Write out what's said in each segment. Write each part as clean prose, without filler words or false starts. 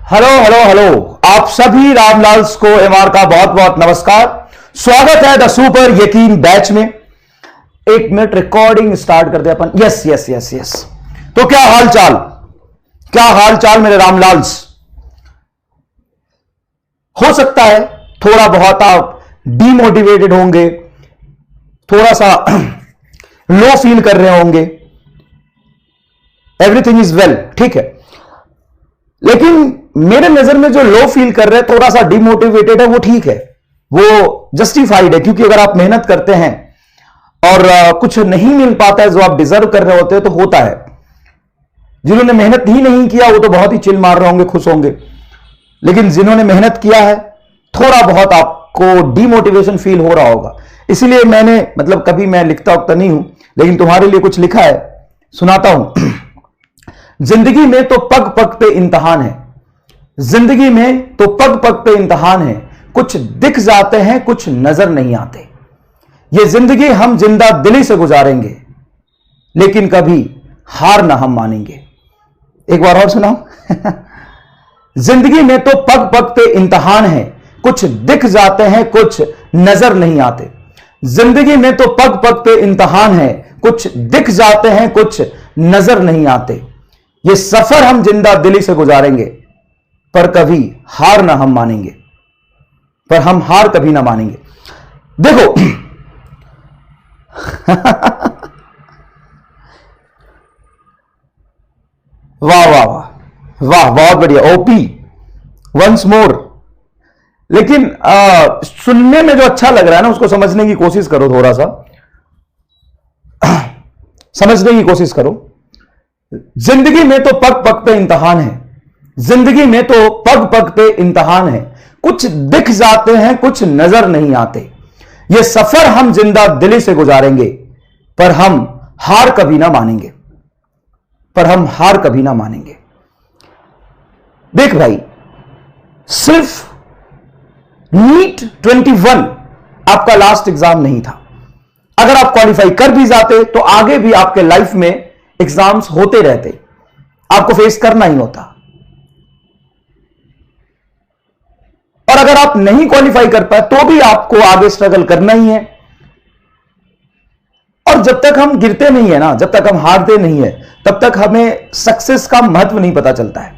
Hello hello hello, आप सभी रामलाल्स को एमआर का बहुत बहुत नमस्कार। स्वागत है द सुपर यकीन बैच में। 1 मिनट रिकॉर्डिंग स्टार्ट करते अपन। Yes yes yes yes. तो क्या हाल चाल, क्या हाल चाल मेरे रामलाल्स। हो सकता है थोड़ा बहुत आप डीमोटिवेटेड होंगे, थोड़ा सा लो फील कर रहे होंगे। एवरीथिंग इज वेल, ठीक है। लेकिन मेरे नजर में जो लो फील कर रहे हैं, थोड़ा सा डिमोटिवेटेड है, वो ठीक है, वो जस्टिफाइड है। क्योंकि अगर आप मेहनत करते हैं और कुछ नहीं मिल पाता है जो आप डिजर्व कर रहे होते हैं, तो होता है। जिन्होंने मेहनत ही नहीं किया वो तो बहुत ही चिल मार रहे होंगे, खुश होंगे। लेकिन जिन्होंने मेहनत किया है, थोड़ा बहुत आपको डिमोटिवेशन फील हो रहा होगा। इसीलिए मैंने कभी मैं लिखता उगता नहीं हूं, लेकिन तुम्हारे लिए कुछ लिखा है, सुनाता हूं। जिंदगी में तो पग पग पे इम्तिहान है, जिंदगी में तो पग पग पे इम्तिहान है। कुछ दिख जाते हैं, कुछ नजर नहीं आते। ये जिंदगी हम जिंदा दिली से गुजारेंगे, लेकिन कभी हार ना हम मानेंगे। एक बार और सुनाओ। जिंदगी में तो पग पग पे इम्तिहान है, कुछ दिख जाते हैं, कुछ नजर नहीं आते। जिंदगी में तो पग पग पे इम्तिहान है, कुछ दिख जाते हैं, कुछ नजर नहीं आते। ये सफर हम जिंदा दिली से गुजारेंगे, पर कभी हार ना हम मानेंगे, पर हम हार कभी ना मानेंगे। देखो, वाह वाह वाह वाह, बहुत बढ़िया। OP once more. लेकिन सुनने में जो अच्छा लग रहा है ना, उसको समझने की कोशिश करो, थोड़ा सा समझने की कोशिश करो। जिंदगी में तो पग पग पे इम्तिहान है, जिंदगी में तो पग पग पे इम्तिहान है। कुछ दिख जाते हैं, कुछ नजर नहीं आते। ये सफर हम जिंदा दिली से गुजारेंगे, पर हम हार कभी ना मानेंगे, पर हम हार कभी ना मानेंगे। देख भाई, सिर्फ नीट 21 आपका लास्ट एग्जाम नहीं था। अगर आप क्वालिफाई कर भी जाते तो आगे भी आपके लाइफ में एग्जाम्स होते रहते, आपको फेस करना ही होता। और अगर आप नहीं क्वालिफाई कर पाए तो भी आपको आगे स्ट्रगल करना ही है। और जब तक हम गिरते नहीं है ना, जब तक हम हारते नहीं है, तब तक हमें सक्सेस का महत्व नहीं पता चलता है।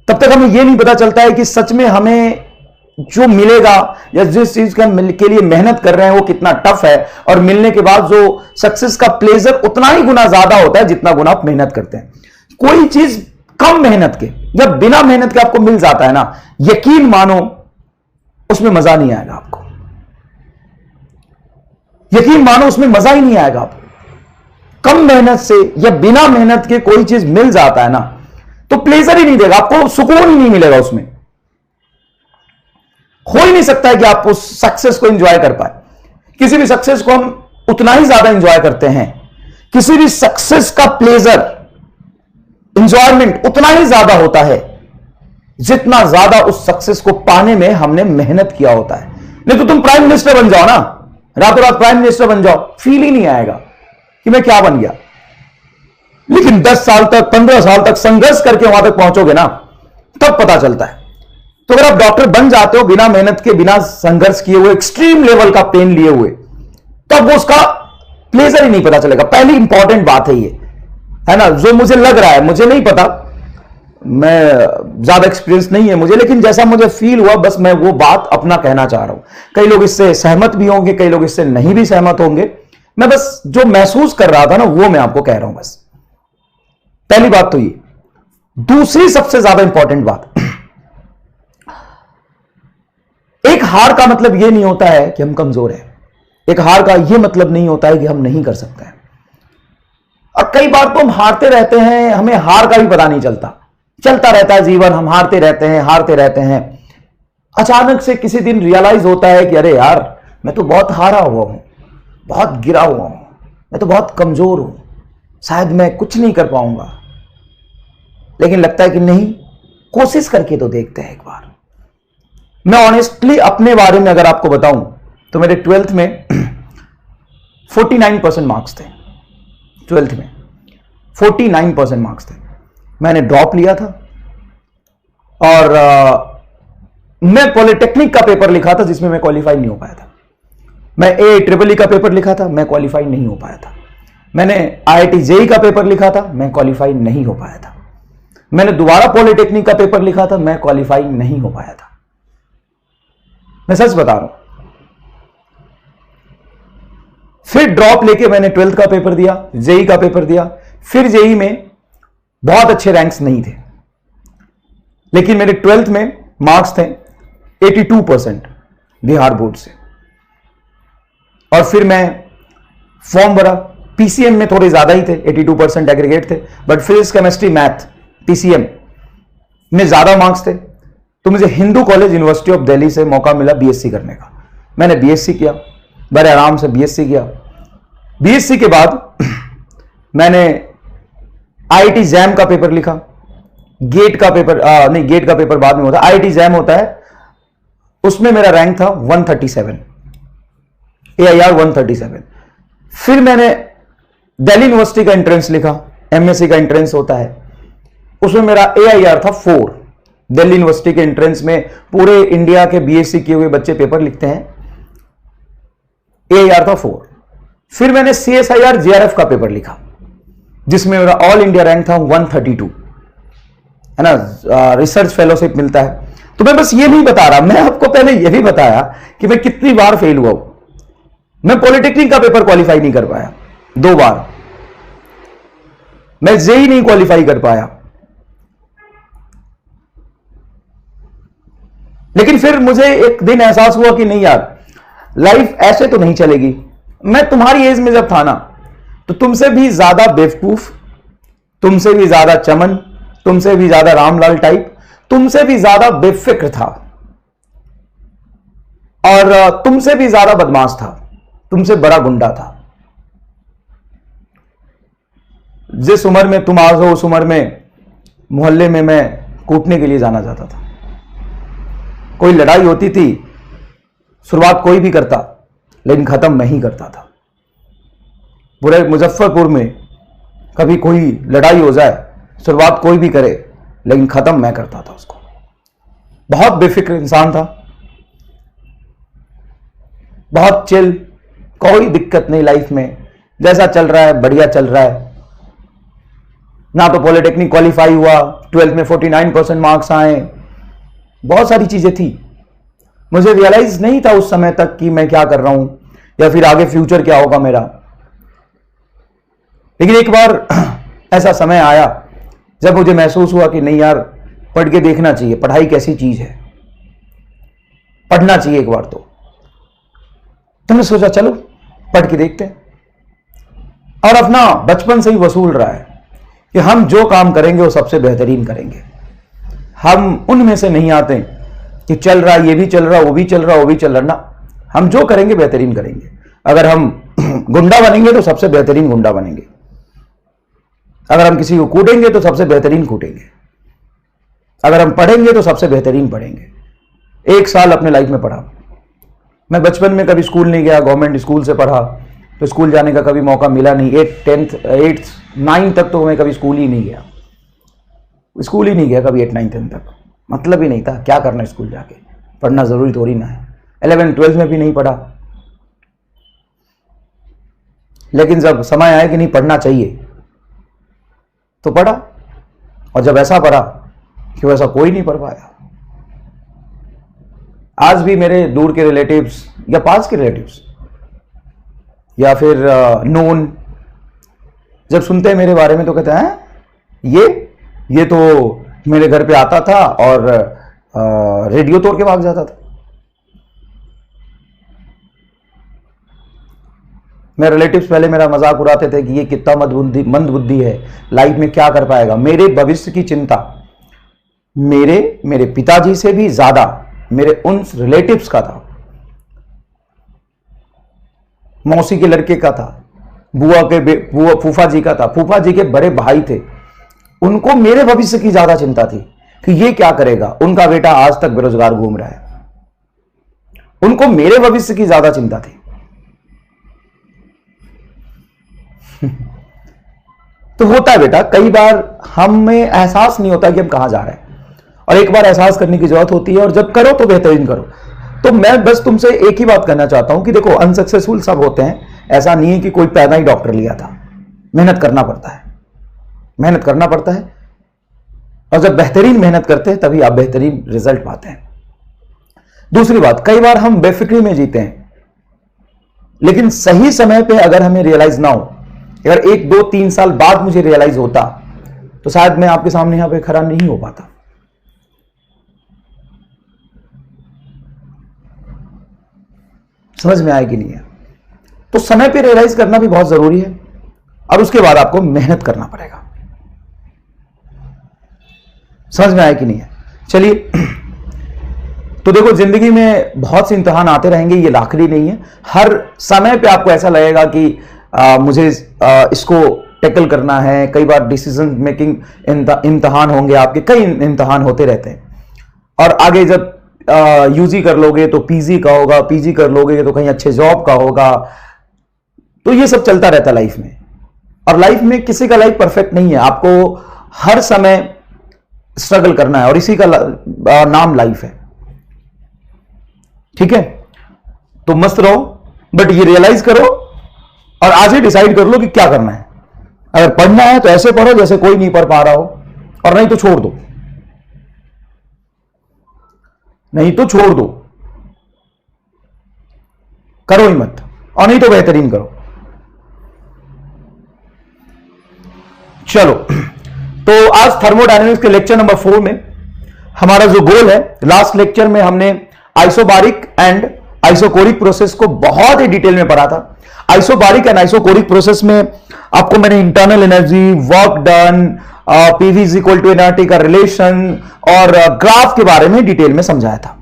तब तक हमें यह नहीं पता चलता है कि सच में हमें जो मिलेगा या जिस चीज के लिए मेहनत कर रहे हैं वो कितना टफ है, और मिलने के बाद जो सक्सेस का प्लेजर उतना ही गुना ज्यादा होता है जितना गुना आप मेहनत करते हैं। कोई चीज कम मेहनत के या बिना मेहनत के आपको मिल जाता है ना, यकीन मानो उसमें मजा नहीं आएगा आपको। यकीन मानो उसमें मजा ही नहीं आएगा आपको। कम मेहनत से या बिना मेहनत के कोई चीज मिल जाता है ना, तो प्लेजर ही नहीं देगा आपको, सुकून ही नहीं मिलेगा उसमें। हो ही नहीं सकता है कि आप उस सक्सेस को एंजॉय कर पाए। किसी भी सक्सेस को हम उतना ही ज्यादा एंजॉय करते हैं, किसी भी सक्सेस का प्लेजर, एंजॉयमेंट उतना ही ज्यादा होता है जितना ज्यादा उस सक्सेस को पाने में हमने मेहनत किया होता है। नहीं तो तुम प्राइम मिनिस्टर बन जाओ ना, रातों रात प्राइम मिनिस्टर बन जाओ, फील ही नहीं आएगा कि मैं क्या बन गया। लेकिन 10 साल तक, 15 साल तक संघर्ष करके वहां तक पहुंचोगे ना, तब पता चलता है। तो अगर आप डॉक्टर बन जाते हो बिना मेहनत के, बिना संघर्ष किए हुए, एक्सट्रीम लेवल का पेन लिए हुए, तब वो उसका प्लेजर ही नहीं पता चलेगा। पहली इंपॉर्टेंट बात है ये, है ना, जो मुझे लग रहा है, मुझे नहीं पता, मैं ज्यादा एक्सपीरियंस नहीं है मुझे, लेकिन जैसा मुझे फील हुआ, बस मैं वो बात अपना कहना चाह रहा हूं। कई लोग इससे सहमत भी होंगे, कई लोग इससे नहीं भी सहमत होंगे। मैं बस जो महसूस कर रहा था ना, वो मैं आपको कह रहा हूं बस। पहली बात तो ये। दूसरी सबसे ज्यादा इंपॉर्टेंट बात, एक हार का मतलब यह नहीं होता है कि हम कमजोर हैं। एक हार का यह मतलब नहीं होता है कि हम नहीं कर सकते हैं। और कई बार तो हम हारते रहते हैं, हमें हार का भी पता नहीं चलता, चलता रहता है जीवन, हम हारते रहते हैं, हारते रहते हैं। अचानक से किसी दिन रियलाइज होता है कि अरे यार, मैं तो बहुत हारा हुआ हूं, बहुत गिरा हुआ हूं, मैं तो बहुत कमजोर हूं, शायद मैं कुछ नहीं कर पाऊंगा। लेकिन लगता है कि नहीं, कोशिश करके तो देखते हैं एक बार। मैं ऑनेस्टली अपने बारे में अगर आपको बताऊं तो मेरे 12th में 49% मार्क्स थे। 12th में 49% मार्क्स थे। मैंने ड्रॉप लिया था, और मैं पॉलिटेक्निक का पेपर लिखा था जिसमें मैं क्वालिफाई नहीं हो पाया था। मैं AIEEE का पेपर लिखा था, मैं क्वालिफाई नहीं हो पाया था। मैंने IIT JEE का पेपर लिखा था, मैं क्वालिफाई नहीं हो पाया था। मैंने दोबारा पॉलिटेक्निक का पेपर लिखा था, मैं क्वालिफाई नहीं हो पाया था। मैं सच बता रहा हूं। फिर ड्रॉप लेके मैंने 12th का पेपर दिया, JEE का पेपर दिया। फिर JEE में बहुत अच्छे रैंक्स नहीं थे, लेकिन मेरे 12th में मार्क्स थे 82% बिहार बोर्ड से। और फिर मैं फॉर्म भरा। PCM में थोड़े ज्यादा ही थे, 82% एग्रीगेट थे, but physics chemistry math PCM में ज्यादा मार्क्स थे। तो मुझे Hindu college university of Delhi से मौका मिला BSc करने का। मैंने BSc किया, बड़े आराम से BSc किया। BSc के बाद मैंने IIT JAM का पेपर लिखा। गेट का पेपर नहीं, गेट का पेपर बाद में होता है, IIT JAM होता है, उसमें मेरा रैंक था 137, AIR 137। फिर मैंने दिल्ली यूनिवर्सिटी का एंट्रेंस लिखा, MSc का एंट्रेंस होता है, उसमें मेरा AIR था 4। दिल्ली यूनिवर्सिटी के एंट्रेंस में पूरे इंडिया के BSc किए हुए बच्चे पेपर लिखते हैं, AIR था 4। फिर मैंने CSIR JRF का पेपर लिखा, जिसमें मेरा ऑल इंडिया रैंक था 132, है ना, रिसर्च फेलोशिप मिलता है। तो मैं बस ये नहीं बता रहा, मैं आपको पहले ये भी बताया कि मैं कितनी बार फेल हुआ हूं। मैं पॉलिटेक्निक का पेपर क्वालिफाई नहीं कर पाया 2 बार, मैं JEE नहीं क्वालिफाई कर पाया। लेकिन फिर मुझे एक दिन एहसास हुआ कि नहीं यार, लाइफ ऐसे तो नहीं चलेगी। मैं तुम्हारी एज में जब था ना, तो तुमसे भी ज्यादा बेवकूफ, तुमसे भी ज्यादा चमन, तुमसे भी ज्यादा रामलाल टाइप, तुमसे भी ज्यादा बेफिक्र था, और तुमसे भी ज्यादा बदमाश था, तुमसे बड़ा गुंडा था। जिस उम्र में तुम आज हो, उस उम्र में मोहल्ले में मैं कूटने के लिए जाना चाहता था। कोई लड़ाई होती थी, शुरुआत कोई भी करता, लेकिन खत्म मैं ही करता था। पूरे मुजफ्फरपुर में कभी कोई लड़ाई हो जाए, शुरुआत कोई भी करे, लेकिन खत्म मैं करता था उसको। बहुत बेफिक्र इंसान था, बहुत चिल, कोई दिक्कत नहीं लाइफ में, जैसा चल रहा है बढ़िया चल रहा है। ना तो पॉलिटेक्निक क्वालिफाई हुआ, 12th में 49% मार्क्स आए, बहुत सारी चीजें थी। मुझे रियलाइज नहीं था उस समय तक कि मैं क्या कर रहा हूं या फिर आगे फ्यूचर क्या होगा मेरा। लेकिन एक बार ऐसा समय आया जब मुझे महसूस हुआ कि नहीं यार, पढ़ के देखना चाहिए, पढ़ाई कैसी चीज है, पढ़ना चाहिए एक बार। तो तुमने सोचा चलो पढ़ के देखते हैं, और अपना बचपन से ही वसूल रहा है कि हम जो काम करेंगे वो सबसे बेहतरीन करेंगे। हम उनमें से नहीं आते कि चल रहा ये भी चल रहा, वो भी चल रहा, वो भी चल रहा, ना, हम जो करेंगे बेहतरीन करेंगे। अगर हम गुंडा बनेंगे तो सबसे बेहतरीन गुंडा बनेंगे, अगर हम किसी को कूटेंगे तो सबसे बेहतरीन कूटेंगे, अगर हम पढ़ेंगे तो सबसे बेहतरीन पढ़ेंगे। 1 साल अपने लाइफ में पढ़ा। मैं बचपन में कभी स्कूल नहीं गया, गवर्नमेंट स्कूल से पढ़ा, तो स्कूल जाने का कभी मौका मिला नहीं। 8th 9th तक तो मैं कभी स्कूल ही नहीं गया, स्कूल ही नहीं गया कभी 8th 9th 10th तक। मतलब ही नहीं था, क्या करना स्कूल जाके, पढ़ना जरूरी थोड़ी ना है। 11th 12th में भी नहीं पढ़ा। लेकिन जब समय आया कि नहीं पढ़ना चाहिए तो पढ़ा, और जब ऐसा पढ़ा कि वैसा कोई नहीं पढ़ पाया। आज भी मेरे दूर के रिलेटिव्स या पास के रिलेटिव्स या फिर नोन जब सुनते हैं मेरे बारे में तो कहते हैं ये तो मेरे घर पे आता था और रेडियो तोड़ के भाग जाता था। मेरे रिलेटिव्स पहले मेरा मजाक उड़ाते थे कि ये कितना मंद बुद्धि है, लाइफ में क्या कर पाएगा। मेरे भविष्य की चिंता मेरे पिताजी से भी ज्यादा मेरे उन रिलेटिव्स का था, मौसी के लड़के का था, बुआ फूफा जी का था, फूफा जी के बड़े भाई थे। उनको मेरे भविष्य की ज्यादा चिंता थी कि ये क्या करेगा, उनका बेटा आज तक बेरोजगार घूम रहा है। उनको मेरे भविष्य की ज्यादा चिंता थी। तो होता है बेटा, कई बार हमें एहसास नहीं होता कि हम कहां जा रहे हैं, और एक बार एहसास करने की जरूरत होती है, और जब करो तो बेहतरीन करो। तो मैं बस तुमसे एक ही बात करना चाहता हूं कि देखो, अनसक्सेसफुल सब होते हैं, ऐसा नहीं है कि कोई पैदा ही डॉक्टर लिया था। मेहनत करना पड़ता है, मेहनत करना पड़ता है, और जब बेहतरीन मेहनत करते हैं तभी आप बेहतरीन रिजल्ट पाते हैं। दूसरी बात, कई बार हम बेफिक्री में जीते हैं, लेकिन सही समय पे अगर हमें रियलाइज ना हो, अगर 1, 2, 3 साल बाद मुझे रियलाइज होता तो शायद मैं आपके सामने यहां पे खड़ा नहीं हो पाता। समझ में आएगी नहीं है? तो समय पे रियलाइज करना भी बहुत जरूरी है, और उसके बाद आपको मेहनत करना पड़ेगा। समझ में आया कि नहीं है? चलिए, तो देखो, जिंदगी में बहुत से इम्तिहान आते रहेंगे, ये आखिरी नहीं है। हर समय पे आपको ऐसा लगेगा कि मुझे इसको टैकल करना है। कई बार डिसीजन मेकिंग इम्तिहान होंगे, आपके कई इम्तिहान होते रहते हैं, और आगे जब यूजी कर लोगे तो पीजी का होगा, पीजी कर लोगे तो कहीं अच्छे जॉब का होगा। तो ये सब चलता रहता है लाइफ में, और लाइफ में किसी का लाइफ परफेक्ट नहीं है। आपको हर समय स्ट्रगल करना है, और इसी का नाम लाइफ है। ठीक है? तो मस्त रहो, बट ये रियलाइज करो और आज ही डिसाइड कर लो कि क्या करना है। अगर पढ़ना है तो ऐसे पढ़ो जैसे कोई नहीं पढ़ पा रहा हो, और नहीं तो छोड़ दो, नहीं तो छोड़ दो, करो ही मत, और नहीं तो बेहतरीन करो। चलो, तो आज थर्मोडायनेमिक्स के लेक्चर नंबर 4 में हमारा जो गोल है, लास्ट लेक्चर में हमने आइसोबारिक एंड आइसोकोरिक प्रोसेस को बहुत ही डिटेल में पढ़ा था। आइसोबारिक एंड आइसोकोरिक प्रोसेस में आपको मैंने internal energy, work done, PV is equal to nRT का रिलेशन और ग्राफ के बारे में डिटेल में समझाया था।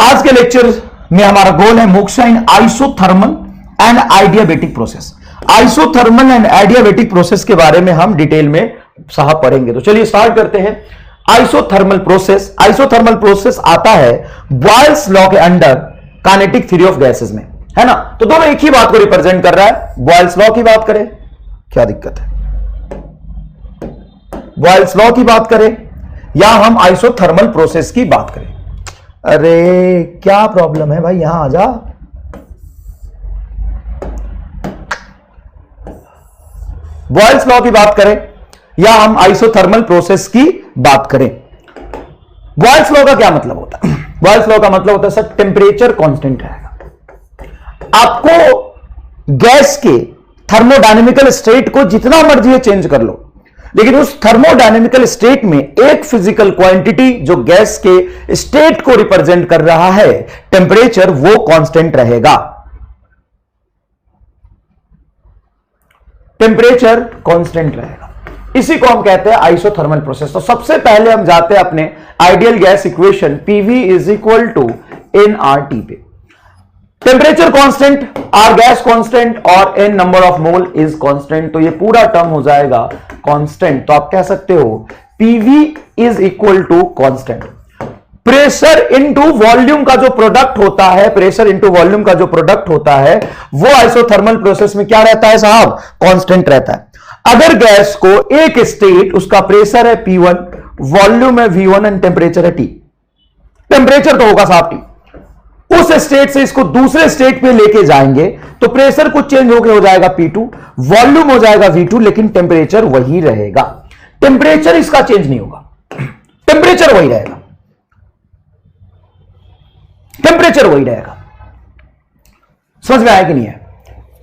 आज के लेक्चर में हमारा गोल है मोक्षा in isothermal and adiabatic process. Isothermal and adiabatic process के बारे में हम डिटेल में साहब पढ़ेंगे। तो चलिए स्टार्ट करते हैं। आइसोथर्मल प्रोसेस, आइसोथर्मल प्रोसेस आता है बॉयल्स लॉ के under kinetic theory of gases में, है ना? तो दोनों एक ही बात को रिप्रेजेंट कर रहा है। बॉयल्स लॉ की बात करें, क्या दिक्कत है? बॉयल्स लॉ की बात करें या हम आइसोथर्मल प्रोसेस की बात करें। अरे क्या प्रॉब्लम है भाई, यहां आ जा। बॉयल्स लॉ की बात करें या हम आइसोथर्मल प्रोसेस की बात करें। बॉयल्स लॉ का क्या मतलब होता है? बॉयल्स लॉ का मतलब होता है सर, टेम्परेचर कांस्टेंट रहेगा। आपको गैस के थर्मोडायनेमिकल स्टेट को जितना मर्जी चेंज कर लो, लेकिन उस थर्मोडायनेमिकल स्टेट में एक फिजिकल क्वांटिटी जो गैस के स्टेट को रिप्रेजेंट कर रहा है, टेम्परेचर, वो कांस्टेंट रहेगा। टेम्परेचर कांस्टेंट रहेगा, इसी को हम कहते हैं आइसोथर्मल प्रोसेस। तो सबसे पहले हम जाते हैं अपने ideal gas equation PV is equal to NRT पे। Temperature constant, R gas constant और N number of mole is constant, तो ये पूरा टर्म हो जाएगा कांस्टेंट। तो आप कह सकते हो PV is equal to constant. Pressure into volume का जो प्रोडक्ट होता है, प्रेशर इनटू वॉल्यूम का जो प्रोडक्ट होता है, वो आइसोथर्मल प्रोसेस में क्या रहता है साहब? कांस्टेंट रहता है। अगर गैस को एक स्टेट, उसका प्रेशर है P1, वॉल्यूम है V1 एंड टेम्परेचर है T, टेम्परेचर तो होगा साहब T, उस स्टेट से इसको दूसरे स्टेट पे लेके जाएंगे तो प्रेशर कुछ चेंज होके हो जाएगा P2, वॉल्यूम हो जाएगा V2, लेकिन टेम्परेचर वही रहेगा। टेम्परेचर इसका चेंज नहीं होगा, टेम्परेचर वही रहेगा, टेम्परेचर वही रहेगा। समझ में आया कि नहीं है?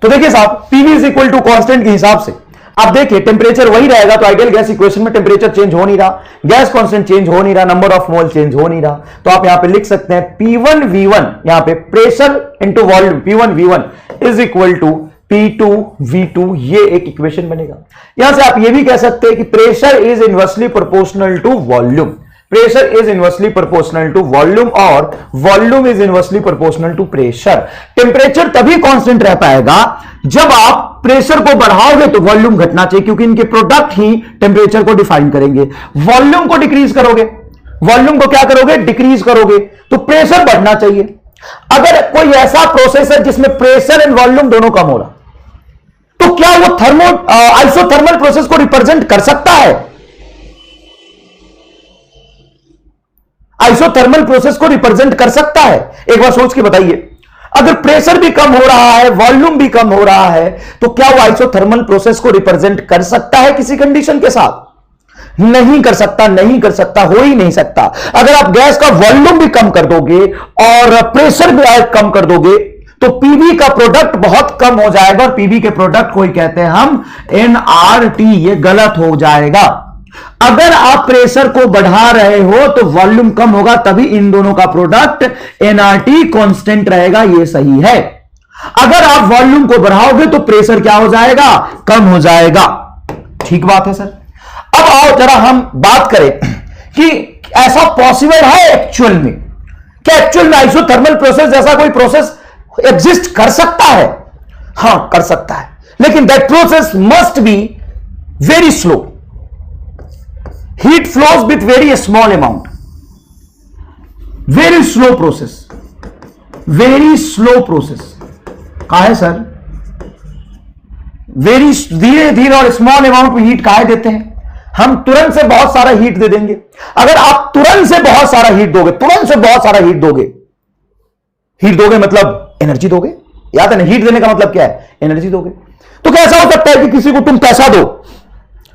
तो देखिए साहब, PV is equal to constant के हिसाब से आप देखिए टेम्परेचर वही रहेगा, तो आइडियल गैस इक्वेशन में टेम्परेचर चेंज हो नहीं रहा, गैस कांस्टेंट चेंज हो नहीं रहा, नंबर ऑफ मोल चेंज हो नहीं रहा। तो आप यहां पे लिख सकते हैं P1 V1, यहां पे pressure into volume P1 V1 is equal to P2 V2, ये एक इक्वेशन बनेगा। यहां से आप ये भी कह सकते हैं कि pressure is inversely proportional to volume, pressure is inversely proportional to volume और volume is inversely proportional to pressure. Temperature तभी कांस्टेंट रह पाएगा जब आप प्रेशर को बढ़ाओगे तो वॉल्यूम घटना चाहिए, क्योंकि इनके प्रोडक्ट ही टेम्परेचर को डिफाइन करेंगे। वॉल्यूम को डिक्रीज करोगे, वॉल्यूम को क्या करोगे? डिक्रीज करोगे, तो प्रेशर बढ़ना चाहिए। अगर कोई ऐसा प्रोसेस है जिसमें प्रेशर एंड वॉल्यूम दोनों कम हो रहा, तो क्या वो आइसोथर्मल प्रोसेस को रिप्रेजेंट कर सकता है? आइसोथर्मल प्रोसेस को रिप्रेजेंट कर सकता है? एक बार सोच के बताइए। अगर प्रेशर भी कम हो रहा है, वॉल्यूम भी कम हो रहा है, तो क्या वो आइसोथर्मल प्रोसेस को रिप्रेजेंट कर सकता है किसी कंडीशन के साथ? नहीं कर सकता, नहीं कर सकता, हो ही नहीं सकता। अगर आप गैस का वॉल्यूम भी कम कर दोगे और प्रेशर भी कम कर दोगे तो पीवी का प्रोडक्ट बहुत कम हो जाएगा, और पीवी के प्रोडक्ट को ही कहते हैं हम एनआरटी। ये गलत हो जाएगा। अगर आप प्रेशर को बढ़ा रहे हो तो वॉल्यूम कम होगा, तभी इन दोनों का प्रोडक्ट एनआरटी कांस्टेंट रहेगा, ये सही है। अगर आप वॉल्यूम को बढ़ाओगे तो प्रेशर क्या हो जाएगा? कम हो जाएगा। ठीक बात है सर। अब आओ जरा हम बात करें कि ऐसा पॉसिबल है एक्चुअल में? क्या एक्चुअल में आइसोथर्मल प्रोसेस जैसा कोई प्रोसेस एग्जिस्ट कर सकता है? हां, कर सकता है, लेकिन that process must be very slow. Heat flows with very small amount, very slow process, very slow process. कहा है सर? वेरी धीरे धीरे और स्मॉल अमाउंट में हीट काहे देते हैं? हम तुरंत से बहुत सारा हीट दे देंगे। अगर आप तुरंत से बहुत सारा हीट दोगे, तुरंत से बहुत सारा हीट दोगे मतलब एनर्जी दोगे। याद है ना, हीट देने का मतलब क्या है? एनर्जी दोगे। तो कैसा हो सकता है कि किसी को तुम पैसा दो,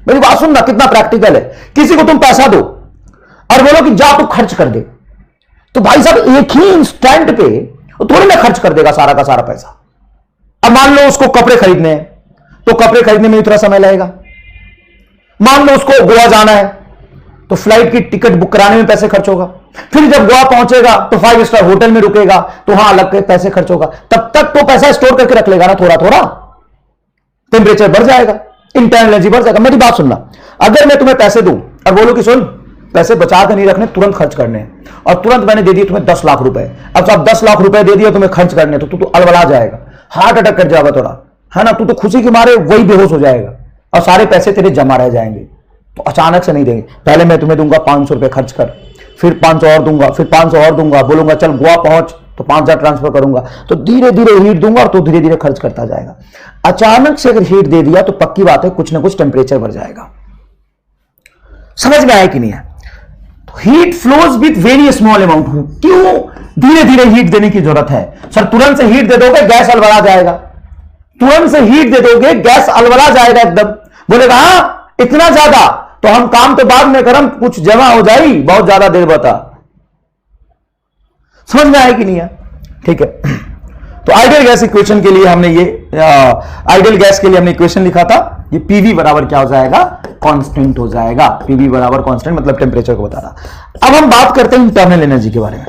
मेरी बात सुनना कितना प्रैक्टिकल है, किसी को तुम पैसा दो और बोलो कि जा तू खर्च कर दे, तो भाई साहब एक ही इंस्टेंट पे वो थोड़ी ना खर्च कर देगा सारा का सारा पैसा। अब मान लो उसको कपड़े खरीदने हैं, तो कपड़े खरीदने में इतना समय लगेगा। मान लो उसको गोवा जाना है, तो फ्लाइट की टिकट बुक कराने में पैसे खर्च होगा। फिर जब गोवा पहुंचेगा तो 5 स्टार होटल में रुकेगा, तो वहां अलग के पैसे खर्च होगा। तब तक तो पैसा स्टोर करके रख लेगा ना, थोड़ा थोड़ा। टेम्परेचर बढ़ जाएगा, इंटरनल एनर्जी बढ़ जाएगा। मेरी बात सुनना, अगर मैं तुम्हें पैसे दूं और बोलूं कि सुन, पैसे बचा कर नहीं रखने, तुरंत खर्च करने हैं, और तुरंत मैंने दे दिए तुम्हें 10 लाख रुपए। अब तो आप 10 लाख रुपए दे दिए तुम्हें खर्च करने, तो तू अलबला जाएगा, हार्ट अटैक कर जाएगा थोड़ा, है ना। तू तो खुशी के मारे वही बेहोश हो जाएगा और सारे पैसे तेरे जमा रह जाएंगे। तो अचानक से नहीं देंगे, पहले मैं तुम्हें दूंगा 500 रुपए खर्च कर, फिर 500 और दूंगा, फिर 500 और दूंगा, बोलूंगा चल गोवा पहुंच, तो 5000 ट्रांसफर करूंगा, तो धीरे धीरे हीट दूंगा और तो धीरे धीरे खर्च करता जाएगा। अचानक से अगर हीट दे दिया तो पक्की बात है कुछ ना कुछ टेम्परेचर बढ़ जाएगा। समझ में आया कि नहीं है? तो heat flows with very small amount. क्यों धीरे धीरे हीट देने की जरूरत है? सर तुरंत से हीट दे दोगे गैस अलबला जाएगा, तुरंत से हीट दे दोगे गैस अलबला जाएगा एकदम। बोलेगा हाँ इतना ज्यादा, तो हम काम तो बाद में करम, कुछ जमा हो जाए, बहुत ज्यादा देर बता। समझ में आया कि नहीं है? ठीक है। तो आइडियल गैस इक्वेशन के लिए हमने ये आइडियल गैस के लिए हमने इक्वेशन लिखा था, ये पीवी बराबर क्या हो जाएगा? कांस्टेंट हो जाएगा। पीवी बराबर कांस्टेंट मतलब टेम्परेचर को बता रहा। अब हम बात करते हैं इंटरनल एनर्जी के बारे में।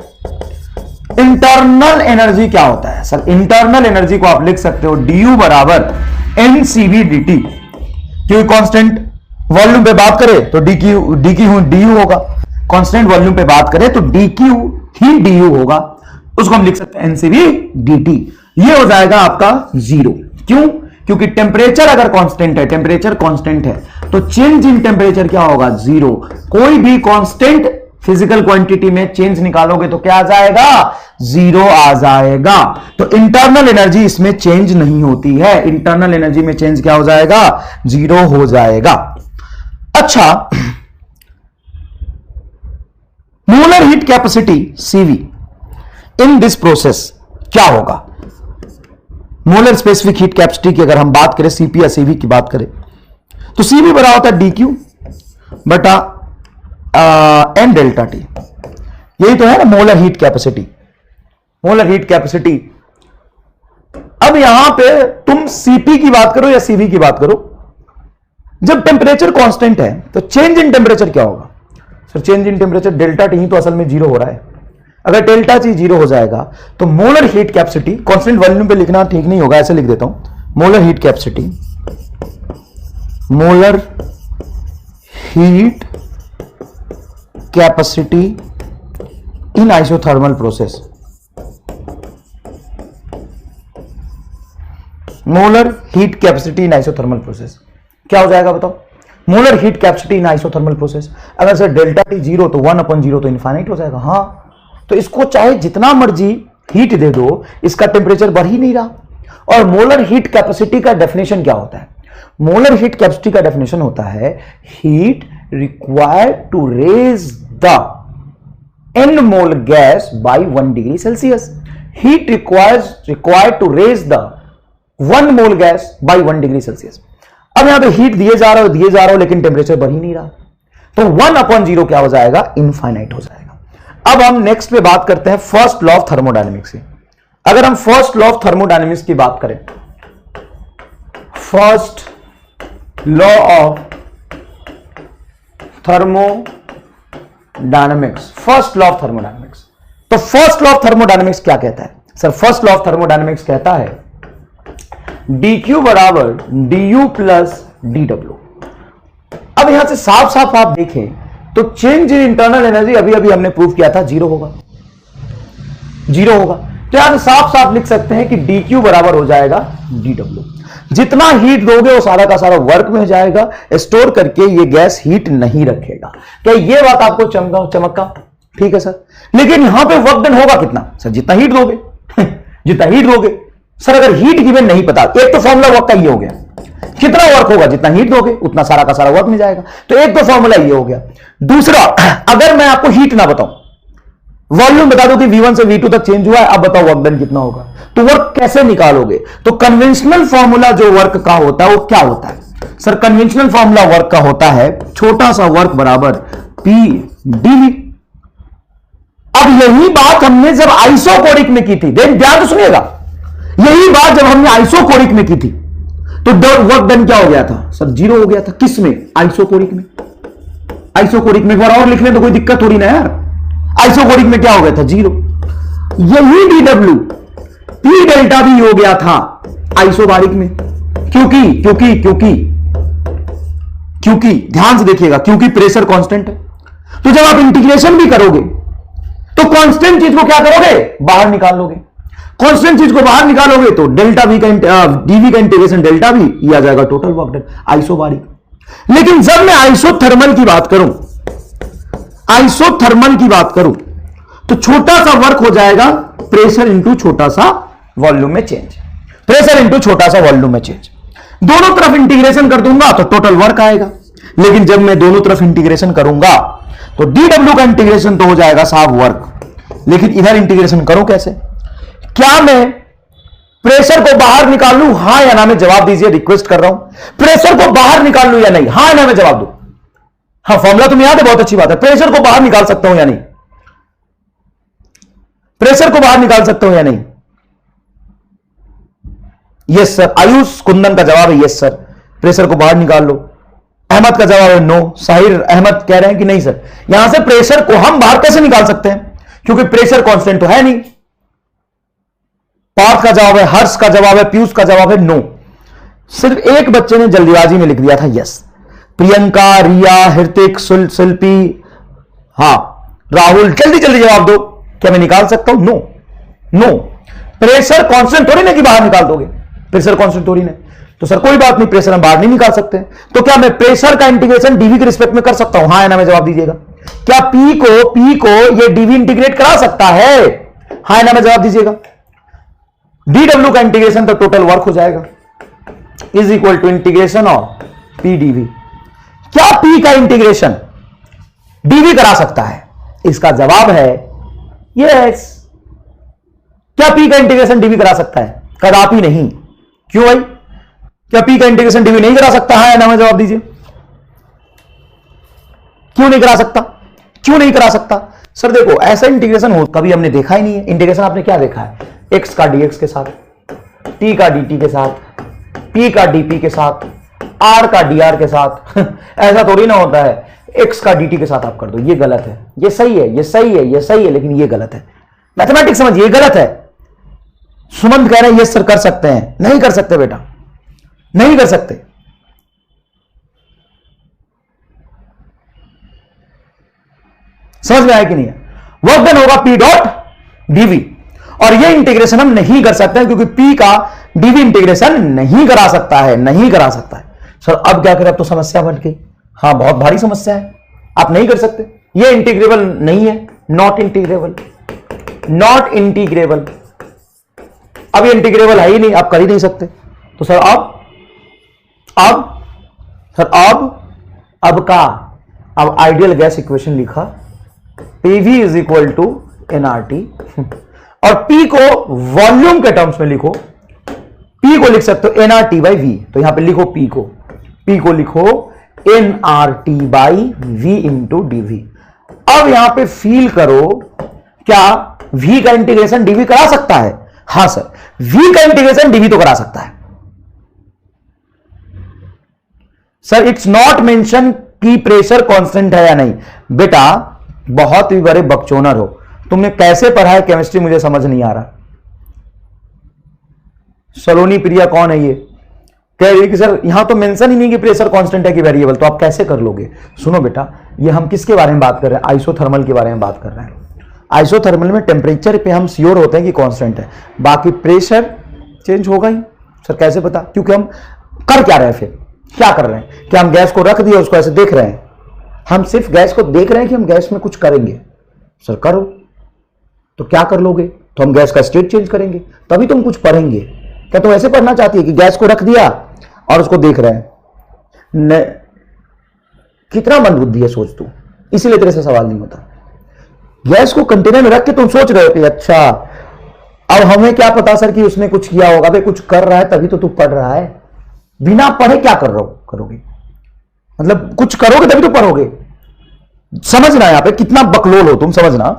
इंटरनल एनर्जी क्या होता है? सर इंटरनल एनर्जी को आप लिख सकते हो du बराबर एनसीवी dt। क्योंकि कांस्टेंट वॉल्यूम पे बात करें तो dq du होगा, कांस्टेंट वॉल्यूम पे बात करें तो dq ही du होगा, उसको हम लिख सकते हैं एनसीवी dt। ये हो जाएगा आपका 0। क्यों? क्योंकि टेम्परेचर अगर कांस्टेंट है, टेम्परेचर कांस्टेंट है, तो चेंज इन टेम्परेचर क्या होगा? 0। कोई भी कांस्टेंट फिजिकल क्वांटिटी में चेंज निकालोगे तो क्या आ जाएगा? 0 आ जाएगा। तो इंटरनल एनर्जी इसमें चेंज नहीं होती है, इंटरनल एनर्जी में चेंज क्या हो जाएगा? 0 हो जाएगा। अच्छा, molar heat capacity CV in this process क्या होगा? मोलर स्पेसिफिक हीट कैपेसिटी की अगर हम बात करें, CP या CV की बात करें, तो CV बराबर होता है dQ बटा n डेल्टा T। यही तो है ना molar heat capacity, molar heat capacity. अब यहां पे तुम CP की बात करो या CV की बात करो, जब टेम्परेचर कांस्टेंट है तो चेंज इन टेम्परेचर क्या होगा? Sir change in temperature delta T ही तो असल में 0 हो रहा है। अगर डेल्टा T 0 हो जाएगा तो molar heat capacity, constant volume पे लिखना ठीक नहीं होगा, ऐसे लिख देता हूं, molar heat capacity, molar heat capacity in isothermal process, molar heat capacity in isothermal process क्या हो जाएगा बताओ? Molar heat capacity in isothermal process. अगर सर डेल्टा T 0 तो 1/0 तो इनफाइनाइट हो जाएगा। हाँ, तो इसको चाहे जितना मर्जी हीट दे दो, इसका टेम्परेचर बढ़ ही नहीं रहा। और मोलर हीट कैपेसिटी का डेफिनेशन क्या होता है? मोलर हीट कैपेसिटी का डेफिनेशन होता है heat required to raise the n mole gas by 1 degree Celsius. Heat required to raise the 1 mole gas by 1 degree Celsius. अब यहां पे हीट दिए जा रहा हो लेकिन टेम्परेचर बढ़ ही नहीं रहा, तो 1/0 क्या हो जाएगा, इनफाइनाइट हो जाएगा। अब हम नेक्स्ट पे बात करते हैं फर्स्ट लॉ ऑफ थर्मोडायनेमिक्स से। अगर हम फर्स्ट लॉ ऑफ थर्मोडायनेमिक्स की बात करें, first law of thermodynamics, first law of thermodynamics, तो फर्स्ट लॉ ऑफ थर्मोडायनेमिक्स क्या कहता है sir? First law of thermodynamics कहता है dq बराबर du प्लस dw। अब यहां से साफ साफ आप देखें तो चेंज इन इंटरनल एनर्जी अभी अभी हमने प्रूव किया था, जीरो होगा, जीरो होगा। तो यहां से साफ साफ लिख सकते हैं कि dq बराबर हो जाएगा dw। जितना हीट दोगे वो सारा का सारा वर्क में जाएगा, स्टोर करके ये गैस हीट नहीं रखेगा। क्या ये बात आपको चमका? ठीक है सर, लेकिन यहां पे वर्क डन होगा कितना सर? जितना हीट दोगे जितना हीट दोगे सर। अगर हीट गिवन नहीं पता, एक तो फॉर्मूला वर्क का ये हो गया, कितना वर्क होगा, जितना हीट दोगे उतना सारा का सारा वर्क में जाएगा, तो एक तो फॉर्मूला ये हो गया। दूसरा, अगर मैं आपको हीट ना बताऊं, वॉल्यूम बता दो कि V1 से V2 तक चेंज हुआ है, अब बताओ वर्क डन कितना होगा, तो वर्क कैसे निकालोगे? तो कन्वेंशनल फॉर्मूला जो वर्क का होता है वो क्या होता है सर? कन्वेंशनल फॉर्मूला वर्क का होता है छोटा सा वर्क बराबर P dV। अब यही बात हमने जब आइसोकोरिक में की थी, ध्यान तो सुनिएगा, यही बात जब हमने आइसोकोरिक में की थी तो वर्क डन क्या हो गया था सर? जीरो हो गया था। किस में? आइसोकोरिक में। आइसोकोरिक में एक बार और लिखने तो कोई दिक्कत थोड़ी ना यार। आइसोकोरिक में क्या हो गया था? जीरो। यही dw P डेल्टा भी हो गया था आइसोबारिक में, क्योंकि ध्यान से देखिएगा, क्योंकि प्रेशर कांस्टेंट है। तो जब आप इंटीग्रेशन भी करोगे तो कांस्टेंट चीज को क्या करोगे? बाहर निकाल लोगे। कांस्टेंट चीज को बाहर निकालोगे तो डेल्टा वी का डीवी का इंटीग्रेशन डेल्टा वी, ये आ जाएगा टोटल वर्क डन आइसोबारिक। लेकिन जब मैं आइसोथर्मल की बात करूं, आइसोथर्मल की बात करूं तो छोटा सा वर्क हो जाएगा प्रेशर इंटू छोटा सा वॉल्यूम में चेंज, प्रेशर इंटू छोटा सा वॉल्यूम में चेंज। दोनों तरफ इंटीग्रेशन कर दूंगा तो टोटल वर्क आएगा। लेकिन जब मैं दोनों तरफ इंटीग्रेशन करूंगा तो डीडब्ल्यू का इंटीग्रेशन तो हो जाएगा साहब वर्क, लेकिन इधर इंटीग्रेशन करो कैसे? क्या मैं प्रेशर को बाहर निकाल लूं, हां या ना में जवाब दीजिए, रिक्वेस्ट कर रहा हूं। प्रेशर को बाहर निकाल लूं या नहीं, हां या ना में जवाब दो। हाँ, फॉर्मूला तुम्हें याद है, बहुत अच्छी बात है। प्रेशर को बाहर निकाल सकता हूं या नहीं? प्रेशर को बाहर निकाल सकता हूं या नहीं? Yes sir. आयुष कुंदन का जवाब है यस सर, प्रेशर को बाहर निकाल लो। अहमद का जवाब है नो। साहिर अहमद कह रहे हैं कि नहीं सर, यहां से प्रेशर को हम बाहर कैसे निकाल सकते हैं, क्योंकि प्रेशर कांस्टेंट तो है नहीं। पार्थ का जवाब है, हर्ष का जवाब है, पीयूष का जवाब है नो। सिर्फ एक बच्चे ने जल्दीबाजी में लिख दिया था यस। प्रियंका, रिया, हृतिक, शिल्पी, हाँ राहुल, जल्दी जल्दी जवाब दो। क्या मैं निकाल सकता हूं? No no. प्रेशर कांस्टेंट थोड़ी ना कि बाहर निकाल दोगे, प्रेशर कांस्टेंट थोड़ी ना। तो सर कोई बात नहीं, प्रेशर हम बाहर नहीं निकाल सकते। तो क्या मैं प्रेशर का इंटीग्रेशन डीवी के रिस्पेक्ट में कर सकता हूं? हाँ या ना में जवाब दीजिएगा। क्या पी को ये डीवी इंटीग्रेट करा सकता है? हाँ या ना में जवाब दीजिएगा। डीडब्ल्यू का इंटीग्रेशन तो टोटल वर्क हो जाएगा is equal to integration of P dV. क्या पी का इंटीग्रेशन डीवी करा सकता है? इसका जवाब है यस। क्या पी का इंटीग्रेशन डीवी करा सकता है? कदापि नहीं। क्यों भाई? क्या पी का इंटीग्रेशन डीवी नहीं करा सकता? हाँ या ना में जवाब दीजिए। क्यों नहीं करा सकता? क्यों नहीं करा सकता? सर देखो, ऐसा इंटीग्रेशन हो कभी हमने देखा ही नहीं है। इंटीग्रेशन आपने क्या देखा है? एक्स का डीएक्स के साथ, टी का dt के साथ, पी का dp के साथ, आर का dr के साथ। ऐसा थोड़ी ना होता है एक्स का dt के साथ आप कर दो। ये गलत है, ये सही है, ये सही है, ये सही है, लेकिन ये गलत है। मैथमेटिक्स समझिए, गलत है। सुमंत कह रहे हैं यस सर कर सकते हैं। नहीं कर सकते बेटा, नहीं कर सकते। समझ में आया कि नहीं? वर्क डन होगा पी डॉट डीवी, और ये इंटीग्रेशन हम नहीं कर सकते हैं क्योंकि पी का डीवी इंटीग्रेशन नहीं करा सकता है, नहीं करा सकता है। सर अब क्या करें? अब तो समस्या बन गई। हाँ, बहुत भारी समस्या है, आप नहीं कर सकते। ये इंटीग्रेबल नहीं है, नॉट इंटीग्रेबल, नॉट इंटीग्रेबल। अब ये इंटीग्रेबल है ही नहीं, आप कर ही नहीं सकते। तो सर अब आइडियल गैस इक्वेशन लिखा PV is equal to nRT, और पी को वॉल्यूम के टर्म्स में लिखो, पी को लिख सकते हो एनआरटी बाई वी, तो यहां पे लिखो पी को लिखो nRT by V into dV. अब यहां पे फील करो, क्या वी का इंटीग्रेशन डीवी करा सकता है? हां सर, वी का इंटीग्रेशन डीवी तो करा सकता है सर। इट्स नॉट मेंशन कि प्रेशर कांस्टेंट है या नहीं। बेटा बहुत ही बड़े बकचोनर हो, तुमने कैसे पढ़ा है केमिस्ट्री मुझे समझ नहीं आ रहा। सलोनी प्रिया कौन है ये? कह रही है कि सर यहां तो मेंशन ही नहीं कि प्रेशर कांस्टेंट है कि वेरिएबल, तो आप कैसे कर लोगे? सुनो बेटा, ये हम किसके बारे में बात कर रहे हैं? आइसोथर्मल के बारे में बात कर रहे हैं। आइसोथर्मल में टेम्परेचर पे हम श्योर होते हैं कि कांस्टेंट है, बाकी प्रेशर चेंज होगा ही। सर कैसे पता? क्योंकि हम कर क्या रहे हैं, फिर क्या कर रहे हैं? क्या हम गैस को रख दिए उसको ऐसे देख रहे हैं? हम सिर्फ गैस को देख रहे हैं कि हम गैस में कुछ करेंगे। सर करो, तो क्या कर लोगे? तो हम गैस का स्टेट चेंज करेंगे, तभी तुम कुछ पढ़ेंगे। क्या तुम ऐसे पढ़ना चाहती है कि गैस को रख दिया और उसको देख रहे हैं? कितना मंदबुद्धि है सोच तू, इसीलिए तेरे से सवाल नहीं होता। गैस को कंटेनर में रख के तुम सोच रहे हो कि अच्छा अब हमें क्या पता सर कि उसने कुछ किया होगा। भाई कुछ कर रहा है तभी तो तू पढ़ रहा है, बिना पढ़े क्या कर रहे हो करोगे? मतलब कुछ करोगे तभी तो पढ़ोगे। समझना यहां पे कितना बकलोल हो तुम, समझना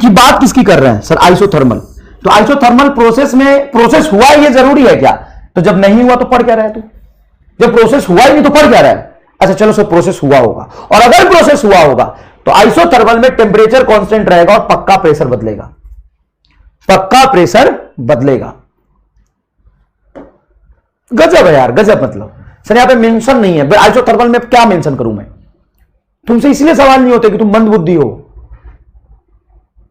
कि बात किसकी कर रहे हैं सर, आइसोथर्मल। तो आइसोथर्मल प्रोसेस में प्रोसेस हुआ ये जरूरी है क्या? तो जब नहीं हुआ तो पढ़ क्या रहा है तू? जब प्रोसेस हुआ ही नहीं तो पढ़ क्या रहा है? अच्छा चलो सर प्रोसेस हुआ होगा, और अगर प्रोसेस हुआ होगा तो आइसोथर्मल में टेम्परेचर कांस्टेंट रहेगा और पक्का प्रेशर बदलेगा, पक्का प्रेशर बदलेगा। गजब है यार, गजब। मतलब सर यहां पे मेंशन नहीं है आइसोथर्मल में, क्या मेंशन करूं मैं? तुमसे इसलिए सवाल नहीं होते कि तुम मंदबुद्धि हो।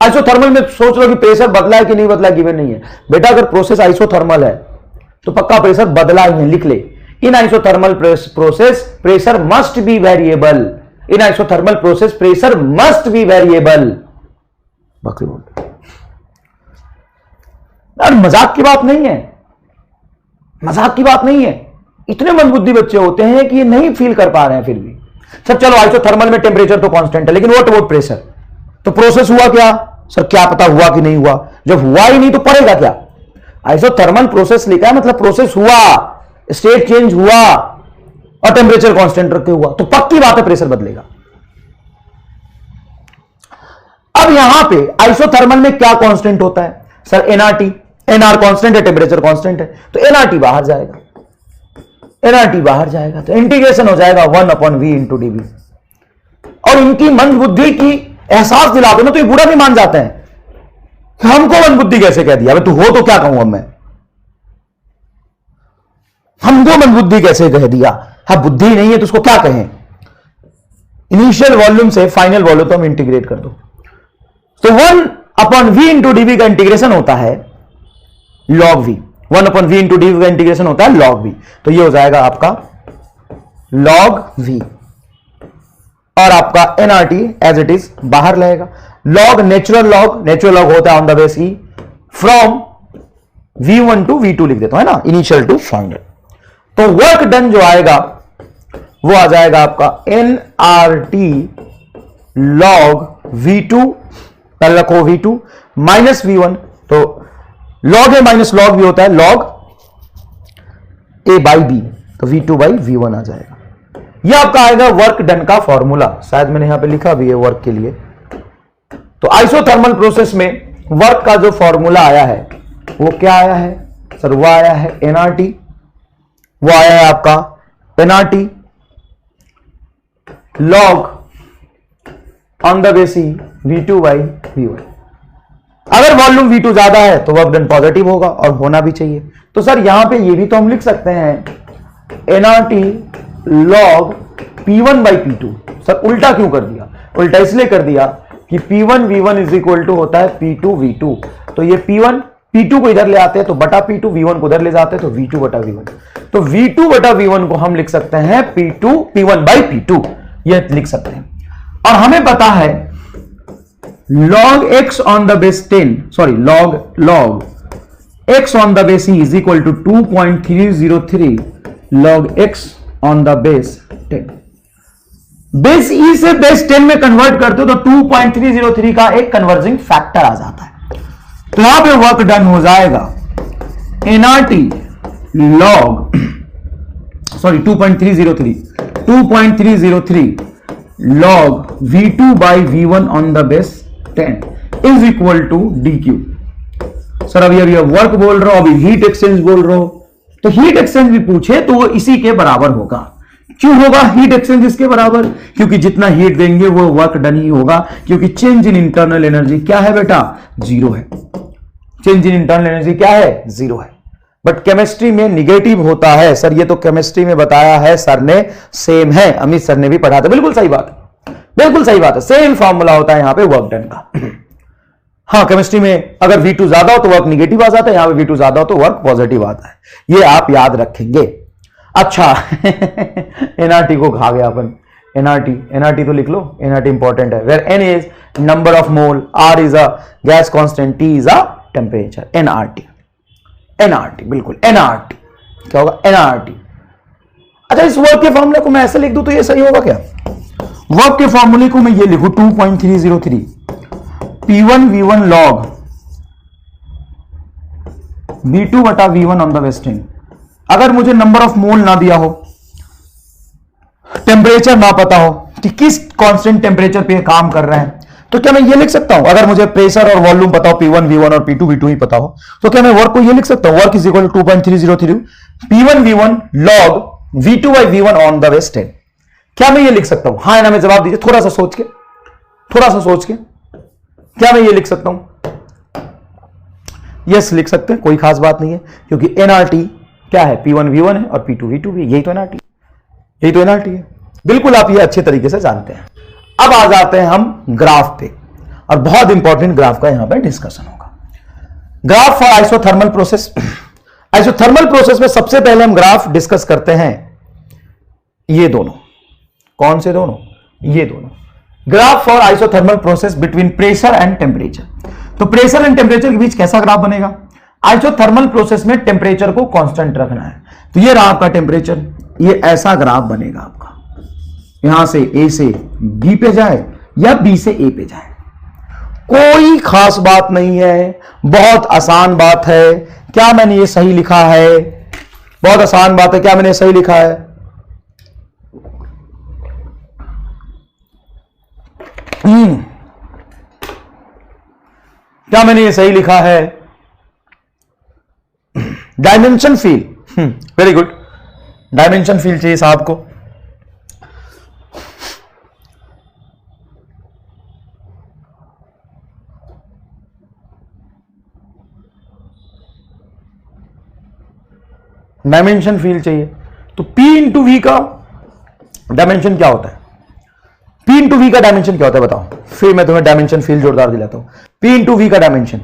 आइसोथर्मल में सोच लो कि प्रेशर बदला है कि नहीं बदला, गिवन नहीं है। बेटा अगर प्रोसेस आइसोथर्मल है तो पक्का प्रेशर बदला ही है, लिख ले। In isothermal process pressure must be variable, in isothermal process pressure must be variable. बकलोल यार, मजाक की बात नहीं है, मजाक की बात नहीं है। इतने मंदबुद्धि बच्चे होते हैं कि ये नहीं फील कर पा रहे हैं फिर भी। सर चलो आइसोथर्मल में टेम्परेचर तो कांस्टेंट है, लेकिन व्हाट प्रेशर? तो प्रोसेस हुआ क्या? सर क्या पता हुआ कि नहीं हुआ। जब हुआ ही नहीं तो पड़ेगा क्या? आइसोथर्मल प्रोसेस लिखा है मतलब प्रोसेस हुआ, स्टेट चेंज हुआ और टेम्परेचर कांस्टेंट रखे हुआ, तो पक्की बात है प्रेशर बदलेगा। अब यहां पे आइसोथर्मल में क्या कांस्टेंट होता है? सर एनआरटी, एनआर कांस्टेंट है, टेम्परेचर कांस्टेंट है, तो एनआरटी बाहर जाएगा, एनआरटी बाहर जाएगा तो इंटीग्रेशन हो जाएगा 1/v इंटू डीवी। और इनकी मंदबुद्धि की एहसास दिला दो ना तो ये बुरा भी मान जाते हैं। हमको मंदबुद्धि कैसे कह दिया? तू हो तो क्या कहूं अब मैं? हमको मंदबुद्धि कैसे कह दिया? हाँ बुद्धि नहीं है तो उसको क्या कहें? इनिशियल वॉल्यूम से फाइनल वॉल्यूम तो हम इंटीग्रेट कर दो, तो 1/v इंटू डीवी का इंटीग्रेशन होता है log v, 1/v into dV का इंटीग्रेशन होता है log v। तो ये हो जाएगा आपका log v, और आपका एनआरटी एज इट इज बाहर रहेगा। log नेचुरल लॉग होता है on the base E from v1 to v2 लिख देता हूं, है ना, इनिशियल टू फाइनल। तो वर्क डन जो आएगा वो आ जाएगा आपका एनआरटी log v2, पहले रखो v2 माइनस v1, तो log a minus log v होता है log a बाई b, तो v2 बाई v1 आ जाएगा। यह आपका आएगा वर्क डन का फॉर्मूला, शायद मैंने यहां पे लिखा भी है वर्क के लिए। तो आइसोथर्मल प्रोसेस में वर्क का जो फॉर्मूला आया है वो क्या आया है सर? वो आया है एनआरटी, वो आया है आपका NRT log on the base v2 by v1। अगर वॉल्यूम v2 ज्यादा है तो वर्क डन पॉजिटिव होगा और होना भी चाहिए। तो सर यहां पे ये भी तो हम लिख सकते हैं NRT log p1 by p2। Sir उल्टा क्यों कर दिया? उल्टा इसलिए कर दिया कि p1 v1 is equal to होता है p2 v2। तो ये p1 p2 को इधर ले आते हैं तो बटा p2, v1 को इधर ले जाते हैं तो v2 बटा v1। तो v2 बटा v1 को हम लिख सकते हैं p1 बाई p2, ये लिख सकते हैं। और हमें पता है log x on the base 10, sorry log x on the base e is equal to 2.303 log x on the base 10। Base e से बेस 10 में कन्वर्ट करते हो तो 2.303 का एक कन्वर्जिंग फैक्टर आ जाता है। तो यहां पे वर्क डन हो जाएगा nRT log, sorry 2.303 log V2 by V1 on the base 10 is equal to DQ। Sir अभी वर्क बोल रहा हो, अभी हीट एक्सचेंज बोल रहा हो, तो हीट एक्सचेंज भी पूछे तो वो इसी के बराबर होगा। क्यों होगा हीट एक्सचेंज इसके बराबर? क्योंकि जितना हीट देंगे वो वर्क डन ही होगा, क्योंकि चेंज इन इंटरनल एनर्जी क्या है बेटा? जीरो है। चेंज इन इंटरनल एनर्जी क्या है? जीरो है। बट केमिस्ट्री में निगेटिव होता है सर, ये तो केमिस्ट्री में बताया है सर ने, सेम है, अमित सर ने भी पढ़ा था। बिल्कुल सही बात है, बिल्कुल सही बात है, सेम फॉर्मूला होता है यहां पे वर्क डन का। हाँ, केमिस्ट्री में अगर V2 ज्यादा हो तो वर्क निगेटिव आ जाता है, यहां पे V2 ज्यादा हो तो वर्क पॉजिटिव आता है, ये आप याद रखेंगे। अच्छा एनआरटी को खा गया अपन। एनआरटी तो लिख लो, एनआरटी इंपॉर्टेंट है। Where N is number of mole, R is a gas constant, T is a temperature. NRT बिल्कुल, एनआरटी क्या होगा? एनआरटी। अच्छा, इस वर्क के फॉर्मूले को मैं ऐसे लिख दूं तो ये सही होगा क्या? वर्क के फॉर्मूले को मैं ये लिखूं 2.303 P1 V1 log V2 बटा V1 ऑन द वेस्टिंग। अगर मुझे नंबर ऑफ मोल ना दिया हो, टेम्परेचर ना पता हो कि किस कांस्टेंट टेम्परेचर पे काम कर रहे हैं, तो क्या मैं ये लिख सकता हूं? अगर मुझे प्रेशर और वॉल्यूम पता हो, P1 V1 और P2 V2 ही पता हो, तो क्या मैं वर्क को ये लिख सकता हूं? Work is equal to 2.303 P1 V1 log V2 by V1 on the vesting. क्या मैं ये लिख सकता हूं? हाँ या ना में जवाब दीजिए, थोड़ा सा सोच के, थोड़ा सा सोच के। क्या मैं ये लिख सकता हूं? यस लिख सकते हैं, कोई खास बात नहीं है, क्योंकि एनआरटी क्या है? P1 V1 है और P2 V2 भी, यही तो एनआरटी, यही तो एनआरटी है। बिल्कुल आप ये अच्छे तरीके से जानते हैं। अब आ जाते हैं हम ग्राफ पे, और बहुत इंपॉर्टेंट ग्राफ का यहां पे डिस्कशन होगा। Graph for isothermal process. Isothermal process में सबसे पहले हम ग्राफ डिस्कस करते हैं ये दोनों। कौन से दोनों? ये दोनों। Graph for isothermal process between pressure and temperature. तो प्रेशर एंड टेम्परेचर के बीच कैसा ग्राफ बनेगा? आइसोथर्मल प्रोसेस में टेम्परेचर को कांस्टेंट रखना है, तो ये रहा आपका टेम्परेचर, ये ऐसा ग्राफ बनेगा आपका, यहां से ए से बी पे जाए या बी से ए पे जाए। कोई खास बात नहीं है, बहुत आसान बात है। क्या मैंने ये सही लिखा है? बहुत आसान बात है, क्या मैंने सही लिखा है? क्या मैंने ये सही लिखा है? Dimension feel, very good, dimension feel चाहिए साहब को। डायमेंशन फील चाहिए, तो P इंटू वी का डायमेंशन क्या होता है? P इंटू वी का डायमेंशन क्या होता है बताओ, फिर मैं तुम्हें डायमेंशन फील जोरदार दिलाता हूं। P इंटू वी का डायमेंशन,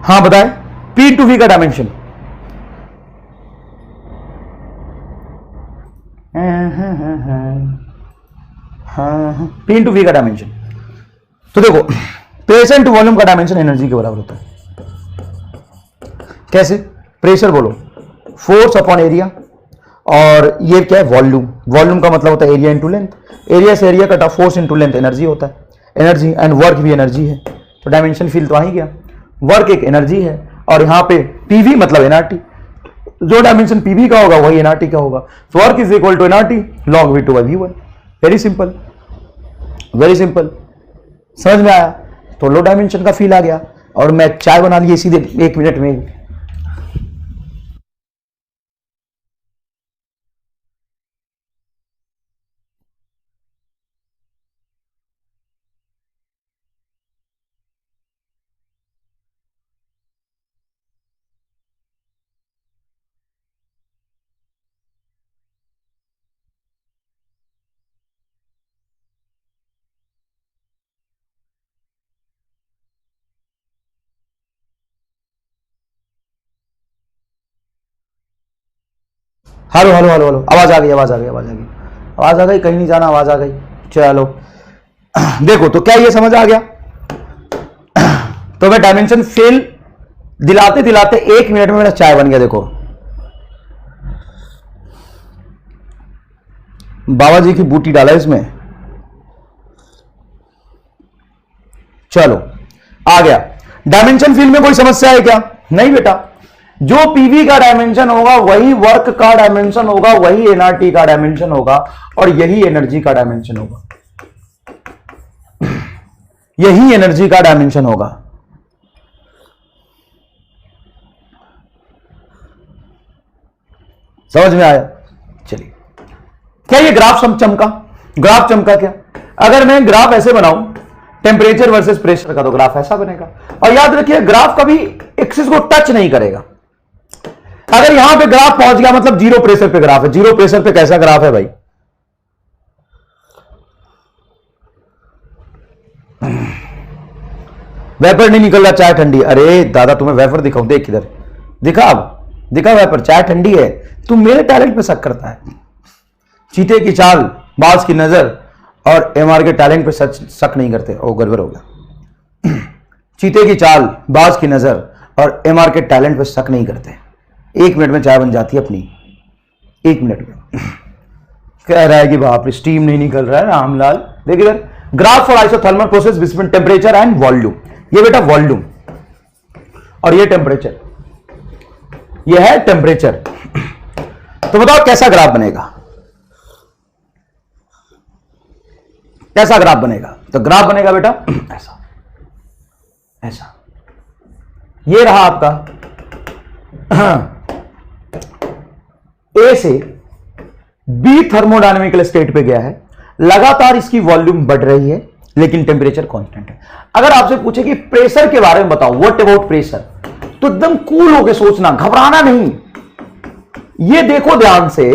हाँ बताएं, P इंटू वी का डायमेंशन। P इंटू वी का डायमेंशन, तो देखो प्रेशर इंटू वॉल्यूम का डायमेंशन एनर्जी के बराबर होता है। कैसे? प्रेशर बोलो फोर्स अपॉन एरिया, और ये क्या है? वॉल्यूम। वॉल्यूम का मतलब होता है एरिया इंटू लेंथ, एरिया से एरिया कटा, फोर्स इंटू लेंथ एनर्जी होता है, एनर्जी, एंड वर्क भी एनर्जी है, तो डायमेंशन फील तो आ ही गया। वर्क एक एनर्जी है, और यहां पे पीवी मतलब एनआरटी, जो डायमेंशन पीवी का होगा वही एनआरटी का होगा। तो work is equal to nRT log V2 by V1। Very simple, very simple, समझ में आया? तो लो डायमेंशन का फील आ गया, और मैं चाय बना ली सीधे 1 मिनट में। हेलो हेलो हेलो हेलो, आवाज आ गई, आवाज आ गई, आवाज आ गई। आवाज आ गई, कहीं नहीं जाना, आवाज आ गई। चलो देखो, तो क्या ये समझ आ गया? तो मैं डायमेंशन फेल दिलाते दिलाते 1 मिनट में मेरा चाय बन गया। देखो बाबा जी की बूटी डाला इसमें। चलो आ गया। डायमेंशन फील्ड में कोई समस्या है क्या? नहीं बेटा, जो पीवी का डायमेंशन होगा वही वर्क का डायमेंशन होगा, वही एनआरटी का डायमेंशन होगा, और यही एनर्जी का डायमेंशन होगा। यही एनर्जी का डायमेंशन होगा। समझ में आया? चलिए, क्या ये ग्राफ चमका? ग्राफ चमका क्या? अगर मैं ग्राफ ऐसे बनाऊं, टेम्परेचर वर्सेस प्रेशर का, तो ग्राफ ऐसा बनेगा। और याद रखिए, ग्राफ कभी एक्सिस को टच नहीं करेगा। अगर यहां पे ग्राफ पहुंच गया मतलब जीरो प्रेशर पे ग्राफ है। जीरो प्रेशर पे कैसा ग्राफ है भाई? वेपर नहीं निकल रहा, चाय ठंडी। अरे दादा तुम्हें वेपर दिखाऊं, देख इधर दिखा, अब दिखा वेपर, चाय ठंडी है। तू मेरे टैलेंट पे शक करता है। चीते की चाल, बाज की नजर और एमआर के टैलेंट पे शक नहीं करते। ओ गड़बड़ हो गया। चीते की चाल, बाज की नजर और एमआर के टैलेंट पे शक नहीं करते। 1 मिनट में चाय बन जाती है अपनी, 1 मिनट में। कह रहा है कि बाप रे स्टीम नहीं निकल रहा है रामलाल। देखिए इधर graph for isothermal process between temperature and volume. ये बेटा वॉल्यूम और ये टेम्परेचर, ये है टेम्परेचर। तो बताओ कैसा ग्राफ बनेगा? कैसा ग्राफ बनेगा? तो ग्राफ बनेगा बेटा ऐसा, ऐसा। ये रहा आपका ए से बी थर्मोडायनेमिकल स्टेट पे गया है। लगातार इसकी वॉल्यूम बढ़ रही है लेकिन टेम्परेचर कांस्टेंट है। अगर आपसे पूछे कि प्रेशर के बारे में बताओ, व्हाट अबाउट प्रेशर, तो एकदम कूल होकर सोचना, घबराना नहीं। ये देखो ध्यान से,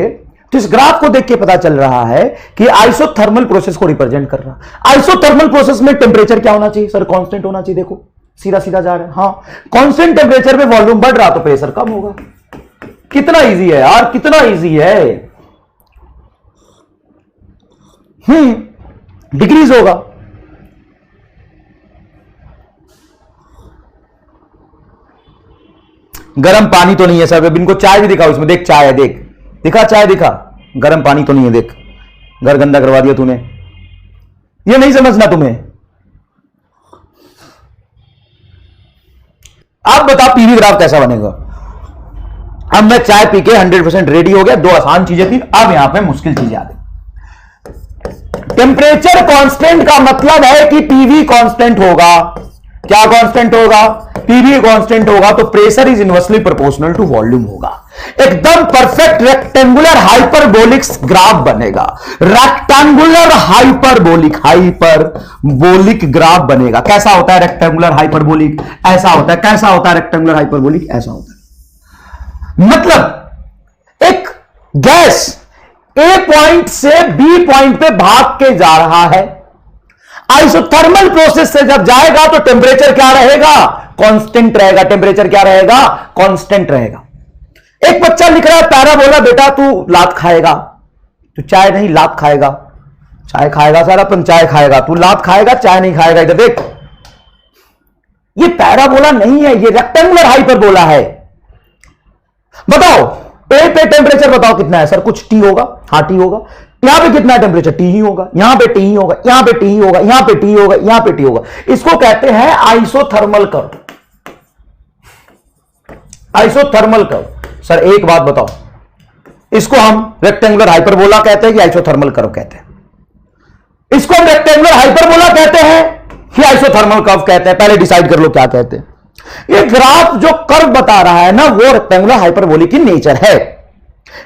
तो इस ग्राफ को देख के पता चल रहा है कि आइसोथर्मल प्रोसेस को रिप्रेजेंट कर रहा है। आइसोथर्मल प्रोसेस में टेम्परेचर क्या होना चाहिए सर? कांस्टेंट होना चाहिए। देखो सीधा सीधा जा रहा है। हाँ, कांस्टेंट टेम्परेचर में वॉल्यूम बढ़ रहा तो प्रेशर कम होगा। कितना इजी है यार, कितना इजी है। डिक्रीज होगा। गर्म पानी तो नहीं है सर, इनको चाय भी दिखाओ इसमें। देख चाय है, देख दिखा, चाय दिखा, गर्म पानी तो नहीं है। देख घर गंदा करवा दिया तूने। ये नहीं समझना तुम्हें। अब बता पीवी ग्राफ कैसा बनेगा? अब मैं चाय पी के 100% रेडी हो गया। 2 आसान चीजें थी, अब यहां पे मुश्किल चीजें आ गई। टेम्परेचर कांस्टेंट का मतलब है कि पीवी कांस्टेंट होगा। क्या कांस्टेंट होगा? पीवी कांस्टेंट होगा तो pressure is inversely proportional to volume होगा। एकदम परफेक्ट रेक्टेंगुलर हाइपरबोलिक ग्राफ बनेगा। रेक्टेंगुलर हाइपरबोलिक ग्राफ बनेगा। कैसा होता है रेक्टेंगुलर हाइपरबोलिक? ऐसा होता है। कैसा होता है रेक्टेंगुलर हाइपरबोलिक? ऐसा होता है। मतलब एक गैस ए पॉइंट से बी पॉइंट पे भाग के जा रहा है। आइसोथर्मल प्रोसेस से जब जाएगा तो टेम्परेचर क्या रहेगा? कांस्टेंट रहेगा। टेम्परेचर क्या रहेगा? कांस्टेंट रहेगा। एक बच्चा लिख रहा है पैराबोला, बेटा तू लात खाएगा, तू चाय नहीं लात खाएगा। चाय खाएगा सर, अपन चाय खाएगा, तू लात खाएगा, चाय नहीं खाएगा। इधर देख, ये पैराबोला नहीं है, ये रेक्टेंगुलर हाइपरबोला है। बताओ ए पे टेम्परेचर बताओ कितना है सर? कुछ टी होगा, हाँ टी होगा। यहां पे कितना टेम्परेचर? टी ही होगा। यहां पे टी ही होगा, यहां पे टी ही होगा, यहां पे टी होगा, यहां पे टी होगा। इसको कहते हैं isothermal curve. Isothermal curve. Sir एक बात बताओ, इसको हम रेक्टेंगुलर हाइपरबोला कहते हैं कि आइसोथर्मल कर्व कहते हैं? इसको हम रेक्टेंगुलर हाइपरबोला कहते हैं कि आइसोथर्मल कर्व कहते हैं? पहले डिसाइड कर लो क्या कहते हैं। ये ग्राफ जो कर्व बता रहा है ना, वो रेक्टेंगुलर हाइपरबोलिक की नेचर है।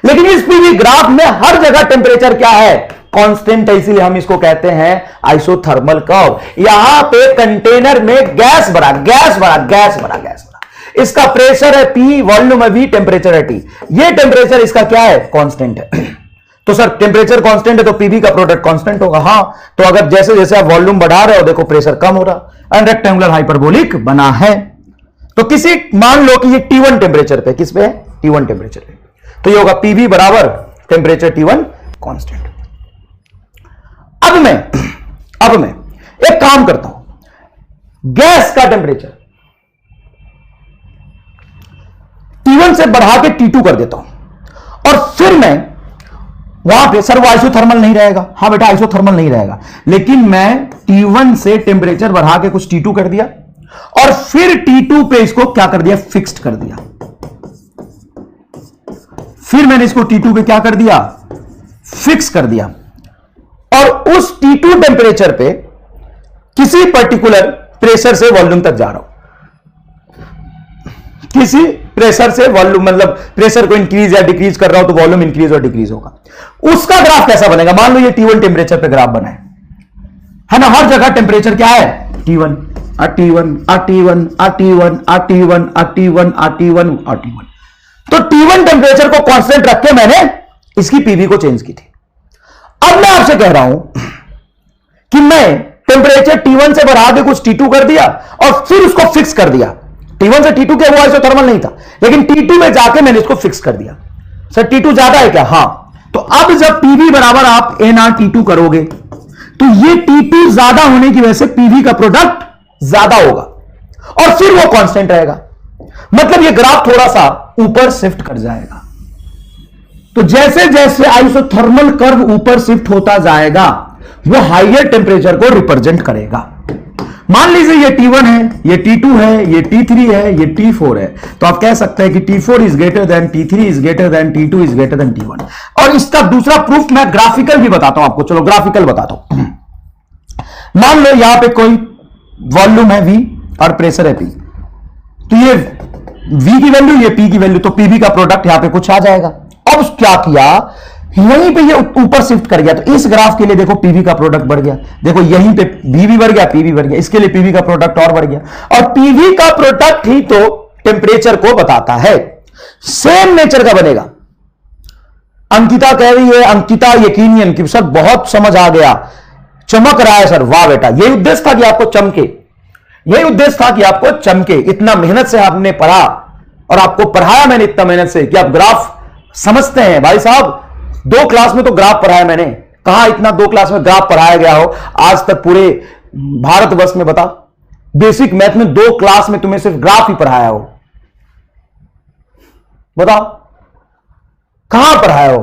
लेकिन इस पीवी ग्राफ में हर जगह टेम्परेचर क्या है? कांस्टेंट है, इसीलिए हम इसको कहते हैं आइसोथर्मल कर्व। यहां पे कंटेनर में गैस भरा, गैस भरा, गैस भरा, गैस भरा। इसका प्रेशर है P, वॉल्यूम है V, टेम्परेचर है T। ये टेम्परेचर इसका क्या है? कांस्टेंट है। तो सर टेम्परेचर कांस्टेंट है तो पीवी का प्रोडक्ट कांस्टेंट होगा। हां, तो अगर जैसे जैसे आप वॉल्यूम बढ़ा रहे हो देखो प्रेशर कम हो रहा, एंड रेक्टेंगुलर हाइपरबोलिक बना है। तो किसी मान लो कि ये T1 टेम्परेचर पे, किस पे है? T1 टेम्परेचर पे। तो ये होगा पीवी बराबर टेम्परेचर T1 कांस्टेंट। अब मैं एक काम करता हूं, गैस का टेम्परेचर T1 से बढ़ा के T2 कर देता हूं, और फिर मैं वहां पे, सर वो आइसोथर्मल नहीं रहेगा, हां बेटा आइसोथर्मल नहीं रहेगा, लेकिन मैं T1 से टेम्परेचर बढ़ा के कुछ T2 कर दिया, और फिर T2 पे इसको क्या कर दिया, फिक्स्ड कर दिया। फिर मैंने इसको T2 पे क्या कर दिया, फिक्स कर दिया, और उस T2 टेम्परेचर पे किसी पर्टिकुलर प्रेशर से वॉल्यूम तक जा रहा हूं, किसी प्रेशर से वॉल्यूम, मतलब प्रेशर को इंक्रीज या डिक्रीज कर रहा हूं तो वॉल्यूम इंक्रीज और डिक्रीज होगा। उसका ग्राफ कैसा बनेगा, मान लो ये T1 टेम्परेचर पे ग्राफ बना है ना, हर जगह टेम्परेचर क्या है, T1 T1 T1 T1 T1 T1 T1 T1। तो T1 टेम्परेचर को कांस्टेंट रख के मैंने इसकी पीवी को चेंज की थी। अब मैं आपसे कह रहा हूं कि मैं टेम्परेचर T1 से बढ़ा के कुछ T2 कर दिया और फिर उसको फिक्स कर दिया। T1 से T2 क्या हुआ, आइसोथर्मल नहीं था, लेकिन T2 में जाके मैंने इसको फिक्स कर दिया। सर T2 ज्यादा है क्या, हां, तो अब जब पीवी बराबर आप NRT2 करोगे तो ये T2 ज्यादा होने की वजह से पीवी का प्रोडक्ट ज्यादा होगा, और फिर वो कांस्टेंट रहेगा, मतलब ये ग्राफ थोड़ा सा ऊपर शिफ्ट कर जाएगा। तो जैसे जैसे आइसोथर्मल कर्व ऊपर शिफ्ट होता जाएगा वो हाइयर टेम्परेचर को रिप्रेजेंट करेगा। मान लीजिए ये T1 है, ये T2 है, ये T3 है, ये T4 है, तो आप कह सकते हैं कि T4 is greater than T3 is greater than T2 is greater than T1। और इसका दूसरा प्रूफ मैं ग्राफिकल भी बताता हूं आपको, चलो ग्राफिकल बताता हूं। मान लो यहां पे कोई वॉल्यूम है V और प्रेशर है P, तो ये V की वैल्यू, ये P की वैल्यू, तो PV का प्रोडक्ट यहां पे कुछ आ जाएगा। अब क्या किया, यहीं पे ये ऊपर शिफ्ट कर गया, तो इस ग्राफ के लिए देखो पीवी का प्रोडक्ट बढ़ गया, देखो यहीं पे V भी बढ़ गया, P भी बढ़ गया, इसके लिए पीवी का प्रोडक्ट और बढ़ गया, और पीवी का प्रोडक्ट ही तो टेम्परेचर को बताता है। सेम नेचर का बनेगा। अंकिता कह रही है, अंकिता यकीनियन कि सर बहुत समझ आ गया, चमक रहा है सर, वाह बेटा, यही उद्देश्य था कि आपको चमके, यही उद्देश्य था कि आपको चमके। इतना मेहनत से आपने पढ़ा और आपको पढ़ाया मैंने इतना मेहनत से कि आप ग्राफ समझते हैं। भाई साहब 2 क्लास में तो ग्राफ पढ़ाया मैंने, कहां इतना 2 क्लास में ग्राफ पढ़ाया गया हो आज तक पूरे भारतवर्ष में, बता। बेसिक मैथ में 2 क्लास में तुम्हें सिर्फ ग्राफ ही पढ़ाया हो, बताओ कहां पढ़ाया हो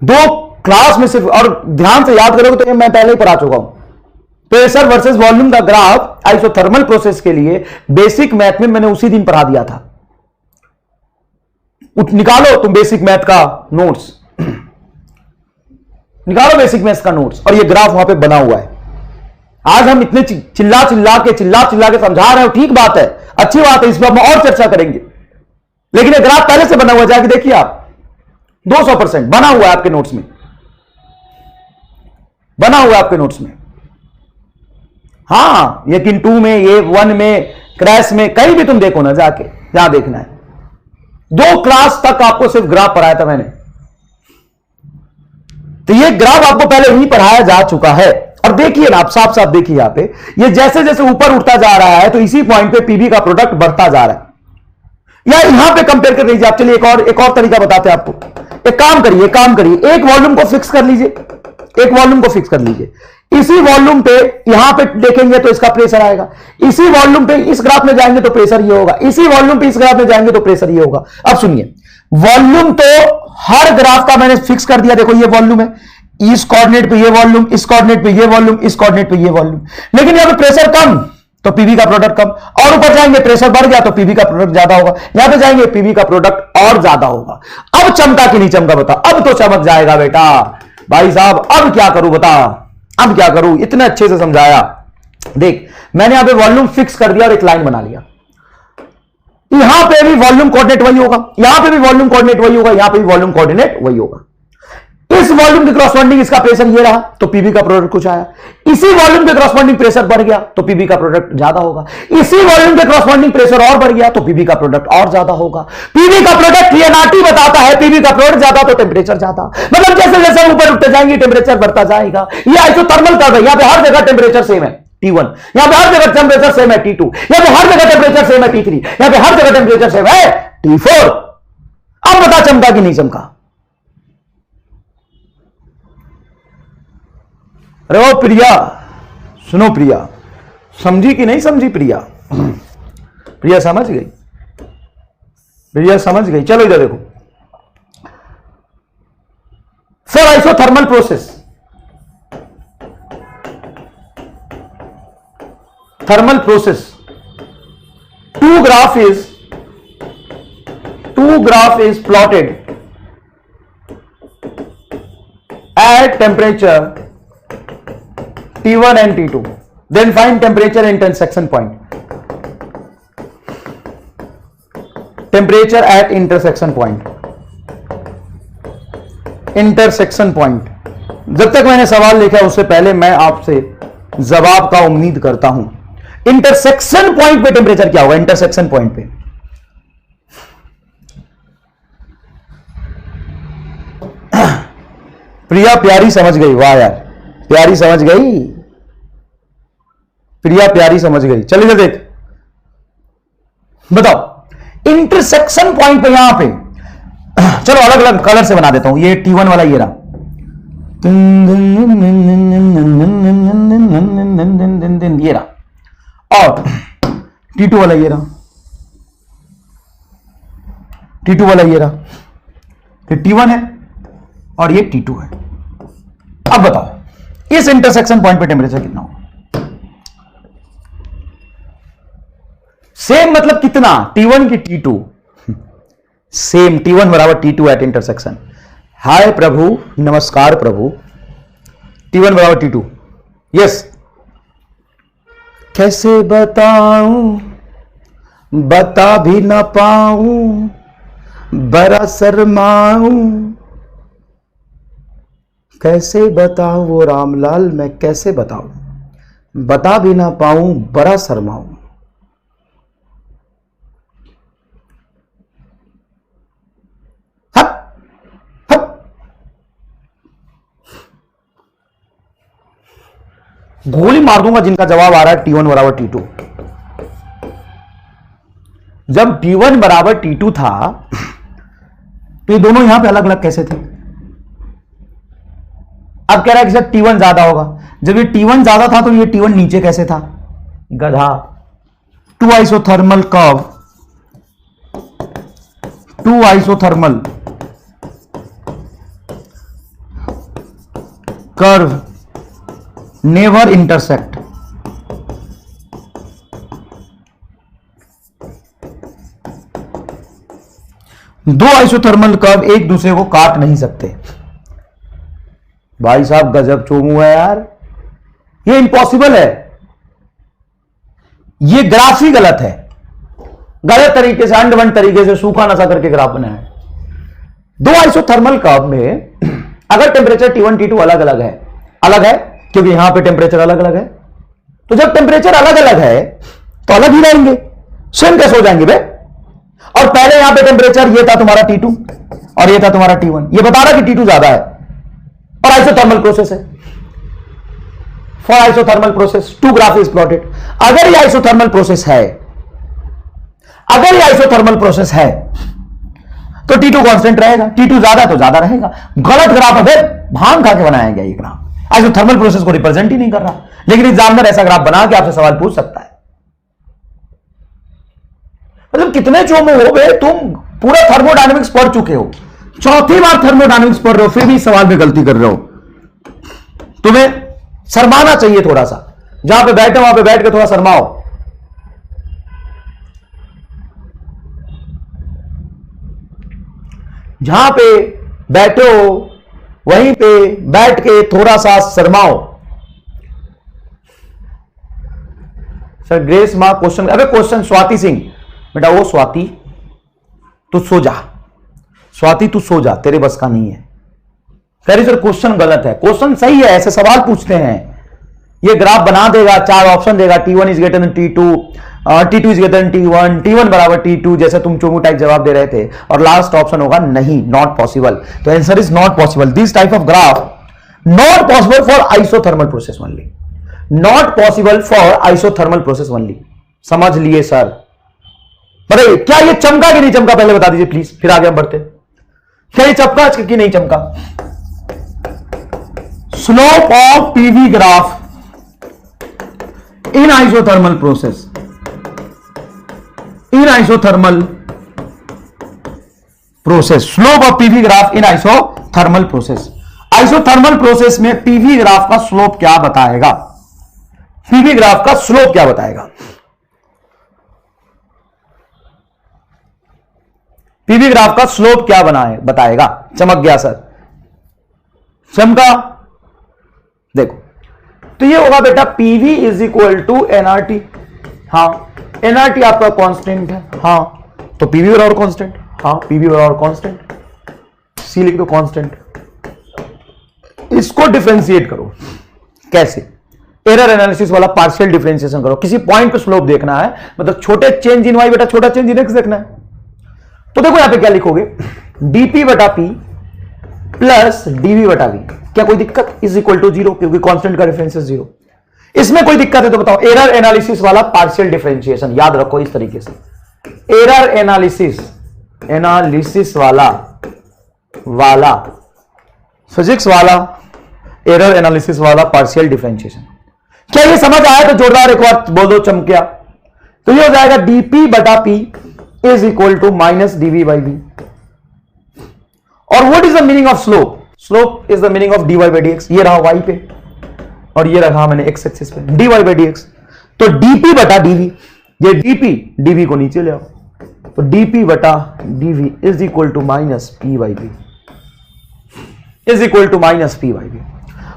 2 क्लास में सिर्फ। और ध्यान से याद करोगे तो ये मैं पहले ही पढ़ा चुका हूं, प्रेशर वर्सेस वॉल्यूम का ग्राफ आइसोथर्मल प्रोसेस के लिए बेसिक मैथ में मैंने उसी दिन पढ़ा दिया था। निकालो तुम बेसिक मैथ का नोट्स, निकालो बेसिक मैथ का नोट्स, और ये ग्राफ वहां पे बना हुआ है। आज हम इतने चिल्ला चिल्ला के समझा रहे हो, ठीक बात है, अच्छी बात है, इस पर हम और चर्चा करेंगे, लेकिन ये ग्राफ पहले से बना हुआ है, जाके देखिए आप, 200% बना हुआ है आपके नोट्स में, बना हुआ है आपके नोट्स में। हां, लेकिन 2 में, ये 1 में, क्रैश में, कहीं भी तुम देखो ना, जाके जहां देखना है। 2 क्लास तक आपको सिर्फ ग्राफ पढ़ाया था मैंने, तो ये ग्राफ आपको पहले ही पढ़ाया जा चुका है। और देखिए ना, आप साफ साफ देखिए यहां पे, ये जैसे जैसे ऊपर उठता जा रहा है तो इसी पॉइंट पे पीवी का प्रोडक्ट बढ़ता जा रहा है। या यहां पे कंपेयर कर लीजिए आप। चलिए एक और तरीका बताते हैं आपको। एक काम करिए, एक वॉल्यूम को फिक्स कर लीजिए, एक वॉल्यूम को फिक्स कर लीजिए। इसी वॉल्यूम पे यहां पे देखेंगे तो इसका प्रेशर आएगा, इसी वॉल्यूम पे इस ग्राफ में जाएंगे तो प्रेशर ये होगा, इसी वॉल्यूम पे इस ग्राफ में जाएंगे तो प्रेशर ये होगा। अब सुनिए, वॉल्यूम तो हर ग्राफ का मैंने फिक्स कर दिया, देखो ये वॉल्यूम है, इस कोऑर्डिनेट पे ये वॉल्यूम, इस कोऑर्डिनेट पे ये वॉल्यूम, इस कोऑर्डिनेट पे ये वॉल्यूम। लेकिन यहां पे प्रेशर कम तो पीवी का प्रोडक्ट कम, और ऊपर जाएंगे प्रेशर बढ़ गया तो पीवी का प्रोडक्ट ज्यादा होगा, यहां पे जाएंगे पीवी का प्रोडक्ट और ज्यादा होगा। अब चमका कि नहीं चमका बता, अब तो चमक जाएगा बेटा। भाई साहब अब क्या करूं बता, अब क्या करूं, इतने अच्छे से समझाया। देख मैंने यहां पे वॉल्यूम फिक्स कर दिया और एक लाइन बना लिया, यहां पे भी वॉल्यूम कोऑर्डिनेट वही होगा, यहां पे भी वॉल्यूम कोऑर्डिनेट वही होगा, यहां पे भी वॉल्यूम कोऑर्डिनेट वही होगा। इस वॉल्यूम के क्रॉसपोंडिंग इसका प्रेशर ये रहा तो पीवी का प्रोडक्ट कुछ आया, इसी वॉल्यूम के क्रॉसपोंडिंग प्रेशर बढ़ गया तो पीवी का प्रोडक्ट ज्यादा होगा, इसी वॉल्यूम के क्रॉसपोंडिंग प्रेशर और बढ़ गया तो पीवी का प्रोडक्ट और ज्यादा होगा। पीवी का प्रोडक्ट एनआरटी बताता है, पीवी का प्रोडक्ट ज्यादा तो टेम्परेचर ज्यादा, मतलब जैसे जैसे ऊपर उठते जाएंगे टेम्परेचर बढ़ता जाएगा। ये आइसोथर्मल कर्व है, यहां पे हर जगह टेम्परेचर सेम है T1, यहां पे हर जगह टेम्परेचर सेम है T2, यहां पे हर जगह टेम्परेचर सेम है T3, यहां पे हर जगह टेम्परेचर सेम है T4। अब बता चमका कि नहीं चमका। अरे ओ प्रिया, सुनो प्रिया, समझी कि नहीं समझी प्रिया? प्रिया समझ गई, प्रिया समझ गई। चलो इधर देखो, for isothermal process, thermal process, two graph is plotted at temperature T1 and T2, then find temperature intersection point. Temperature at intersection point, intersection point। जब तक मैंने सवाल लिखा उससे पहले मैं आपसे जवाब का उम्मीद करता हूं। इंटरसेक्शन पॉइंट पे टेम्परेचर क्या होगा? इंटरसेक्शन पॉइंट पे प्रिया प्यारी समझ गई, वाह यार, प्यारी समझ गई, प्रिया प्यारी समझ गई। चलिए देख, बताओ इंटरसेक्शन पॉइंट पे, यहां पे चलो अलग अलग कलर से बना देता हूं। ये T1 वाला ये रहा, ये रहा, और T2 वाला ये रहा, T2 वाला ये रहा, ये T1 है और ये T2 है। अब बताओ इस इंटरसेक्शन पॉइंट पे टेम्परेचर कितना होगा? सेम मतलब कितना? T1 की T2 सेम, T1 बराबर T2 एट इंटरसेक्शन। हाय प्रभु, नमस्कार प्रभु, T1 बराबर T2। यस, कैसे बताऊं, बता भी ना पाऊं, बड़ा शर्माऊं, कैसे बताऊं वो रामलाल, मैं कैसे बताऊं, बता भी ना पाऊं, बड़ा शर्माऊं। गोली मार दूंगा जिनका जवाब आ रहा है T1 बराबर T2। जब T1 बराबर T2 था तो ये दोनों यहां पे अलग अलग कैसे थे? अब कह रहा है कि सर T1 ज्यादा होगा। जब ये T1 ज्यादा था तो ये T1 नीचे कैसे था? गधा। Two isothermal curve, two isothermal curve never intersect. दो आइसोथर्मल कर्व एक दूसरे को काट नहीं सकते। भाई साहब गजब चोमू है यार, ये इम्पॉसिबल है, ये ग्राफ ही गलत है, गलत तरीके से, अंडवन तरीके से सूखा नशा करके ग्राफ बनाया है। दो आइसोथर्मल कर्व में अगर टेम्परेचर T1 T2 अलग अलग है क्योंकि यहां पे टेम्परेचर अलग अलग है, तो जब टेम्परेचर अलग अलग है तो अलग ही रहेंगे, सेम कैसे हो जाएंगे बे? और पहले यहां पे टेम्परेचर ये था तुम्हारा T2 और ये था तुम्हारा T1, ये बता रहा कि T2 ज्यादा है और आइसोथर्मल प्रोसेस है। For isothermal process two graph is plotted. अगर ये आइसोथर्मल प्रोसेस है, अगर ये आइसोथर्मल प्रोसेस है तो T2 कांस्टेंट रहेगा, T2 ज्यादा तो ज्यादा रहेगा। गलत ग्राफ है, भांग खा के बनाया गया ये ग्राफ, आइसोथर्मल प्रोसेस को रिप्रेजेंट ही नहीं कर रहा। लेकिन एग्जामिनर ऐसा ग्राफ बना के आपसे सवाल पूछ सकता है। मतलब कितने चोमो हो बे तुम, पूरा थर्मोडायनेमिक्स पढ़ चुके हो, चौथी बार थर्मोडायनेमिक्स पढ़ रहे हो, फिर भी सवाल में गलती कर रहे हो। तुम्हें शर्माना चाहिए थोड़ा सा, जहां पे बैठे वहां पे बैठ के थोड़ा शर्माओ। जहां पे बैठे हो वहीं पे बैठ के थोड़ा सा शर्माओ। सर ग्रेस मां क्वेश्चन, अबे क्वेश्चन स्वाति सिंह, बेटा वो स्वाति तू सो जा, स्वाति तू सो जा, तेरे बस का नहीं है। कह रही सर क्वेश्चन गलत है, क्वेश्चन सही है, ऐसे सवाल पूछते हैं। ये ग्राफ बना देगा, चार ऑप्शन देगा, T1 is greater than T2, T2 is greater than T1, T1 बराबर T2, जैसे तुम चोमू टाइप जवाब दे रहे थे, और लास्ट ऑप्शन होगा नहीं, नॉट पॉसिबल। तो answer is not possible. This type of graph not possible for isothermal process only, not possible for isothermal process only. समझ लिए सर? बताइए क्या ये चमका कि नहीं चमका, पहले बता दीजिए प्लीज, फिर आगे हम बढ़ते। क्या ये चमका कि नहीं चमका? Slope of PV graph in isothermal process, in isothermal process, slope of PV graph in isothermal process. Isothermal process में पीवी ग्राफ का स्लोप क्या बताएगा? पीवी ग्राफ का स्लोप क्या बताएगा? पीवी ग्राफ का स्लोप क्या बताएगा? चमक गया सर, चमका। देखो तो ये होगा बेटा PV is equal to nRT. हाँ, एनआरटी आपका कांस्टेंट है। हाँ, तो पीवी बराबर कांस्टेंट। हाँ, पीवी बराबर कांस्टेंट, सी लिख दो कांस्टेंट। इसको डिफरेंशिएट करो। कैसे? एरर एनालिसिस वाला पार्शियल डिफरेंशिएशन करो। किसी पॉइंट पे स्लोप देखना है, मतलब छोटे चेंज इन वाई बेटा छोटा चेंज इन एक्स देखना है। तो देखो यहां पे क्या लिखोगे, डीपी बटा पी प्लस डीवी बटा वी। क्या कोई दिक्कत? इज इक्वल टू 0, क्योंकि कांस्टेंट का डिफरेंस 0। इसमें कोई दिक्कत है तो बताओ। एरर एनालिसिस वाला पार्शियल डिफरेंशिएशन याद रखो इस तरीके से। एरर एनालिसिस वाला फिजिक्स वाला एरर एनालिसिस वाला पार्शियल डिफरेंशिएशन। क्या ये समझ आया? तो जोरदार एक बार बोल दो, चमकिया। तो ये हो जाएगा डीपी बटा P is equal to minus DV by V. और what is the meaning of slope? Slope is the meaning of D Y by D X. ये रहा वाई पे और ये रखा मैंने एक्स एक्सिस पे, D Y by D X. तो डीपी बटा डीवी, ये डीपी को नीचे ले आओ, तो डीपी बटा DV is equal to minus P by V, is equal to minus P by V.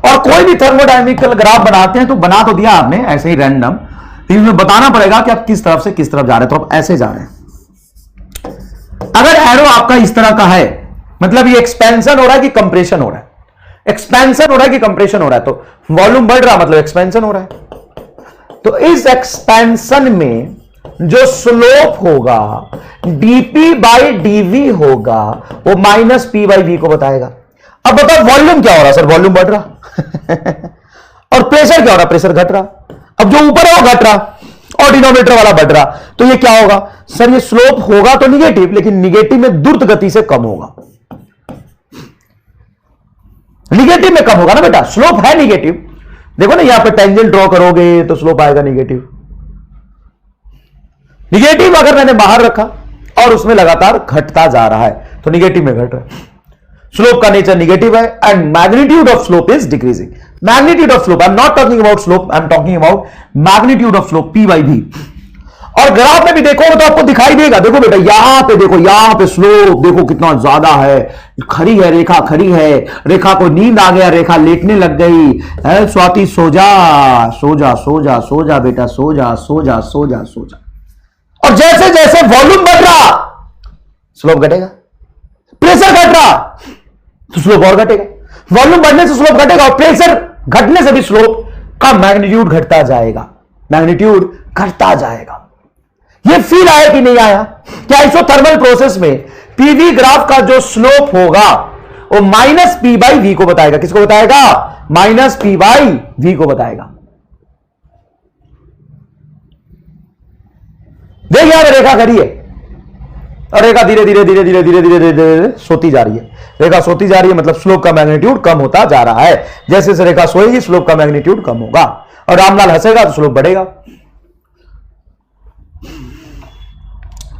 और कोई भी थर्मोडायनेमिकल ग्राफ बनाते हैं तो बना तो दिया आपने ऐसे ही रैंडम, लेकिन इसमें बताना पड़ेगा कि आप किस तरफ से किस तरफ जा रहे हैं। तो आप ऐसे जा रहे हैं। अगर एरो आपका इस तरह का है, मतलब ये एक्सपेंशन हो रहा है कि कंप्रेशन हो रहा है? एक्सपेंशन हो रहा है कि कंप्रेशन हो रहा है? तो वॉल्यूम बढ़ रहा मतलब एक्सपेंशन हो रहा है। तो इस एक्सपेंशन में जो स्लोप होगा डीपी बाई डीवी होगा, वो माइनस पी बाई वी को बताएगा। अब बताओ वॉल्यूम क्या हो रहा है? सर वॉल्यूम बढ़ रहा और प्रेशर क्या हो रहा? प्रेशर घट रहा। अब जो ऊपर है वो घट रहा और डिनोमिनेटर वाला बढ़ रहा। तो ये क्या होगा? सर ये स्लोप होगा तो निगेटिव, लेकिन निगेटिव में द्रुत गति से कम होगा। निगेटिव में कम होगा ना बेटा, स्लोप है निगेटिव। देखो ना यहां पे टेंजेंट ड्रॉ करोगे तो स्लोप आएगा निगेटिव। निगेटिव अगर मैंने बाहर रखा और उसमें लगातार घटता जा रहा है तो निगेटिव में घट रहा है। स्लोप का नेचर निगेटिव है and magnitude of slope is decreasing. Magnitude of slope, I am not talking about slope, I am talking about magnitude of slope, P by V. और ग्राफ में भी देखोगे तो आपको दिखाई देगा। देखो बेटा यहां पे देखो, यहां पे स्लोप देखो कितना ज्यादा है, खड़ी है रेखा, खड़ी है रेखा को नींद आ गया, रेखा लेटने लग गई है। स्वाति सो जा सो जा सो जा सो जा बेटा, सो जा सो जा सो जा सो जा। और जैसे जैसे वॉल्यूम बढ़ रहा स्लोप घटेगा, प्रेशर घट रहा तो स्लोप और घटेगा। वॉल्यूम बढ़ने से स्लोप घटेगा और प्रेशर घटने से भी स्लोप का मैग्नीट्यूड घटता जाएगा, मैग्नीट्यूड घटता जाएगा। ये फील आया कि नहीं आया? क्या आइसोथर्मल प्रोसेस में पीवी ग्राफ का जो स्लोप होगा वो माइनस पी बाई वी को बताएगा। किसको बताएगा? माइनस पी बाई वी को बताएगा। देख यार रेखा खड़ी है और रेखा धीरे धीरे धीरे धीरे धीरे धीरे धीरे धीरे सोती जा रही है। रेखा सोती जा रही है मतलब स्लोप का मैग्नीट्यूड कम होता जा रहा है। जैसे जैसे रेखा सोएगी स्लोप का मैग्नीट्यूड कम होगा और रामलाल हंसेगा तो स्लोप बढ़ेगा।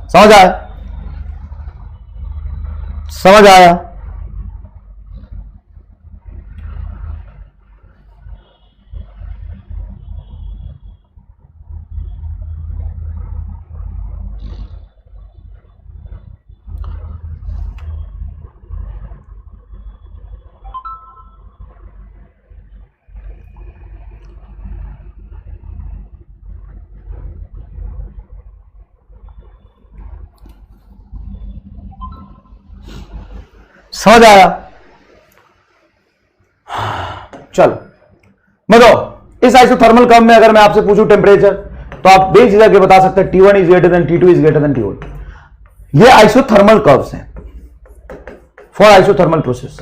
समझ आया? समझ आया? समझ आया? चलो बताओ, इस आइसोथर्मल कर्व में अगर मैं आपसे पूछूं टेम्परेचर, तो आप बेझिझक के बता सकते हैं T1 is greater than T2 is greater than T1। ये आइसोथर्मल कर्व्स हैं फॉर आइसोथर्मल प्रोसेस।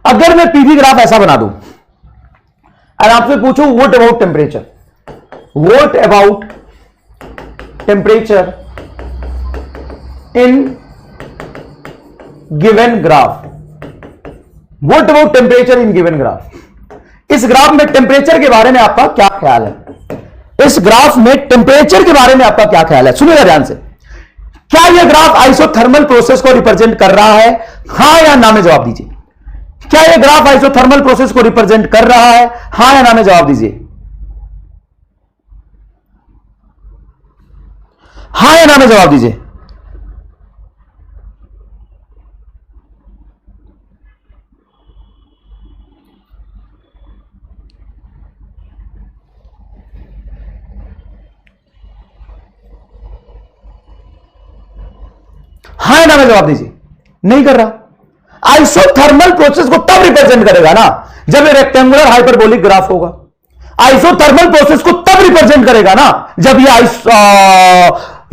अगर मैं पीवी ग्राफ ऐसा बना दूं और आपसे पूछूं what about temperature, what about temperature in given graph, what about temperature in given graph? इस ग्राफ में टेम्परेचर के बारे में आपका क्या ख्याल है? इस ग्राफ में टेम्परेचर के बारे में आपका क्या ख्याल है? सुनिएगा ध्यान से। क्या यह ग्राफ आइसोथर्मल प्रोसेस को रिप्रेजेंट कर रहा है? हां या ना में जवाब दीजिए। क्या यह ग्राफ आइसोथर्मल प्रोसेस को रिप्रेजेंट कर रहा है? हां या ना में जवाब दीजिए। हां या ना में जवाब दीजिए। हां या ना में जवाब दीजिए। नहीं कर रहा। आइसोथर्मल प्रोसेस को तब रिप्रेजेंट करेगा ना जब ये रेक्टेंगुलर हाइपरबोलिक ग्राफ होगा। आइसोथर्मल प्रोसेस को तब रिप्रेजेंट करेगा ना जब ये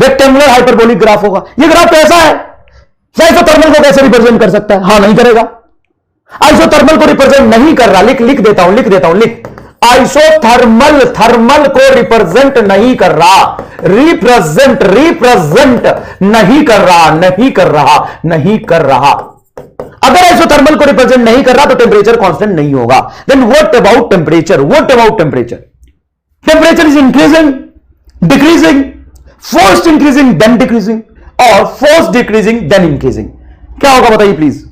रेक्टेंगुलर हाइपरबोलिक ग्राफ होगा। ये ग्राफ कैसा है? आइसोथर्मल को कैसे रिप्रेजेंट कर सकता है? हां नहीं करेगा। आइसोथर्मल को रिप्रेजेंट नहीं कर रहा। लिख देता हूं। आइसोथर्मल थर्मल को रिप्रेजेंट नहीं कर रहा। रिप्रेजेंट नहीं कर रहा। अगर आइसोथर्मल को रिप्रेजेंट नहीं कर रहा तो टेम्परेचर कांस्टेंट नहीं होगा। Then what about temperature? Temperature is increasing, decreasing, first increasing then decreasing, और फर्स्ट डिक्रीजिंग देन इंक्रीजिंग। क्या होगा बताइए प्लीज।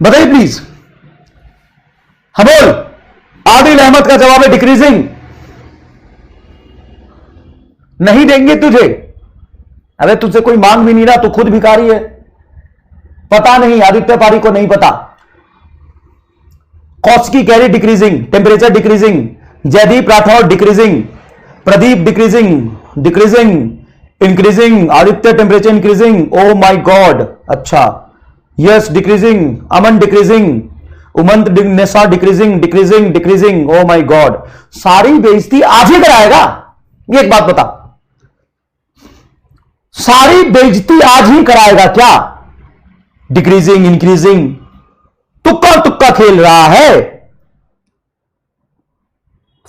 बताइए प्लीज। हाँ बोल। आदिल अहमद का जवाब है डिक्रीजिंग। नहीं देंगे तुझे। अरे तुझसे कोई मांग भी नहीं रहा, तू खुद भिखारी है। पता नहीं, आदित्य पारी को नहीं पता। कौशिकी कह रही decreasing, temperature decreasing. Jaydeep Rathore decreasing, Pradeep decreasing, increasing, Aditya temperature increasing. Oh my god. अच्छा, yes decreasing, Aman decreasing, Umant नेसा डिक्रीजिंग। ओ माय गॉड, सारी बेइज्जती आज ही कराएगा। ये एक बात बता, सारी बेइज्जती आज ही कराएगा क्या? डिक्रीजिंग, इंक्रीजिंग, तुक्का खेल रहा है।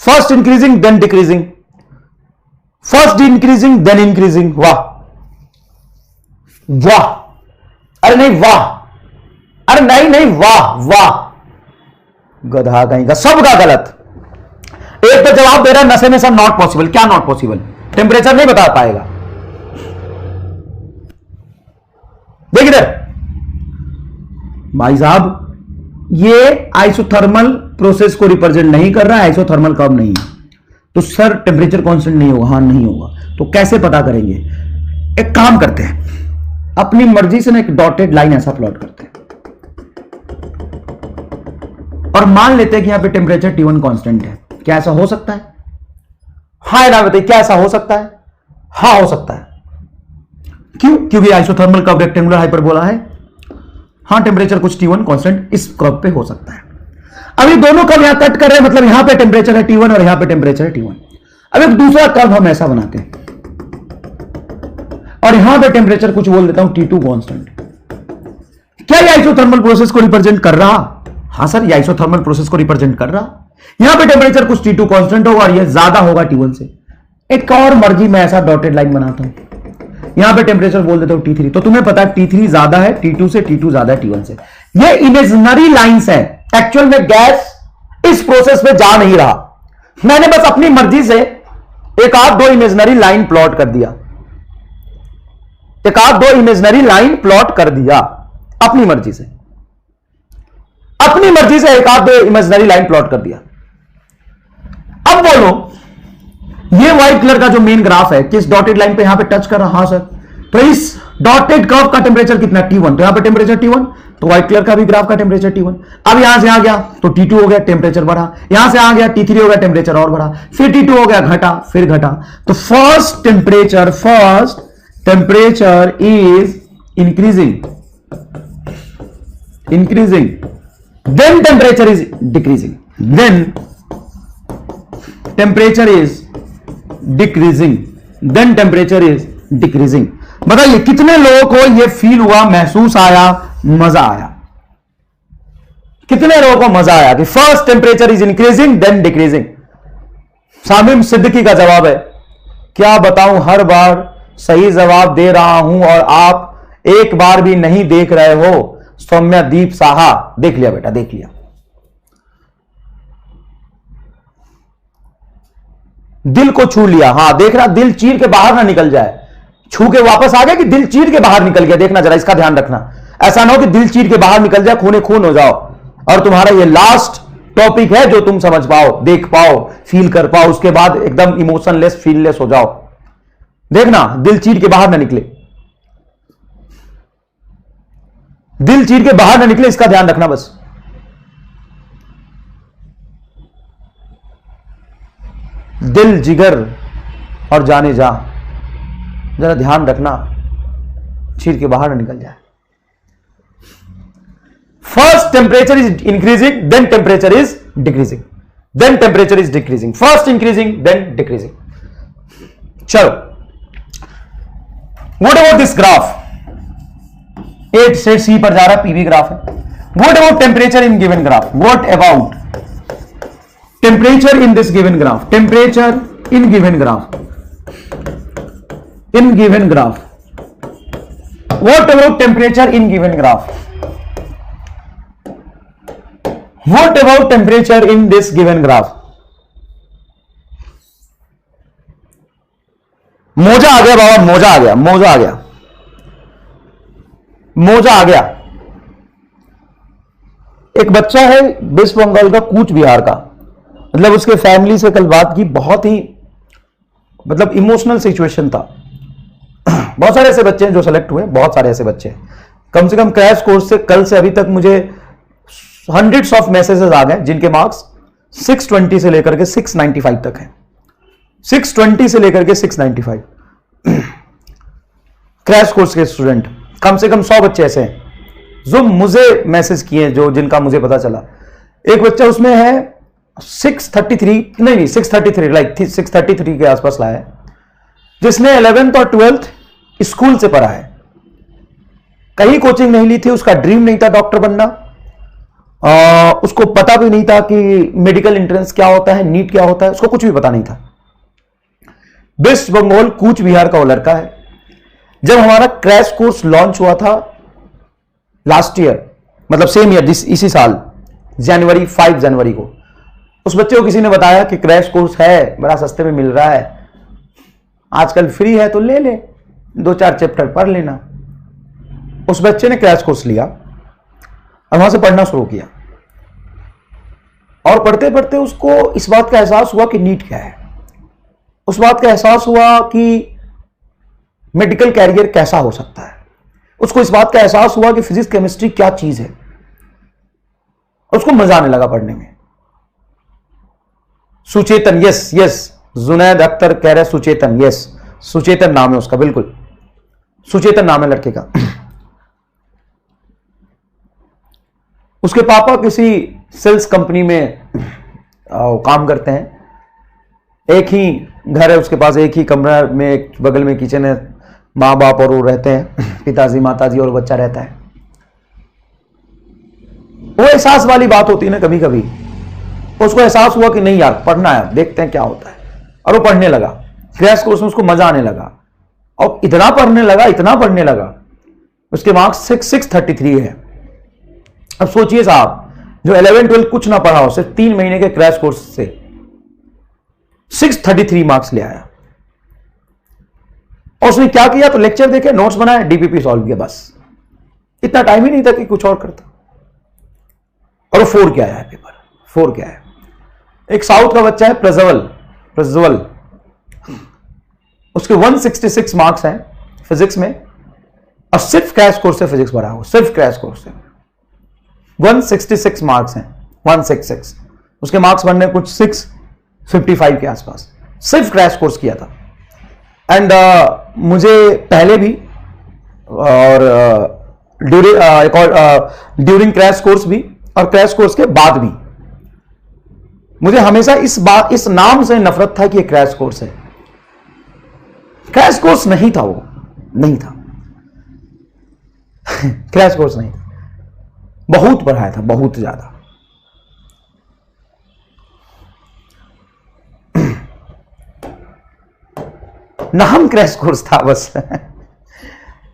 First increasing then decreasing, first increasing then increasing. वाह वाह, अरे नहीं वाह, अरे नहीं वाह। गधा कहीं का, सबका गलत। एक तो जवाब दे रहा नशे में सब नॉट पॉसिबल। क्या नॉट पॉसिबल? टेम्परेचर नहीं बता पाएगा। देख इधर भाई साहब, ये आइसोथर्मल प्रोसेस को रिप्रेजेंट नहीं कर रहा है। आइसोथर्मल कब नहीं है तो सर टेम्परेचर कांस्टेंट नहीं होगा। हां नहीं होगा। तो कैसे पता करेंगे? एक काम करते हैं, अपनी मर्जी से ना एक डॉटेड लाइन ऐसा प्लॉट करते हैं और मान लेते हैं कि यहां पे टेम्परेचर T1 कांस्टेंट है। क्या ऐसा हो सकता है? हां ना बताइए, क्या ऐसा हो सकता है? हां हो सकता है। क्यों? क्योंकि आइसोथर्मल कर्व रेक्टेंगुलर हाइपरबोला है। हां, टेम्परेचर कुछ T1 कांस्टेंट इस कर्व पे हो सकता है। अभी दोनों कर्व यहां कट कर रहे हैं, मतलब यहां पे टेम्परेचर है T1 और यहां पे टेम्परेचर है T1। अब एक दूसरा कर्व हम ऐसा बनाते हैं और यहां पे टेम्परेचर कुछ बोल देता हूं T2 कांस्टेंट। क्या ये आइसोथर्मल प्रोसेस को रिप्रेजेंट कर रहा? हां सर, ये आइसोथर्मल प्रोसेस को रिप्रेजेंट कर रहा। यहां पे टेम्परेचर कुछ T2 कांस्टेंट होगा और ये ज्यादा होगा T1 से। एक और मर्जी मैं ऐसा डॉटेड लाइन बनाता हूं, यहां पे टेम्परेचर बोल देता हूं T3। तो तुम्हें पता है T3 ज्यादा है T2 से, T2 ज्यादा है T1 से। ये इमेजिनरी लाइंस है। एक्चुअल में गैस इस प्रोसेस में जा नहीं रहा। मैंने बस अपनी मर्जी से एक आध दो इमेजिनरी लाइन प्लॉट कर दिया, अपनी मर्जी से एक आध दो इमेजिनरी लाइन प्लॉट कर दिया। अब बोलो, ये व्हाइट कलर का जो मेन ग्राफ है किस डॉटेड लाइन पे यहां पे टच कर रहा? हां सर। तो इस डॉटेड कर्व का टेम्परेचर कितना? T1। तो यहां पे टेम्परेचर T1, तो व्हाइट कलर का भी ग्राफ का टेम्परेचर T1। अब यहां से आ गया तो T2 हो गया, टेम्परेचर बढ़ा। यहां से आ गया T3 हो गया, टेम्परेचर और बढ़ा। फिर T2 हो गया, घटा, फिर घटा। तो first temperature is increasing, then temperature is decreasing, then temperature is decreasing, then temperature is decreasing. बताइए कितने लोगों को यह फील हुआ, महसूस आया, मजा आया? कितने लोगों को मजा आया कि first temperature is increasing then decreasing? Shamim Siddiqui का जवाब है, क्या बताऊं, हर बार सही जवाब दे रहा हूं और आप एक बार भी नहीं देख रहे हो। सौम्या दीप साहा, देख लिया बेटा, देख लिया। दिल को छू लिया, हां देखना, दिल चीर के बाहर ना निकल जाए। छू के वापस आ गया कि दिल चीर के बाहर निकल गया, देखना जरा, इसका ध्यान रखना। ऐसा ना हो कि दिल चीर के बाहर निकल जाए, खूने खून हो जाओ और तुम्हारा ये लास्ट टॉपिक है जो तुम समझ पाओ, देख पाओ, फील कर पाओ, उसके बाद एकदम इमोशनलेस, फीललेस हो जाओ। देखना दिल चीर के बाहर ना निकले, दिल चीर के बाहर ना निकले, इसका ध्यान रखना बस। दिल जिगर और जाने जा, जरा ध्यान रखना, चीर के बाहर ना निकल जाए। First temperature is increasing, then temperature is decreasing, then temperature is decreasing, first increasing then decreasing. चलो, व्हाट अबाउट दिस ग्राफ? 8 से सी पर जा रहा पीवी ग्राफ है। What about temperature in given graph? What about temperature in this given graph? Temperature in given graph, in given graph, what about temperature in given graph? What about temperature in this given graph? मोजा आ गया बाबा, मोजा आ गया, मोजा आ गया, मोजा आ गया। एक बच्चा है वेस्ट बंगाल का, कूच बिहार का, मतलब उसके फैमिली से कल बात की, बहुत ही मतलब इमोशनल सिचुएशन था। बहुत सारे ऐसे बच्चे हैं जो सेलेक्ट हुए, बहुत सारे ऐसे बच्चे हैं। कम से कम क्रैश कोर्स से कल से अभी तक मुझे हंड्रेड्स ऑफ मैसेजेस आ गए जिनके मार्क्स 620 से लेकर के 695 तक हैं। 620 से लेकर के 695 क्रैश कोर्स के स्टूडेंट, कम से कम 100 बच्चे ऐसे हैं जो मुझे मैसेज किए, जो जिनका मुझे पता चला। एक बच्चा उसमें है 633, नहीं 633, लाइक 633 के आसपास लाया है, जिसने 11th और 12th स्कूल से पढ़ा है, कहीं कोचिंग नहीं ली थी, उसका ड्रीम नहीं था डॉक्टर बनना, उसको पता भी नहीं था कि मेडिकल एंट्रेंस क्या होता है, नीट क्या होता है, उसको कुछ भी पता नहीं था। वेस्ट बंगाल कूच बिहार का वो लड़का है। जब हमारा क्रैश कोर्स लॉन्च हुआ था लास्ट ईयर, मतलब सेम ईयर, इसी साल जनवरी 5 जनवरी को, उस बच्चे को किसी ने बताया कि क्रैश कोर्स है, बड़ा सस्ते में मिल रहा है, आजकल फ्री है तो ले ले, 2-4 चैप्टर पढ़ लेना। उस बच्चे ने क्रैश कोर्स लिया और वहां से पढ़ना शुरू किया, और पढ़ते पढ़ते उसको इस बात का एहसास हुआ कि नीट क्या है, उस बात का एहसास हुआ कि मेडिकल कैरियर कैसा हो सकता है, उसको इस बात का एहसास हुआ कि फिजिक्स केमिस्ट्री क्या चीज है, उसको मजा आने लगा पढ़ने में। सुचेतन, यस यस, जुनैद अख्तर कह रहे सुचेतन, यस सुचेतन नाम है उसका, बिल्कुल सुचेतन नाम है लड़के का। उसके पापा किसी सेल्स कंपनी में काम करते हैं, एक ही घर है उसके पास, एक ही कमरा में, एक बगल में किचन है, माँ बाप और वो रहते हैं, पिताजी माताजी और बच्चा रहता है। वो एहसास वाली बात होती है ना, कभी कभी उसको एहसास हुआ कि नहीं यार पढ़ना है, देखते हैं क्या होता है, और वो पढ़ने लगा। क्रैश कोर्स में उसको मजा आने लगा और इतना पढ़ने लगा, इतना पढ़ने लगा, उसके मार्क्स 633 है। अब सोचिए साहब, जो 11-12 कुछ ना पढ़ा हो, सिर्फ 3 महीने के क्रैश कोर्स से 633 मार्क्स ले आया। और उसने क्या किया, तो लेक्चर देखे, नोट्स बनाए, डीपीपी सॉल्व किया, बस। इतना टाइम ही नहीं था कि कुछ और करता। और वो 4 के आया है पेपर, 4 के आया। एक साउथ का बच्चा है प्रज्वल, उसके 166 मार्क्स हैं फिजिक्स में, और सिर्फ क्रैश कोर्स से फिजिक्स पढ़ा हो, सिर्फ क्रैश कोर्स से 166 मार्क्स हैं, 166। उसके मार्क्स बनने कुछ 655 के आसपास, सिर्फ क्रैश कोर्स किया था। एंड मुझे पहले भी और ड्यूरिंग क्रैश कोर्स भी और क्रैश कोर्स के बाद भी मुझे हमेशा इस नाम से नफरत था कि ये क्रैश कोर्स है। क्रैश कोर्स नहीं था, वो नहीं था। क्रैश कोर्स नहीं था, बहुत पढ़ाया था, बहुत ज्यादा। नाम क्रैश कोर्स था बस।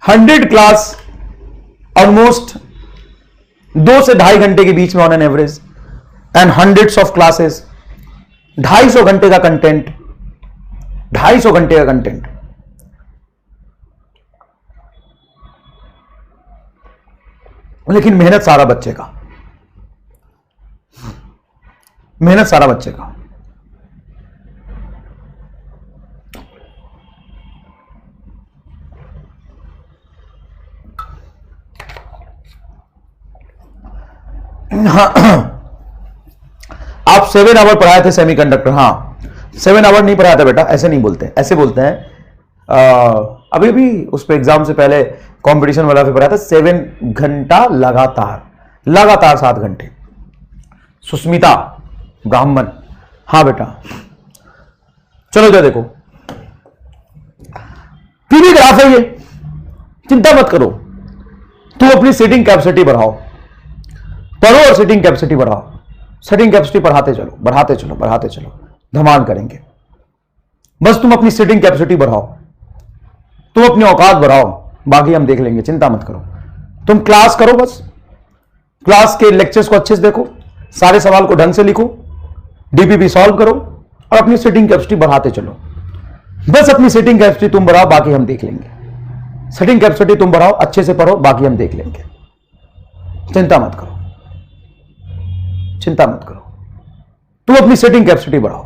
100 क्लास ऑलमोस्ट 2 से 2.5 घंटे के बीच में on an average, and hundreds of classes, 250 घंटे का कंटेंट, 250 घंटे का कंटेंट। लेकिन मेहनत सारा बच्चे का, मेहनत सारा बच्चे का। आप 7 आवर पढ़ाए थे सेमीकंडक्टर, हाँ 7 आवर नहीं पढ़ाया था बेटा, ऐसे नहीं बोलते, ऐसे बोलते हैं अभी भी उस पर एग्जाम से पहले कंपटीशन वाला पे पढ़ाया था 7 घंटा लगातार 7 घंटे। सुस्मिता ब्राह्मण, हाँ बेटा। चलो इधर देखो, पीवी ग्राफ है ये, चिंता मत करो, तुम अपनी सीटिंग कैपेसिटी बढ़ाओ, पढ़ो और सीटिंग कैपेसिटी बढ़ाओ, सीटिंग कैपेसिटी बढ़ाते चलो, बढ़ाते चलो, बढ़ाते चलो, धमाल करेंगे। बस तुम अपनी सीटिंग कैपेसिटी बढ़ाओ, तुम अपनी औकात बढ़ाओ, बाकी हम देख लेंगे, चिंता मत करो। तुम क्लास करो, बस क्लास के लेक्चर्स को अच्छे से देखो, सारे सवाल को ढंग से लिखो, डीपीपी सॉल्व करो और अपनी सीटिंग कैपेसिटी बढ़ाते चलो। बस अपनी सीटिंग कैपेसिटी तुम बढ़ाओ, बाकी हम देख लेंगे। सीटिंग कैपेसिटी तुम बढ़ाओ, अच्छे से पढ़ो, बाकी हम देख लेंगे। चिंता मत करो, चिंता मत करो, तुम अपनी सीटिंग कैपेसिटी बढ़ाओ।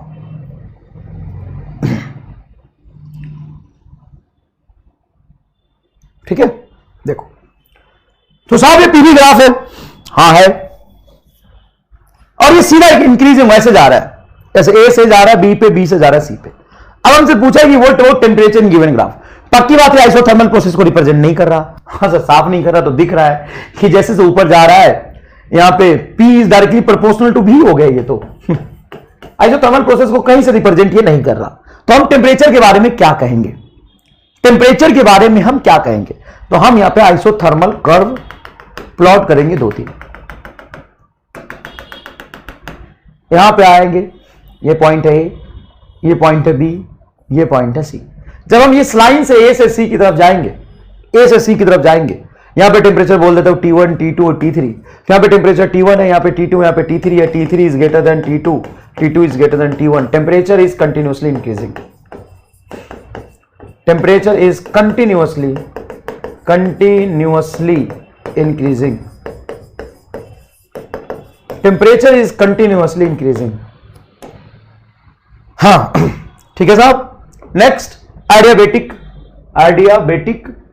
ठीक है, देखो तो साहब ये पीवी ग्राफ है, हाँ है, और ये सीधा एक इंक्रीजिंग वैसे जा रहा है, जैसे ए से जा रहा है बी पे, बी से जा रहा है सी पे। अब हमसे पूछा कि वो टेम्परेचर इन गिवन ग्राफ, पक्की बात है आइसोथर्मल प्रोसेस को रिप्रेजेंट नहीं कर रहा। हाँ सर, साफ नहीं कर रहा तो दिख रहा है कि जैसे से ऊपर जा रहा है, यहां पे P is directly proportional to V हो गया ये तो। आइसोथर्मल प्रोसेस को कहीं से रिप्रेजेंट ये नहीं कर रहा। तो हम टेम्परेचर के बारे में क्या कहेंगे, टेम्परेचर के बारे में हम क्या कहेंगे, तो हम यहां पे आइसोथर्मल कर्व प्लॉट करेंगे 2-3। यहां पे आएंगे, ये पॉइंट है A, ये पॉइंट है B, ये पॉइंट है C। जब हम इस लाइन से A से C की तरफ जाएंगे, A से C की तरफ जाएंगे, यहां पे टेम्परेचर बोल देता हूं T1, T2 और T3। यहां पे टेम्परेचर T1 है, यहां पे T2, यहां पे T3 है, T3 is greater than T2, T2 is greater than T1। Temperature is continuously increasing, temperature is continuously increasing, temperature is continuously increasing. हाँ ठीक है साहब। Next adiabatic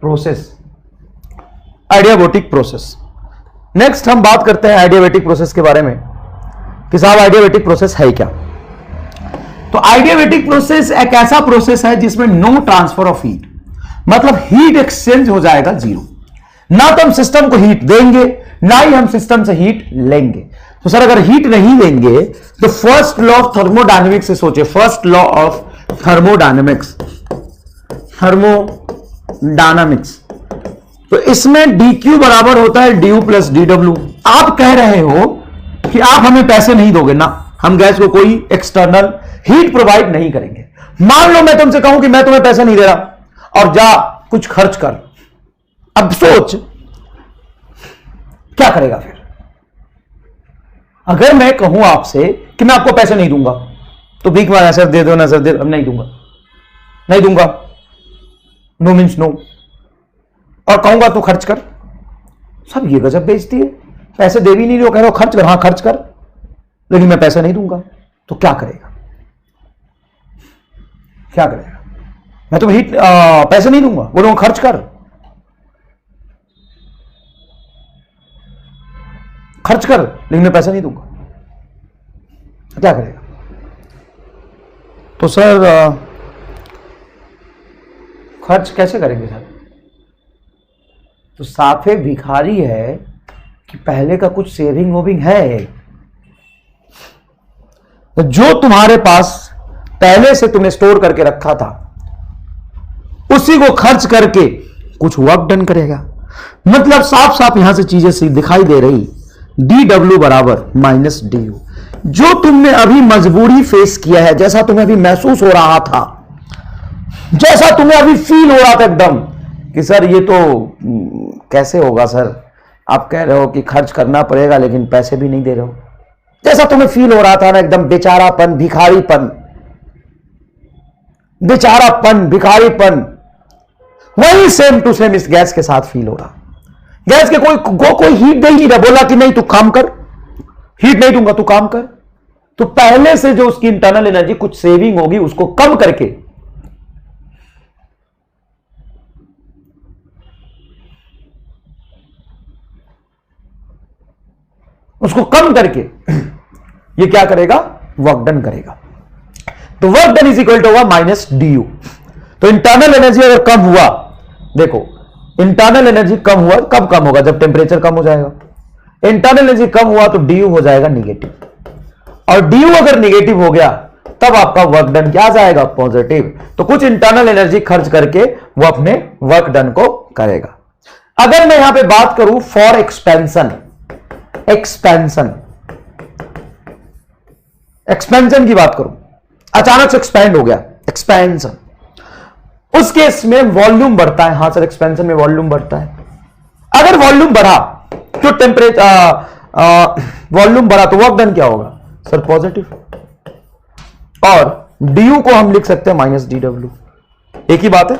process, adiabatic process. Next हम बात करते हैं एडियाबेटिक प्रोसेस के बारे में कि साहब एडियाबेटिक प्रोसेस है क्या। तो एडियाबेटिक प्रोसेस एक ऐसा प्रोसेस है जिसमें नो ट्रांसफर ऑफ हीट, मतलब हीट एक्सचेंज हो जाएगा 0। ना तो हम सिस्टम को हीट देंगे, ना ही हम सिस्टम से हीट लेंगे। तो सर अगर हीट नहीं देंगे तो फर्स्ट लॉ ऑफ थर्मोडायनेमिक्स से सोचिए, फर्स्ट लॉ ऑफ थर्मोडायनेमिक्स, तो इसमें dq बराबर होता है du प्लस dw। आप कह रहे हो कि आप हमें पैसे नहीं दोगे ना, हम गैस को कोई एक्सटर्नल हीट प्रोवाइड नहीं करेंगे। मान लो मैं तुमसे कहूं कि मैं तुम्हें पैसे नहीं दे रहा और जा कुछ खर्च कर, अब सोच क्या करेगा फिर। अगर मैं कहूं आपसे कि मैं आपको पैसे नहीं दूंगा तो भीख मांगा, सर दे दो ना सर दे दो, नहीं दूंगा, नहीं दूंगा, नो मीन्स नो। और कहूंगा तो खर्च कर, सब ये गजब बेइज्जती है, पैसे दे भी नहीं रहे हो, कह रहे हो खर्च कर, हाँ खर्च कर, लेकिन मैं पैसे नहीं दूंगा। तो क्या करेगा, क्या करेगा? मैं तो हीट पैसे नहीं दूंगा, बोलूंगा खर्च कर, खर्च कर, लेकिन मैं पैसे नहीं दूंगा, क्या करेगा? तो सर खर्च कैसे करेंगे सर? तो साफे भिखारी है कि पहले का कुछ सेविंग वोविंग है, तो जो तुम्हारे पास पहले से तुमने स्टोर करके रखा था उसी को खर्च करके कुछ वर्क डन करेगा। मतलब साफ साफ यहां से चीजें दिखाई दे रही, dw बराबर माइनस du। जो तुमने अभी मजबूरी फेस किया है, जैसा तुम्हें अभी महसूस हो रहा था जैसा तुम्हें अभी फील हो रहा था एकदम कि सर ये तो कैसे होगा सर, आप कह रहे हो कि खर्च करना पड़ेगा लेकिन पैसे भी नहीं दे रहे हो, जैसा तुम्हें फील हो रहा था ना, एकदम बेचारापन, भिखारीपन, बेचारापन, भिखारीपन, वही सेम टू सेम इस गैस के साथ फील हो रहा। गैस के कोई हीट दे ही नहीं रहा, बोला कि नहीं तू काम कर, हीट नहीं दूंगा, तू काम कर। तो पहले से जो उसकी इंटरनल एनर्जी कुछ सेविंग होगी उसको कम करके, ये क्या करेगा, वर्क डन करेगा। तो work done is equal to होगा माइनस डी यू। तो इंटरनल एनर्जी अगर कम हुआ, देखो इंटरनल एनर्जी कम हुआ, कब कम होगा, जब टेम्परेचर कम हो जाएगा। इंटरनल एनर्जी कम हुआ तो डी यू हो जाएगा निगेटिव, और डी यू अगर निगेटिव हो गया तब आपका वर्क डन क्या जाएगा, पॉजिटिव। तो कुछ इंटरनल एनर्जी खर्च करके वो अपने वर्क डन को करेगा। अगर मैं यहां पे बात करूं फॉर एक्सपेंशन, एक्सपेंशन की बात करूं, अचानक से एक्सपैंड हो गया, एक्सपेंशन, उस केस में वॉल्यूम बढ़ता है। हां सर, एक्सपेंशन में वॉल्यूम बढ़ता है। अगर वॉल्यूम बढ़ा तो वॉल्यूम बढ़ा तो वर्क डन क्या होगा सर, पॉजिटिव। और डी को हम लिख सकते हैं माइनस डी डब्ल्यू, एक ही बात है।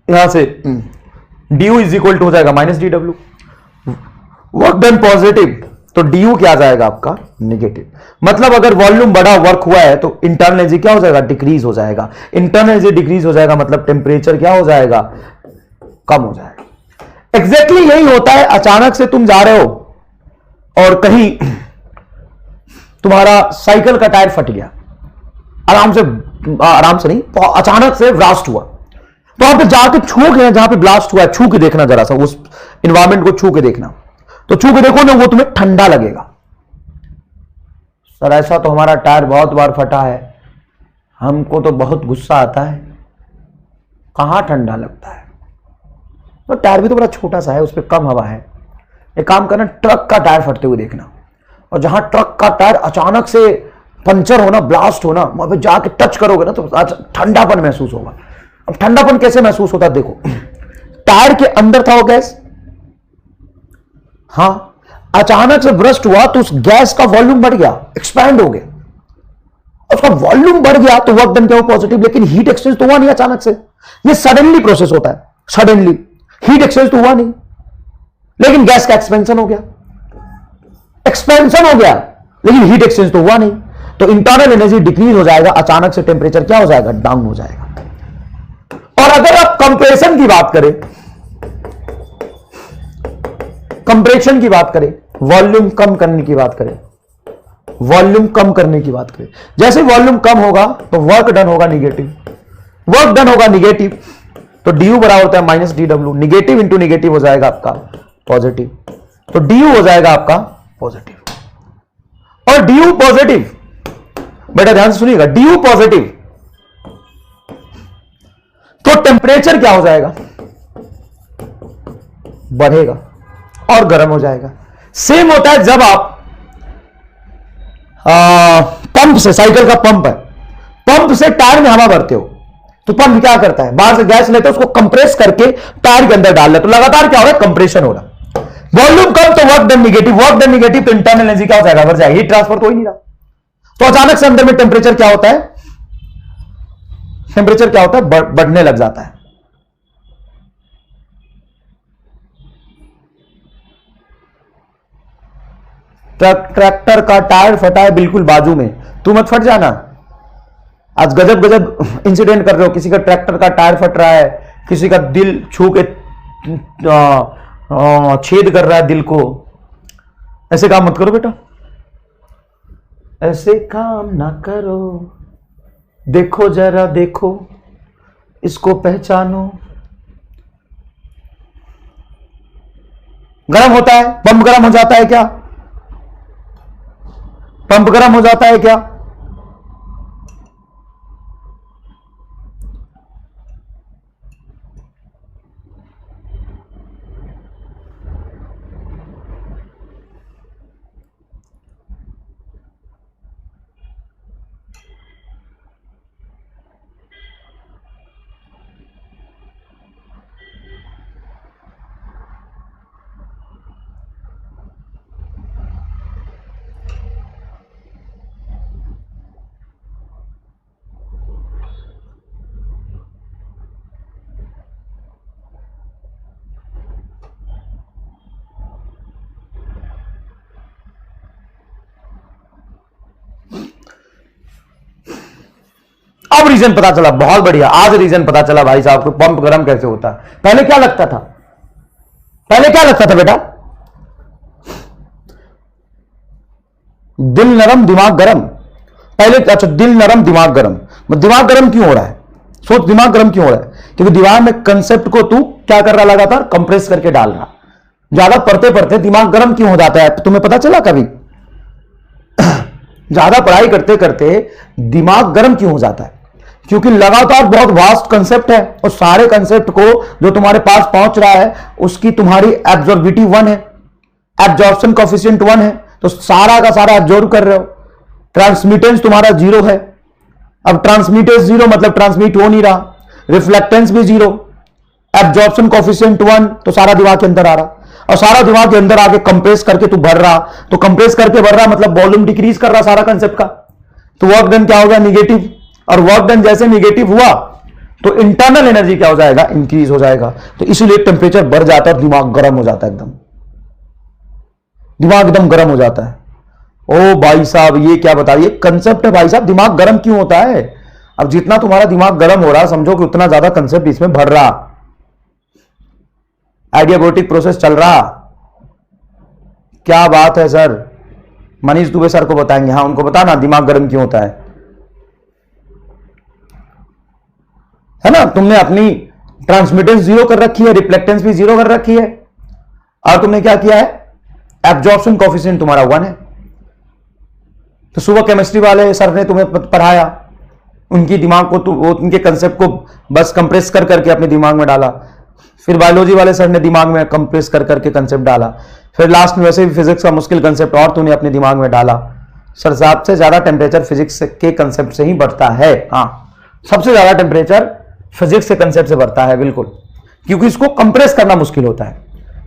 यहां से D U is equal to हो जाएगा minus D W, work done positive, तो डी यू क्या जाएगा आपका, निगेटिव। मतलब अगर वॉल्यूम बढ़ा, वर्क हुआ है, तो इंटरनल एनर्जी क्या हो जाएगा, डिक्रीज हो जाएगा। इंटरनल एनर्जी डिक्रीज हो जाएगा मतलब टेम्परेचर क्या हो जाएगा, कम हो जाएगा। एग्जैक्टली यही होता है। अचानक से तुम जा रहे हो और कहीं तुम्हारा साइकिल का टायर फट गया, आराम से नहीं, अचानक से ब्लास्ट हुआ, तो वहां पे जाके छू के, जहां पे ब्लास्ट हुआ है छू के देखना, जरा सा उस इन्वायरमेंट को छू के देखना। तो छू के देखो ना, वो तुम्हें ठंडा लगेगा। सर ऐसा तो हमारा टायर बहुत बार फटा है, हमको तो बहुत गुस्सा आता है। कहां ठंडा लगता है, तो टायर भी तो बड़ा छोटा सा है, उस पर कम हवा है। एक काम करना, ट्रक का टायर फटते हुए देखना, और जहां ट्रक का टायर अचानक से पंचर होना, ब्लास्ट होना, वहां पे जाके टच करोगे ना तो ठंडापन महसूस होगा। अब ठंडापन कैसे महसूस होता है, देखो टायर के अंदर था वो गैस, हां, अचानक से ब्रस्ट हुआ तो उस गैस का वॉल्यूम बढ़ गया, एक्सपैंड हो गया, उसका वॉल्यूम बढ़ गया तो वर्क डन क्या हो, पॉजिटिव। लेकिन हीट एक्सचेंज तो हुआ नहीं अचानक से, ये सडनली प्रोसेस होता है, सडनली हीट एक्सचेंज तो हुआ नहीं, लेकिन गैस का एक्सपेंशन हो गया, एक्सपेंशन हो गया, लेकिन हीट एक्सचेंज तो हुआ नहीं। तो इंटरनल एनर्जी डिक्रीज हो जाएगा, अचानक से टेम्परेचर क्या हो जाएगा, डाउन हो जाएगा। और अगर आप कंप्रेशन की बात करें, कंप्रेशन की बात करें, वॉल्यूम कम करने की बात करें, वॉल्यूम कम करने की बात करें, जैसे वॉल्यूम कम होगा तो वर्क डन होगा निगेटिव, वर्क डन होगा निगेटिव, तो डी यू बराबर होता है minus D W, negative into negative हो जाएगा आपका पॉजिटिव, तो डी यू हो जाएगा आपका पॉजिटिव। और डी यू पॉजिटिव, बेटा ध्यान से सुनिएगा, डी यू पॉजिटिव तो टेम्परेचर क्या हो जाएगा, बढ़ेगा और गर्म हो जाएगा। सेम होता है जब आप पंप से, साइकिल का पंप है, पंप से टायर में हवा भरते हो, तो पंप क्या करता है, बाहर से गैस लेते हैं, उसको कंप्रेस करके टायर के अंदर डाल रहे, तो लगातार क्या हो रहा है, कंप्रेशन हो रहा। वॉल्यूम कम तो work done negative, work done negative तो इंटरनल एनर्जी क्या हो जाएगा, बढ़ जाएगी, हीट ट्रांसफर तो हो ही नहीं रहा। तो अचानक से अंदर में टेम्परेचर क्या होता है, टेम्परेचर क्या होता है, बढ़ने लग जाता है। ट्रैक्टर का टायर फटा है बिल्कुल बाजू में, तू मत फट जाना। आज गजब गजब इंसिडेंट कर रहे हो, किसी का ट्रैक्टर का टायर फट रहा है, किसी का दिल छू के छेद कर रहा है दिल को। ऐसे काम मत करो बेटा, ऐसे काम ना करो, देखो जरा देखो, इसको पहचानो। गर्म होता है, पंप गर्म हो जाता है क्या, पंप गर्म हो जाता है क्या, अब रीजन पता चला, बहुत बढ़िया, आज रीजन पता चला भाई साहब को पंप गर्म कैसे होता है। पहले क्या लगता था, पहले क्या लगता था बेटा, दिल नरम दिमाग गरम। पहले अच्छा, दिल नरम दिमाग गरम, दिमाग गरम क्यों हो रहा है, सोच दिमाग गरम क्यों हो रहा है, क्योंकि दिमाग में कंसेप्ट को तू क्या कर रहा, लगातार कंप्रेस करके डाल रहा। ज्यादा पढ़ते पढ़ते दिमाग गर्म क्यों हो जाता है, तुम्हें पता चला कभी? ज्यादा पढ़ाई करते करते दिमाग गर्म क्यों हो जाता है, क्योंकि लगातार बहुत वास्ट कंसेप्ट है और सारे कंसेप्ट को जो तुम्हारे पास पहुंच रहा है उसकी तुम्हारी एब्जॉर्बिटी 1 है, एब्जॉर्प्शन कोफिशिएंट 1 है, तो सारा का सारा एब्जॉर्ब कर रहे हो। ट्रांसमिटेंस तुम्हारा 0 है, अब ट्रांसमिटेंस 0 मतलब ट्रांसमिट हो नहीं रहा, रिफ्लेक्टेंस भी 0, एब्जॉर्प्शन कोफिशिएंट 1, तो सारा दिमाग के अंदर आ रहा, और सारा दिमाग के अंदर आके कंप्रेस करके तू भर रहा, तो कंप्रेस करके भर रहा मतलब वॉल्यूम डिक्रीज कर रहा सारा कंसेप्ट का, तो वर्क डन क्या हो गया, निगेटिव, और वर्क डन जैसे निगेटिव हुआ तो इंटरनल एनर्जी क्या हो जाएगा, इंक्रीज हो जाएगा, तो इसीलिए टेम्परेचर बढ़ जाता है, दिमाग गर्म हो जाता है, एकदम दिमाग एकदम गर्म हो जाता है। ओ भाई साहब ये क्या बताइए कंसेप्ट है भाई साहब, दिमाग गर्म क्यों होता है? अब जितना तुम्हारा दिमाग गर्म हो रहा समझो कि उतना ज्यादा कंसेप्ट इसमें भर रहा, आइडियाबोटिक प्रोसेस चल रहा। क्या बात है सर, मनीष दुबे सर को बताएंगे, हाँ उनको बताना दिमाग गर्म क्यों होता है ना। तुमने अपनी ट्रांसमिटेंस 0 कर रखी है, रिफ्लेक्टेंस भी 0 कर रखी है, और तुमने क्या किया है, एब्जॉर्प्शन कोफिशिएंट तुम्हारा 1 है। तो सुबह केमिस्ट्री वाले सर ने तुम्हें पढ़ाया, उनकी दिमाग को उनके कंसेप्ट को बस कंप्रेस कर करके अपने दिमाग में डाला, फिर बायोलॉजी वाले सर ने दिमाग में कंप्रेस कर करके कंसेप्ट डाला, फिर लास्ट में वैसे भी फिजिक्स का मुश्किल कंसेप्ट और तूने अपने दिमाग में डाला। सर सबसे ज्यादा टेम्परेचर फिजिक्स के कंसेप्ट से ही बढ़ता है, हाँ सबसे ज्यादा टेम्परेचर फिजिक्स के कंसेप्ट से बढ़ता है, बिल्कुल, क्योंकि इसको कंप्रेस करना मुश्किल होता है।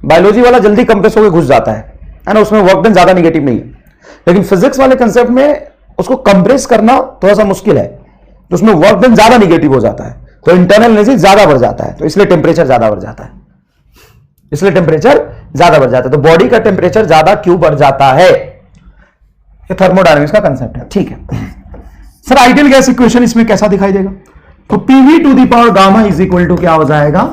बायोलॉजी वाला जल्दी कंप्रेस होकर घुस जाता है ना, उसमें वर्क डन ज्यादा निगेटिव नहीं है, लेकिन फिजिक्स वाले कंसेप्ट में उसको कंप्रेस करना थोड़ा सा मुश्किल है, तो उसमें वर्क डन ज्यादा निगेटिव हो जाता है, तो इंटरनल एनर्जी ज्यादा बढ़ जाता है, तो इसलिए टेम्परेचर ज्यादा बढ़ जाता है, इसलिए टेम्परेचर ज्यादा बढ़ जाता है। तो बॉडी का टेम्परेचर ज्यादा क्यों बढ़ जाता है, ये थर्मोडायनामिक्स का कंसेप्ट है, ठीक है। सर आइडियल गैस इक्वेशन इसमें कैसा दिखाई देगा, तो PV to the power gamma is equal to क्या हो जाएगा,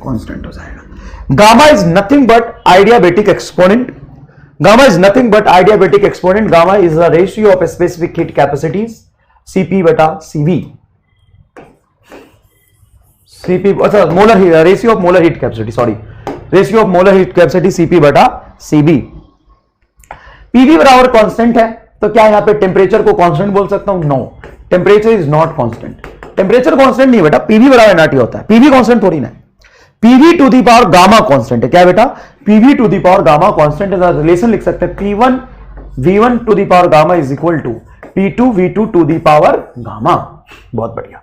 कांस्टेंट हो जाएगा। Gamma is nothing but adiabatic exponent, gamma is nothing but adiabatic exponent, gamma is the ratio of specific heat capacities CP बटा सीवी, सीपी अच्छा molar ratio of molar heat capacity, sorry ratio of molar heat capacity CP बटा CV. PV बराबर constant है, तो क्या यहां पे temperature को कांस्टेंट बोल सकता हूं, no temperature is not constant, temperature constant नहीं बेटा, पीवी बराबर एनआरटी होता है, पीवी कांस्टेंट थोड़ी ना, PV to the power gamma constant है, क्या बेटा, PV to the power gamma constant है, रिलेशन लिख सकते हैं P1 V1 to the power gamma is equal to P2 V2 to the power gamma, बहुत बढ़िया।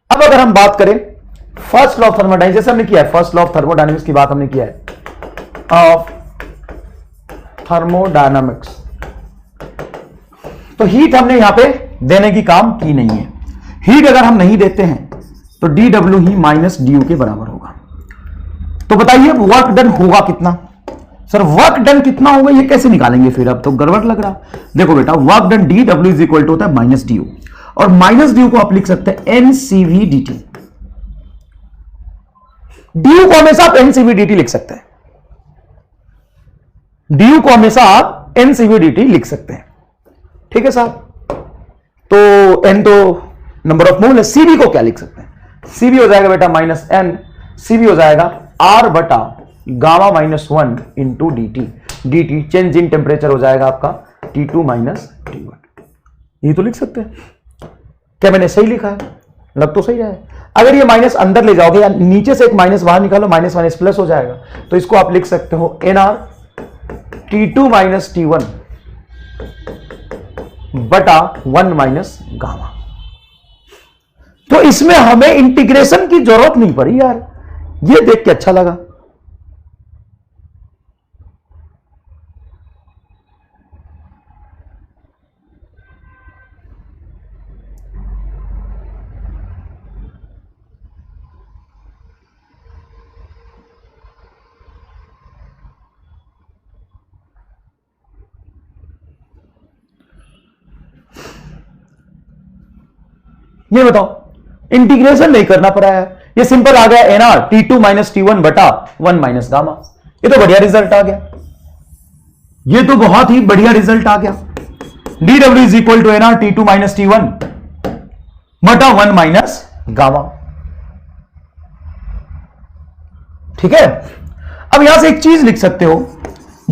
अब अगर हम बात करें फर्स्ट लॉ ऑफ थर्मोडायनेमिक्स, जैसे हमने किया है फर्स्ट लॉ ऑफ थर्मोडायनेमिक्स की बात हमने किया है ऑफ थर्मोडायनामिक्स, तो हीट हमने यहां पे देने की काम की नहीं है, हीट अगर हम नहीं देते हैं तो dW ही माइनस du के बराबर होगा। तो बताइए वर्क डन होगा कितना, सर वर्क डन कितना होगा ये कैसे निकालेंगे, फिर अब तो गड़बड़ लग रहा। देखो बेटा work done dW is equal to होता है माइनस du, और माइनस du को आप लिख सकते हैं NCV dt, du को हमेशा आप NCV dt लिख सकते हैं, du को हमेशा आप NCV dt लिख सकते हैं, ठीक है साहब। तो n तो नंबर ऑफ मोल है, Cv को क्या लिख सकते हैं, Cv हो जाएगा बेटा माइनस n, Cv हो जाएगा R बटा gamma minus 1 into dt change in temperature हो जाएगा आपका T2 माइनस T1, ये तो लिख सकते हैं। क्या मैंने सही लिखा है, लग तो सही रहा है। अगर ये माइनस अंदर ले जाओगे या नीचे से एक माइनस बाहर निकालो, माइनस माइनस प्लस हो जाएगा, तो इसको आप लिख सकते हो NR T2 माइनस T1 बटा 1 माइनस गामा। तो इसमें हमें इंटीग्रेशन की जरूरत नहीं पड़ी यार, ये देख के अच्छा लगा। ये बताओ इंटीग्रेशन नहीं करना पड़ा है, ये सिंपल आ गया एनआर T2 माइनस T1 बटा 1 माइनस गामा। ये तो बढ़िया रिजल्ट आ गया, ये तो बहुत ही बढ़िया रिजल्ट आ गया। dw is equal to nR T2 minus T1 बटा 1 माइनस गामा। ठीक है, अब यहां से एक चीज लिख सकते हो,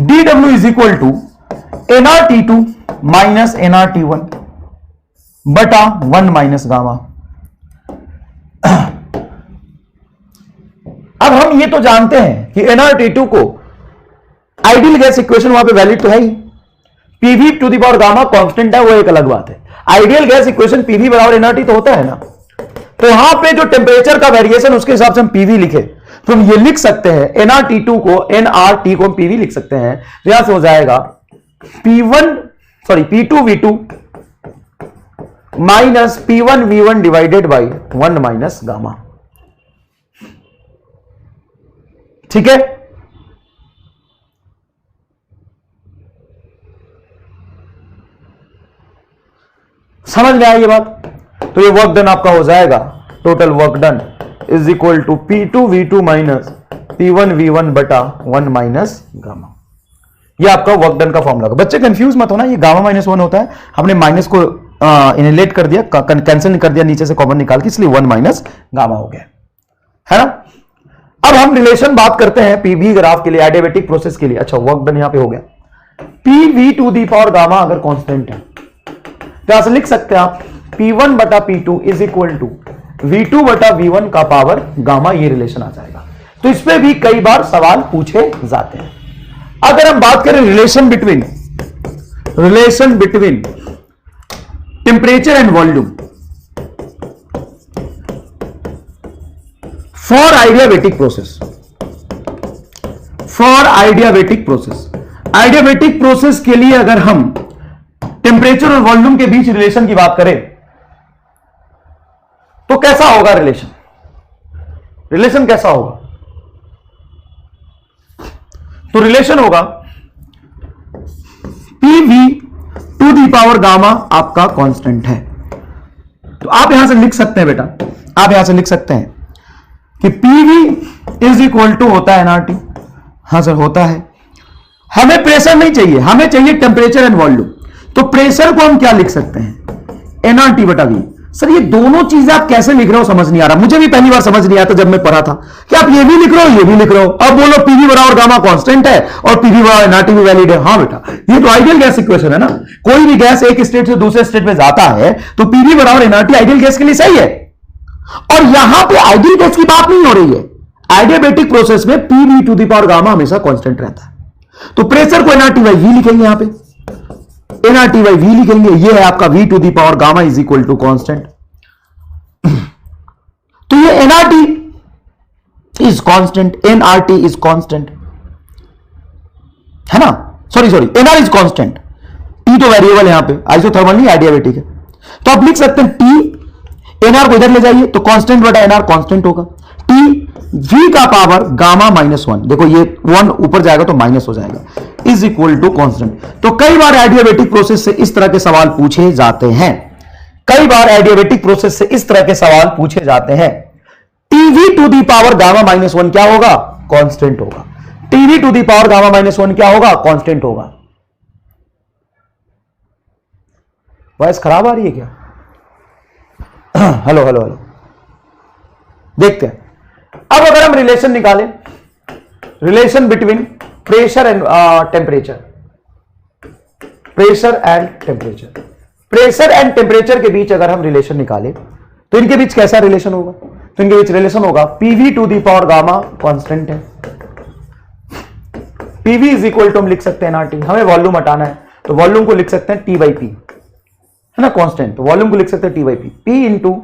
dw is equal to nR T2 minus nR T1 बटा 1 माइनस गामा। अब हम ये तो जानते हैं कि nRT2 को आइडियल गैस इक्वेशन वहां पे वैलिड तो है ही, PV to the power gamma constant है, वो एक अलग बात है। आइडियल गैस इक्वेशन पीवी बराबर nRT तो होता है ना, तो यहां पे जो टेम्परेचर का वेरिएशन उसके हिसाब से हम पीवी लिखे, तो हम ये लिख सकते हैं nRT2 को nRT को हम पीवी लिख सकते हैं, तो यहां से हो जाएगा P2V2 minus P1V1 divided by 1 minus gamma. ठीक है, समझ में आई ये बात? तो ये वर्क डन आपका हो जाएगा, total work done is equal to P2V2 minus P1V1 बटा 1 माइनस गामा। ये आपका वर्क डन का फॉर्मूला। बच्चे कंफ्यूज मत होना, ये गामा माइनस 1 होता है, हमने माइनस को इनलेट कर दिया, कैंसिल कर दिया नीचे से कॉमन निकाल के, इसलिए 1 माइनस गामा हो गया, है ना। अब हम रिलेशन बात करते हैं पीवी ग्राफ के लिए, एडियाबेटिक प्रोसेस के लिए। अच्छा, वर्क डन यहां पे हो गया। PV to the power gamma अगर कांस्टेंट है तो यहां से लिख सकते हैं आप P1 बटा P2 is equal to V2 बटा V1 का पावर गामा, ये रिलेशन आ जाएगा। तो इसमें भी कई बार सवाल पूछे जाते हैं। अगर हम बात करें relation between temperature and volume for adiabatic process के लिए अगर हम टेम्परेचर और वॉल्यूम के बीच रिलेशन की बात करें तो कैसा होगा रिलेशन कैसा होगा? तो रिलेशन होगा PV to the power gamma आपका कांस्टेंट है। तो आप यहां से लिख सकते हैं बेटा, आप यहां से लिख सकते हैं कि पीवी इज इक्वल टू होता है nRT। हां सर होता है, हमें प्रेशर नहीं चाहिए, हमें चाहिए टेम्परेचर एंड वॉल्यूम। तो प्रेशर को हम क्या लिख सकते हैं? nRT बटा V। सर ये दोनों चीजें आप कैसे लिख रहे हो समझ नहीं आ रहा, मुझे भी पहली बार समझ नहीं आता जब मैं पढ़ा था कि आप ये भी लिख रहे हो ये भी लिख रहे हो। अब बोलो पीवी बराबर गामा कांस्टेंट है और पीवी बराबर nRT भी वैलिड है। हाँ बेटा, ये तो आइडियल गैस इक्वेशन है ना, कोई भी गैस एक स्टेट से दूसरे स्टेट में जाता है तो पीवी बराबर nRT आइडियल गैस के लिए सही है। और यहां पे आइडियल गैस की बात नहीं हो रही है, आइडियाबेटिक प्रोसेस में PV to the power gamma हमेशा कांस्टेंट रहता है। तो प्रेशर को nRT बाई V लिखेंगे, यहां पे nRT बाई V लिखेंगे, ये है आपका V to the power gamma is equal to constant. तो ये nRT is constant, nRT is constant है ना, sorry nR is constant, T तो वेरिएबल है यहां पे, आइसोथर्मल नहीं आइडियाबेटिक है। तो आप लिख सकते हैं T, nR को इधर ले जाइए तो कांस्टेंट बटा nR कांस्टेंट होगा। T V का पावर गामा माइनस 1, देखो ये 1 ऊपर जाएगा तो माइनस हो जाएगा, इज इक्वल टू कांस्टेंट। तो कई बार आइडियाबेटिक प्रोसेस से इस तरह के सवाल पूछे जाते हैं, कई बार एडियाबेटिक प्रोसेस से इस तरह के सवाल पूछे जाते हैं। TV to the power gamma minus 1 क्या होगा? कांस्टेंट होगा। TV to the power gamma minus 1 क्या होगा? कांस्टेंट होगा। वॉइस खराब आ रही है क्या? हेलो हेलो हेलो, देखते हैं। अब अगर हम रिलेशन निकालें, relation between pressure and temperature, pressure and temperature के बीच अगर हम रिलेशन निकालें तो इनके बीच कैसा रिलेशन होगा? तो इनके बीच रिलेशन होगा PV to the power gamma constant है, पीवी इज इक्वल टू हम लिख सकते हैं nRT। हमें वॉल्यूम हटाना है तो वॉल्यूम को लिख सकते हैं T बाई पी, है ना, कांस्टेंट। तो वॉल्यूम को लिख सकते हैं T by P, P into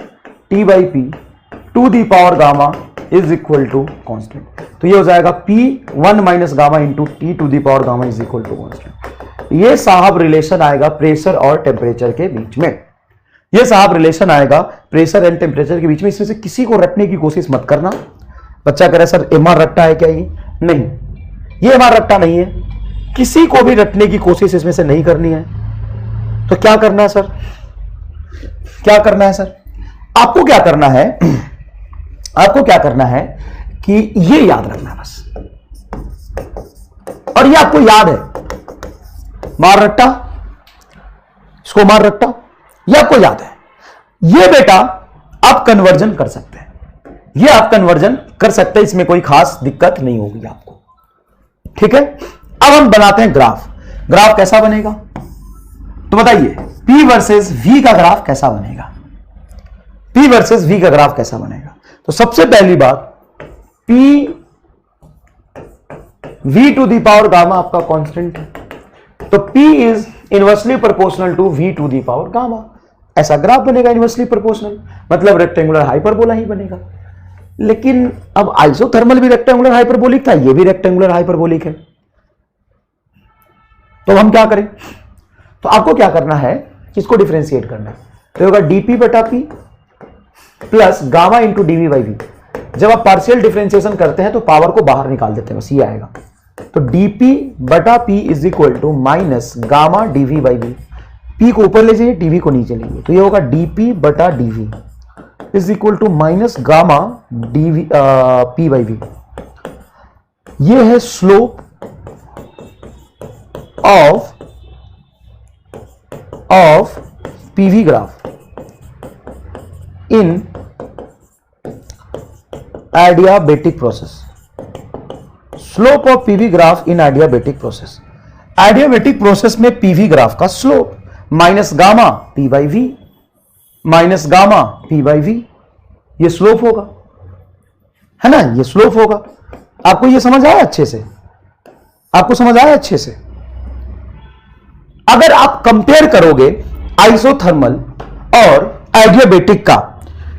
T by P to the power gamma is equal to constant. तो ये हो जाएगा P1 minus gamma into T to the power gamma is equal to constant. ये साहब रिलेशन आएगा प्रेशर और temperature के बीच में, ये साहब रिलेशन आएगा प्रेशर एंड टेम्परेचर के बीच में। इसमें से किसी को रटने की कोशिश मत करना। बच्चा कह रहा है सर एमआर रट्टा है क्या? ये नहीं, ये एमआर रट्टा नहीं है, किसी को भी रटने की कोशिश इसमें से नहीं करनी है। तो क्या करना है सर, क्या करना है सर? आपको क्या करना है, आपको क्या करना है कि ये याद रखना है बस, और ये आपको याद है, मार रट्टा, इसको मार रट्टा, ये आपको याद है। ये बेटा आप कन्वर्जन कर सकते हैं, ये आप कन्वर्जन कर सकते हैं, इसमें कोई खास दिक्कत नहीं होगी आपको। ठीक है, अब हम बनाते हैं ग्राफ। ग्राफ कैसा बनेगा तो बताइए, P वर्सेस V का ग्राफ कैसा बनेगा? P वर्सेस V का ग्राफ कैसा बनेगा? तो सबसे पहली बात, P V to the power gamma आपका कांस्टेंट है, तो P is inversely proportional to V to the power gamma. ऐसा ग्राफ बनेगा इनवर्सली प्रोपोर्शनल, मतलब रेक्टेंगुलर हाइपरबोला ही बनेगा। लेकिन अब आइसोथर्मल भी रेक्टेंगुलर हाइपरबोलिक था, ये भी रेक्टेंगुलर हाइपरबोलिक है, तो हम क्या करें? तो आपको क्या करना है, इसको डिफरेंशिएट करना है, तो होगा dp बटा p plus gamma into dV by V. जब आप पार्शियल डिफरेंशिएशन करते हैं तो पावर को बाहर निकाल देते हैं, बस ये आएगा। तो dp बटा p is equal to minus gamma dV by V. p को ऊपर ले जाइए, dv को नीचे लेंगे, तो ये होगा dp बटा dv is equal to minus gamma dV p by V. ये है slope of PV graph in adiabatic process. Slope of PV graph in adiabatic process. Adiabatic process में पीवी ग्राफ का slope minus gamma P by V, minus gamma P by V, ये slope होगा, है ना, ये slope होगा। आपको ये समझ आया अच्छे से? आपको समझ आया अच्छे से? अगर आप कंपेयर करोगे आइसोथर्मल और एडियाबेटिक का,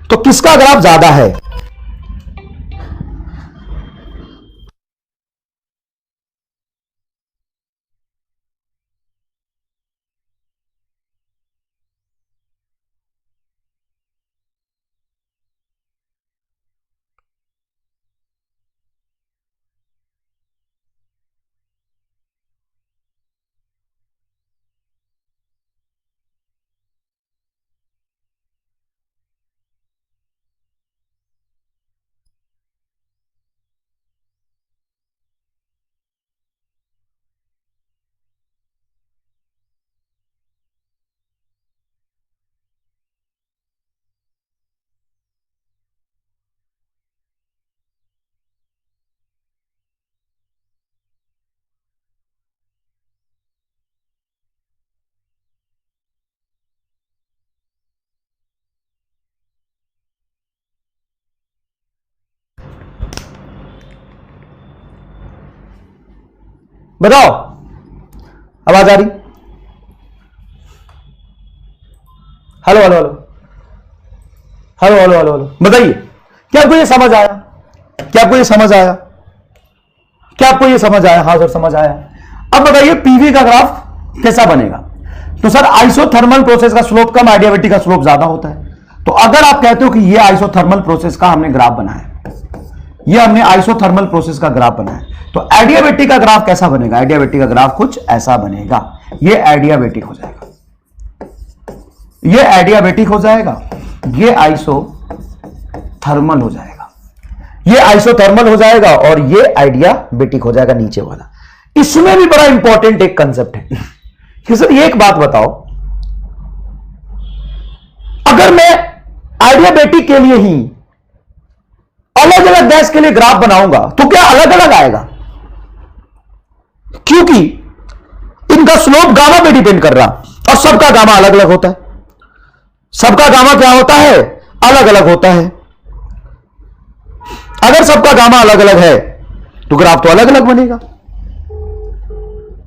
तो किसका ग्राफ ज्यादा है? बताओ, आवाज आ रही? Hello hello hello hello hello hello hello, बताइए, क्या आपको ये समझ आया? क्या आपको ये समझ आया? क्या आपको ये समझ आया? हाँ सर समझ आया। अब बताइए पीवी का ग्राफ कैसा बनेगा? तो सर आइसोथर्मल प्रोसेस का स्लोप कम, एडियाबेटिक का स्लोप ज्यादा होता है। तो अगर आप कहते हो कि ये आइसोथर्मल प्रोसेस का हमने ग्राफ बनाया, ये हमने आइसोथर्मल प्रोसेस का ग्राफ बनाया, तो एडियाबेटिक का ग्राफ कैसा बनेगा? एडियाबेटिक का ग्राफ कुछ ऐसा बनेगा, ये एडियाबेटिक हो जाएगा, ये एडियाबेटिक हो जाएगा, ये आइसोथर्मल हो जाएगा, ये आइसोथर्मल हो जाएगा, और ये एडियाबेटिक हो जाएगा नीचे वाला। इसमें भी बड़ा इंपॉर्टेंट एक कंसेप्ट है कि सर ये एक बात बताओ, अगर मैं एडियाबेटिक के लिए ही अलग अलग गैस के लिए ग्राफ बनाऊंगा तो क्या अलग अलग आएगा? क्योंकि इनका स्लोप गामा पे डिपेंड कर रहा, और सबका गामा अलग अलग होता है। सबका गामा क्या होता है? अलग अलग होता है। अगर सबका गामा अलग अलग है तो ग्राफ तो अलग अलग बनेगा।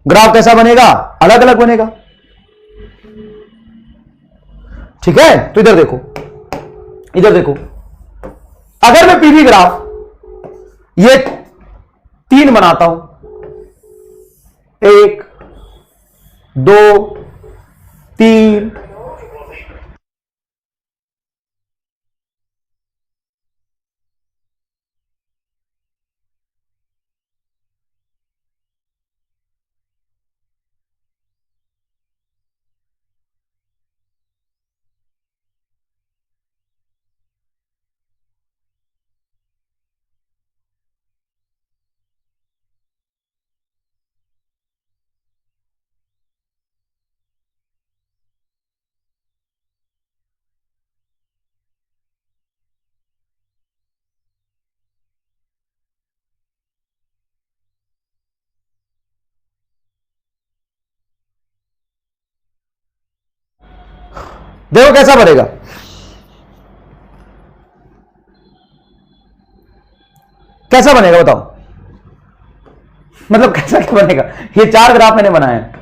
ग्राफ कैसा बनेगा? अलग अलग बनेगा। ठीक है, तो इधर देखो, इधर देखो, अगर मैं पीवी ग्राफ ये 3 बनाता हूं, 1 2 3, देखो कैसा बनेगा, कैसा बनेगा बताओ, मतलब कैसा क्या बनेगा। ये 4 ग्राफ मैंने बनाए हैं,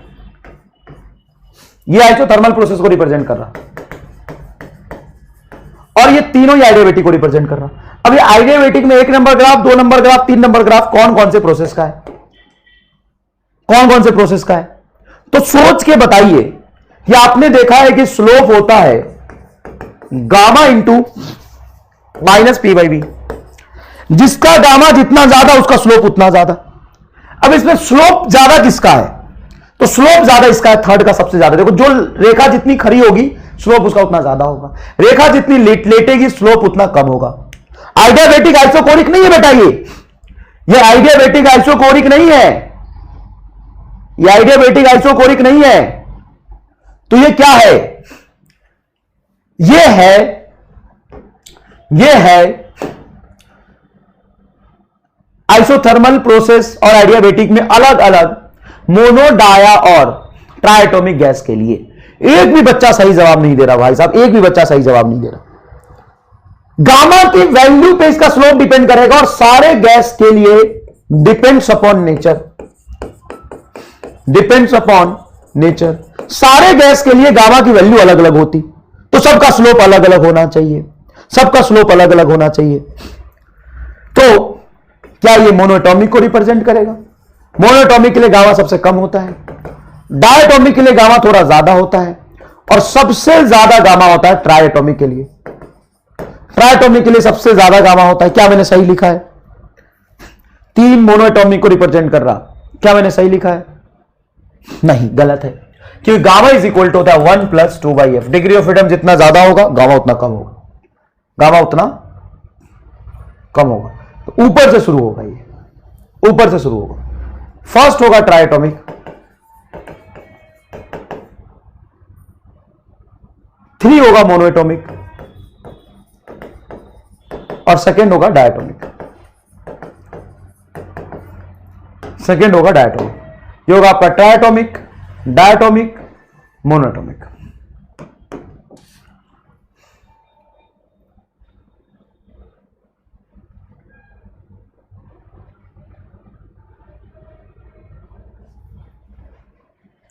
ये आइसोथर्मल प्रोसेस को रिप्रेजेंट कर रहा और ये तीनों ही आइडियाबैटिक को रिप्रेजेंट कर रहा। अब ये आइडियाबैटिक में 1 number graph, 2 number graph, 3 number graph कौन कौन से प्रोसेस का है, कौन कौन से प्रोसेस का है, तो सोच के बताइए। ये आपने देखा है कि स्लोप होता है gamma into minus P by B, जिसका गामा जितना ज्यादा उसका स्लोप उतना ज्यादा। अब इसमें स्लोप ज्यादा किसका है, तो स्लोप ज्यादा इसका है, थर्ड का सबसे ज्यादा। देखो जो रेखा जितनी खड़ी होगी स्लोप उसका उतना ज्यादा होगा, रेखा जितनी लेटेगी स्लोप उतना कम होगा। आइडियाबैटिक आइसोकोरिक नहीं है बेटा, ये आइडियाबैटिक आइसोकोरिक नहीं है, ये आइडियाबैटिक आइसोकोरिक नहीं है। तो ये क्या है, ये है आइसोथर्मल प्रोसेस और आइडियाबैटिक में अलग अलग मोनो, डाया और ट्राइएटॉमिक गैस के लिए। एक भी बच्चा सही जवाब नहीं दे रहा भाई साहब, एक भी बच्चा सही जवाब नहीं दे रहा। गामा की वैल्यू पे इसका स्लोप डिपेंड करेगा और सारे गैस के लिए depends upon nature, depends upon nature. सारे गैस के लिए गामा की वैल्यू अलग अलग होती, तो सबका स्लोप अलग अलग होना चाहिए, सबका स्लोप अलग अलग होना चाहिए। तो क्या ये मोनोएटॉमिक को रिप्रेजेंट करेगा? मोनोएटॉमिक के लिए गामा सबसे कम होता है, डायटॉमिक के लिए गामा थोड़ा ज्यादा होता है और सबसे ज्यादा गामा होता है ट्राइएटॉमिक के लिए। ट्राइएटॉमिक के लिए सबसे ज्यादा गामा होता है। क्या मैंने सही लिखा है? 3 मोनोएटॉमिक को रिप्रेजेंट कर रहा, क्या मैंने सही लिखा है? नहीं, गलत है, क्योंकि गामा इज इक्वल टू होता है 1 + 2/f। डिग्री ऑफ फ्रीडम जितना ज्यादा होगा गामा उतना कम होगा, गामा उतना कम होगा। तो ऊपर से शुरू होगा, ये ऊपर से शुरू होगा। फर्स्ट होगा ट्राइएटॉमिक, 3 होगा मोनोएटॉमिक और सेकेंड होगा डायटॉमिक, सेकेंड होगा डायटॉमिक। ये होगा आपका ट्राइएटॉमिक, डायटॉमिक, मोनोएटॉमिक।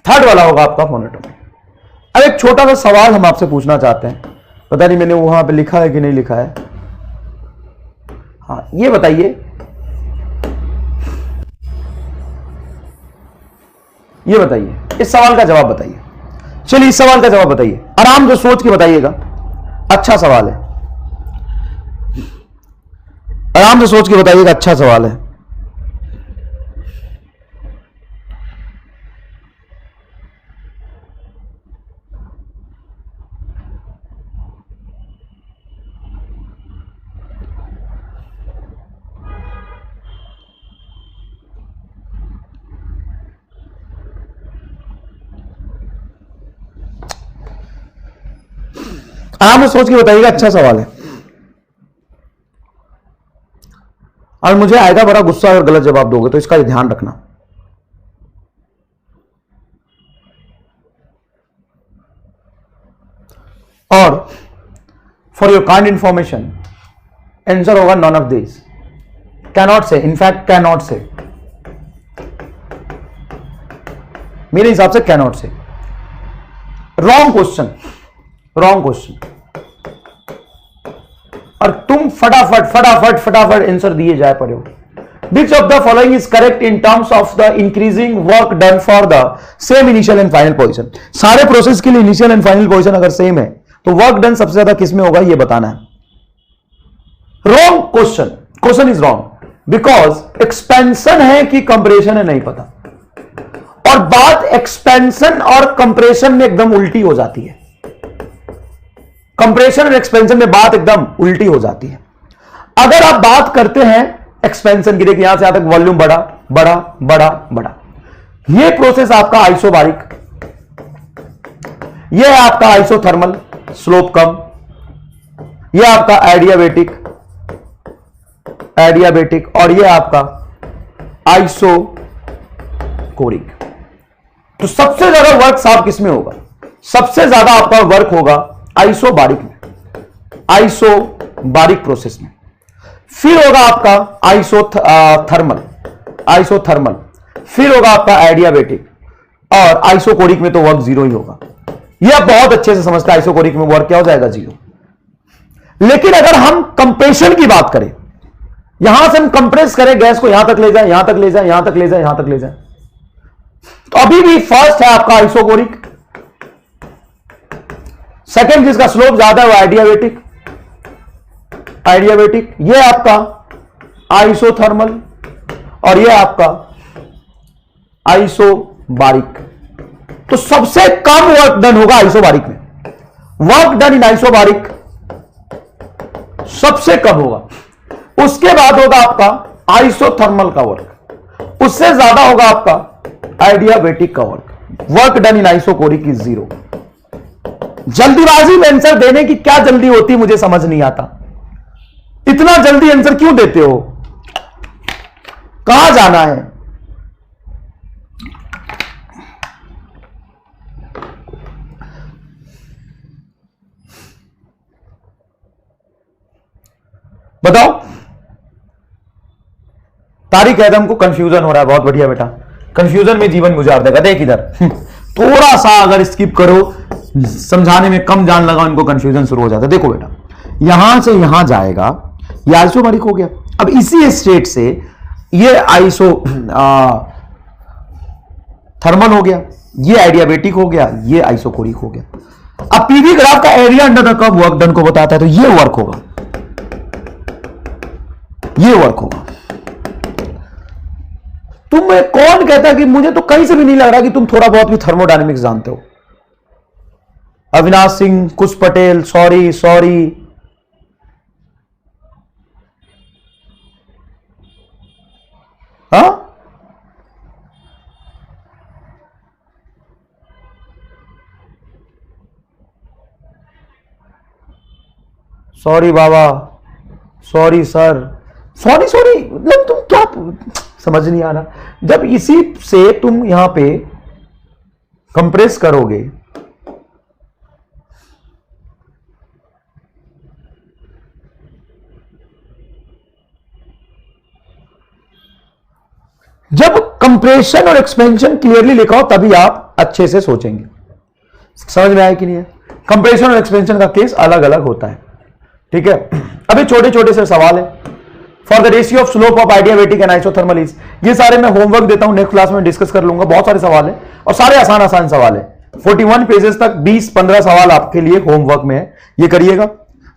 थर्ड वाला होगा आपका मोनोएटॉमिक। अब एक छोटा सा सवाल हम आपसे पूछना चाहते हैं, पता नहीं मैंने वहां पे लिखा है कि नहीं लिखा है। हाँ, ये बताइए, ये बताइए, इस सवाल का जवाब बताइए। चलिए इस सवाल का जवाब बताइए, आराम से सोच के बताइएगा, अच्छा सवाल है, आराम से सोच के बताइएगा, अच्छा सवाल है। आराम से सोच के बताइएगा, अच्छा सवाल है। और मुझे आएगा बड़ा गुस्सा अगर गलत जवाब दोगे, तो इसका ध्यान रखना। और for your kind information answer होगा none of this, cannot say, in fact cannot say, मेरे हिसाब से cannot say. Wrong question, wrong question. और तुम फटाफट फटाफट फटाफट आंसर दिए जाए पड़े हो। Which of the following is correct in terms of the increasing work done for the same initial and final position? सारे प्रोसेस के लिए इनिशियल एंड फाइनल पोजीशन अगर सेम है तो वर्क डन सबसे ज्यादा किस में होगा, ये बताना है। Wrong question, question is wrong because expansion है कि कंप्रेशन है नहीं पता, और बात एक्सपेंशन और कंप्रेशन में एकदम उल्टी हो जाती है। कंप्रेशन और एक्सपेंशन में बात एकदम उल्टी हो जाती है। अगर आप बात करते हैं एक्सपेंशन की, देखिए यहां से यहां तक वॉल्यूम बढ़ा बढ़ा बढ़ा बढ़ा, ये प्रोसेस आपका आइसोबारिक, ये है आपका आइसोथर्मल, स्लोप कम, ये आपका एडियाबेटिक, एडियाबेटिक, और ये आपका आइसोकोरिक। तो सबसे ज्यादा वर्क साहब किसमें होगा? सबसे ज्यादा आपका वर्क होगा आइसोबारिक में, आइसोबारिक प्रोसेस में। फिर होगा आपका आइसोथर्मल, फिर होगा आपका एडियाबेटिक, और आइसोकोरिक में तो वर्क जीरो ही होगा। यह आप बहुत अच्छे से समझते हैं, आइसोकोरिक में वर्क क्या हो जाएगा, जीरो। लेकिन अगर हम कंप्रेशन की बात करें, यहां से हम कंप्रेस करें गैस को, यहां तक ले जाए, यहां तक ले जाए, यहां तक ले जाए, यहां तक ले जाए, तो अभी भी फर्स्ट है आपका आइसोकोरिक, सेकंड जिसका स्लोप ज्यादा है वो आइडियाबेटिक, ये आपका आइसोथर्मल, और ये आपका आइसोबारिक। तो सबसे कम वर्क डन होगा आइसोबारिक में, वर्क डन इन आइसोबारिक सबसे कम होगा। उसके बाद होगा आपका आइसोथर्मल का वर्क, उससे ज्यादा होगा आपका आइडियाबेटिक का work. Work done in isochoric is zero. जल्दीबाजी में आंसर देने की क्या जल्दी होती है, मुझे समझ नहीं आता। इतना जल्दी आंसर क्यों देते हो, कहां जाना है? बताओ। तारिक एदम को कंफ्यूजन हो रहा है, बहुत बढ़िया बेटा, कंफ्यूजन में जीवन गुजार देगा। देख इधर थोड़ा सा अगर स्किप करो, समझाने में कम जान लगा, इनको कंफ्यूजन शुरू हो जाता है। देखो बेटा, यहां से यहां जाएगा, ये आइसोबारिक हो गया। अब इसी स्टेट से ये आइसो थर्मल हो गया, ये आइडियाबेटिक हो गया, ये आइसोकोरिक हो गया। अब पीवी ग्राफ का area under the curve work done को बताता है, तो ये वर्क होगा, ये वर्क होगा। तुम कौन कहता कि मुझे तो कहीं से भी नहीं लग रहा कि तुम थोड़ा बहुत भी थर्मोडायनेमिक्स जानते हो। अविनाश सिंह, कुश पटेल, सॉरी हाँ, सॉरी बाबा, सॉरी सर, सॉरी मतलब तुम क्या, समझ नहीं आ रहा। जब इसी से तुम यहां पे कंप्रेस करोगे, जब कंप्रेशन और एक्सपेंशन क्लियरली लिखा हो तभी आप अच्छे से सोचेंगे। समझ में आया कि नहीं है? कंप्रेशन और एक्सपेंशन का केस अलग अलग होता है, ठीक है। अभी छोटे छोटे से सवाल है। For the ratio of slope of adiabatic and isothermal is, ये सारे मैं होमवर्क देता हूं, नेक्स्ट क्लास में डिस्कस कर लूंगा। बहुत सारे सवाल है और सारे आसान आसान सवाल है। 41 पेजेस तक 20-15 सवाल आपके लिए होमवर्क में है, ये करिएगा।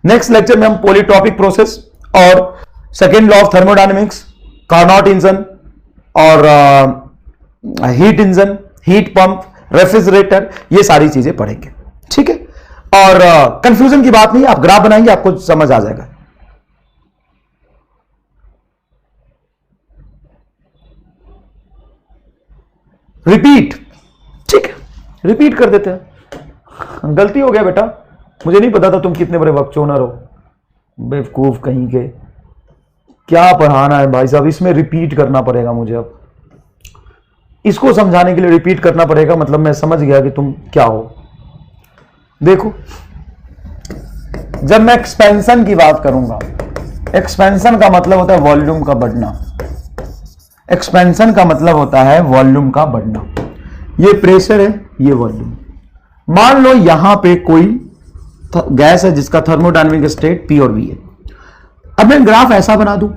नेक्स्ट लेक्चर में हम पॉलीट्रॉपिक प्रोसेस और second law of thermodynamics, Carnot engine और heat engine, heat pump, refrigerator, ये सारी चीजें पढ़ेंगे, ठीक है। और कंफ्यूजन की बात नहीं, आप ग्राफ बनाएंगे आपको समझ आ जाएगा। रिपीट, ठीक है, रिपीट कर देते हैं। गलती हो गया बेटा, मुझे नहीं पता था तुम कितने बड़े बकचोनर हो, बेवकूफ कहीं के। क्या पढ़ाना है भाई साहब, इसमें रिपीट करना पड़ेगा मुझे। अब इसको समझाने के लिए रिपीट करना पड़ेगा, मतलब मैं समझ गया कि तुम क्या हो। देखो, जब मैं एक्सपेंशन की बात करूंगा, एक्सपेंशन का मतलब होता है वॉल्यूम का बढ़ना। एक्सपेंशन का मतलब होता है वॉल्यूम का बढ़ना। ये प्रेशर है, ये वॉल्यूम। मान लो यहां पे कोई गैस है जिसका थर्मोडायनेमिक स्टेट P और V है। अब मैं ग्राफ ऐसा बना दूं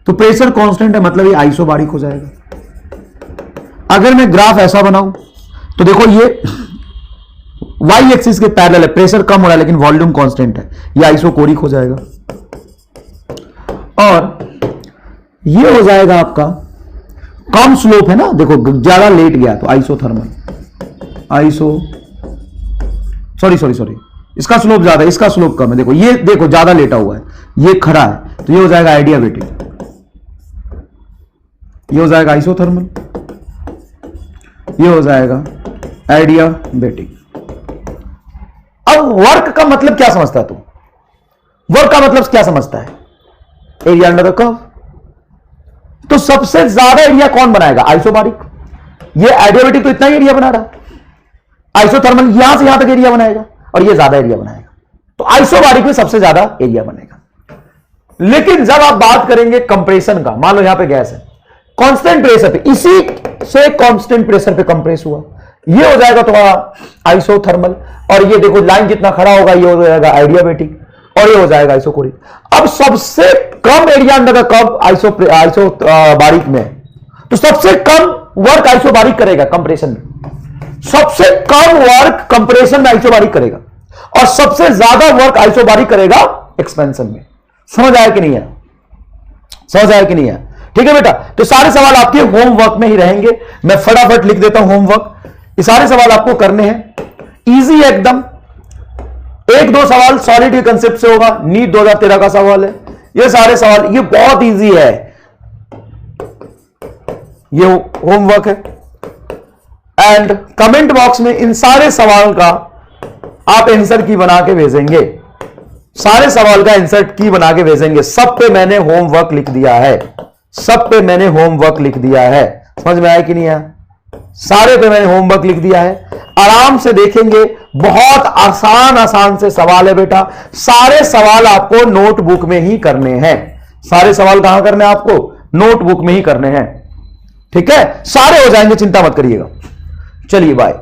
तो प्रेशर कांस्टेंट है, मतलब ये आइसोबारिक हो जाएगा। अगर मैं ग्राफ ऐसा बनाऊं तो देखो ये y एक्सिस के पैरेलल है, प्रेशर कम हो रहा है लेकिन वॉल्यूम कांस्टेंट है, ये आइसोकोरिक हो जाएगा। और ये हो जाएगा आपका कम स्लोप है ना, देखो ज्यादा लेट गया तो आइसोथर्मल, सॉरी इसका स्लोप ज्यादा है, इसका स्लोप कम है। देखो ये, देखो ज्यादा लेटा हुआ है, ये खड़ा है, तो ये हो जाएगा आइडियाबेटिक, ये हो जाएगा आइसोथर्मल, ये हो जाएगा आइडियाबेटिक। अब वर्क का मतलब क्या समझता है तू? वर्क का मतलब क्या समझता है? Area under the curve. तो सबसे ज्यादा एरिया कौन बनाएगा? आइसोबारिक। ये आइडियाबेटिक तो इतना ही एरिया बना रहा है, आइसोथर्मल यहां से यहां तक एरिया बनाएगा, और ये ज्यादा एरिया बनाएगा, तो आइसोबारिक में सबसे ज्यादा एरिया बनेगा। लेकिन जब आप बात करेंगे कंप्रेशन का, मान लो यहां पे गैस है, कांस्टेंट प्रेशर पे, इसी से कांस्टेंट प्रेशर पे कंप्रेस हुआ, ये हो जाएगा तुम्हारा आइसोथर्मल, और ये देखो लाइन जितना खड़ा होगा ये हो जाएगा एडियाबैटिक, और ये हो जाएगा आइसोकोरिक। अब सबसे कम area under the curve isobaric में, तो सबसे कम वर्क आइसोबारिक करेगा कंप्रेशन में, सबसे कम वर्क कंप्रेशन में आइसोबारिक करेगा, और सबसे ज्यादा वर्क आइसोबारिक करेगा एक्सपेंशन में। समझ आया कि नहीं है? समझ आया कि नहीं है? ठीक है बेटा, तो सारे सवाल आपके होमवर्क में ही रहेंगे। मैं फटाफट लिख देता हूं होमवर्क, ये सारे सवाल आपको करने हैं, इजी है एकदम। एक दो सवाल सॉलिड के कंसेप्ट से होगा, नीट 2013 का सवाल है, ये सारे सवाल ये बहुत इजी है, ये होमवर्क है। एंड कमेंट बॉक्स में इन सारे सवाल का आप आंसर की बना के भेजेंगे, सारे सवाल का आंसर की बना के भेजेंगे। सब पे मैंने होमवर्क लिख दिया है, सब पे मैंने होमवर्क लिख दिया है। समझ में आया कि नहीं आया? सारे पे मैंने होमवर्क लिख दिया है, आराम से देखेंगे, बहुत आसान आसान से सवाल है बेटा। सारे सवाल आपको नोटबुक में ही करने हैं, सारे सवाल कहां करने हैं आपको? नोटबुक में ही करने हैं, ठीक है? सारे हो जाएंगे, चिंता मत करिएगा। चलिए बाय।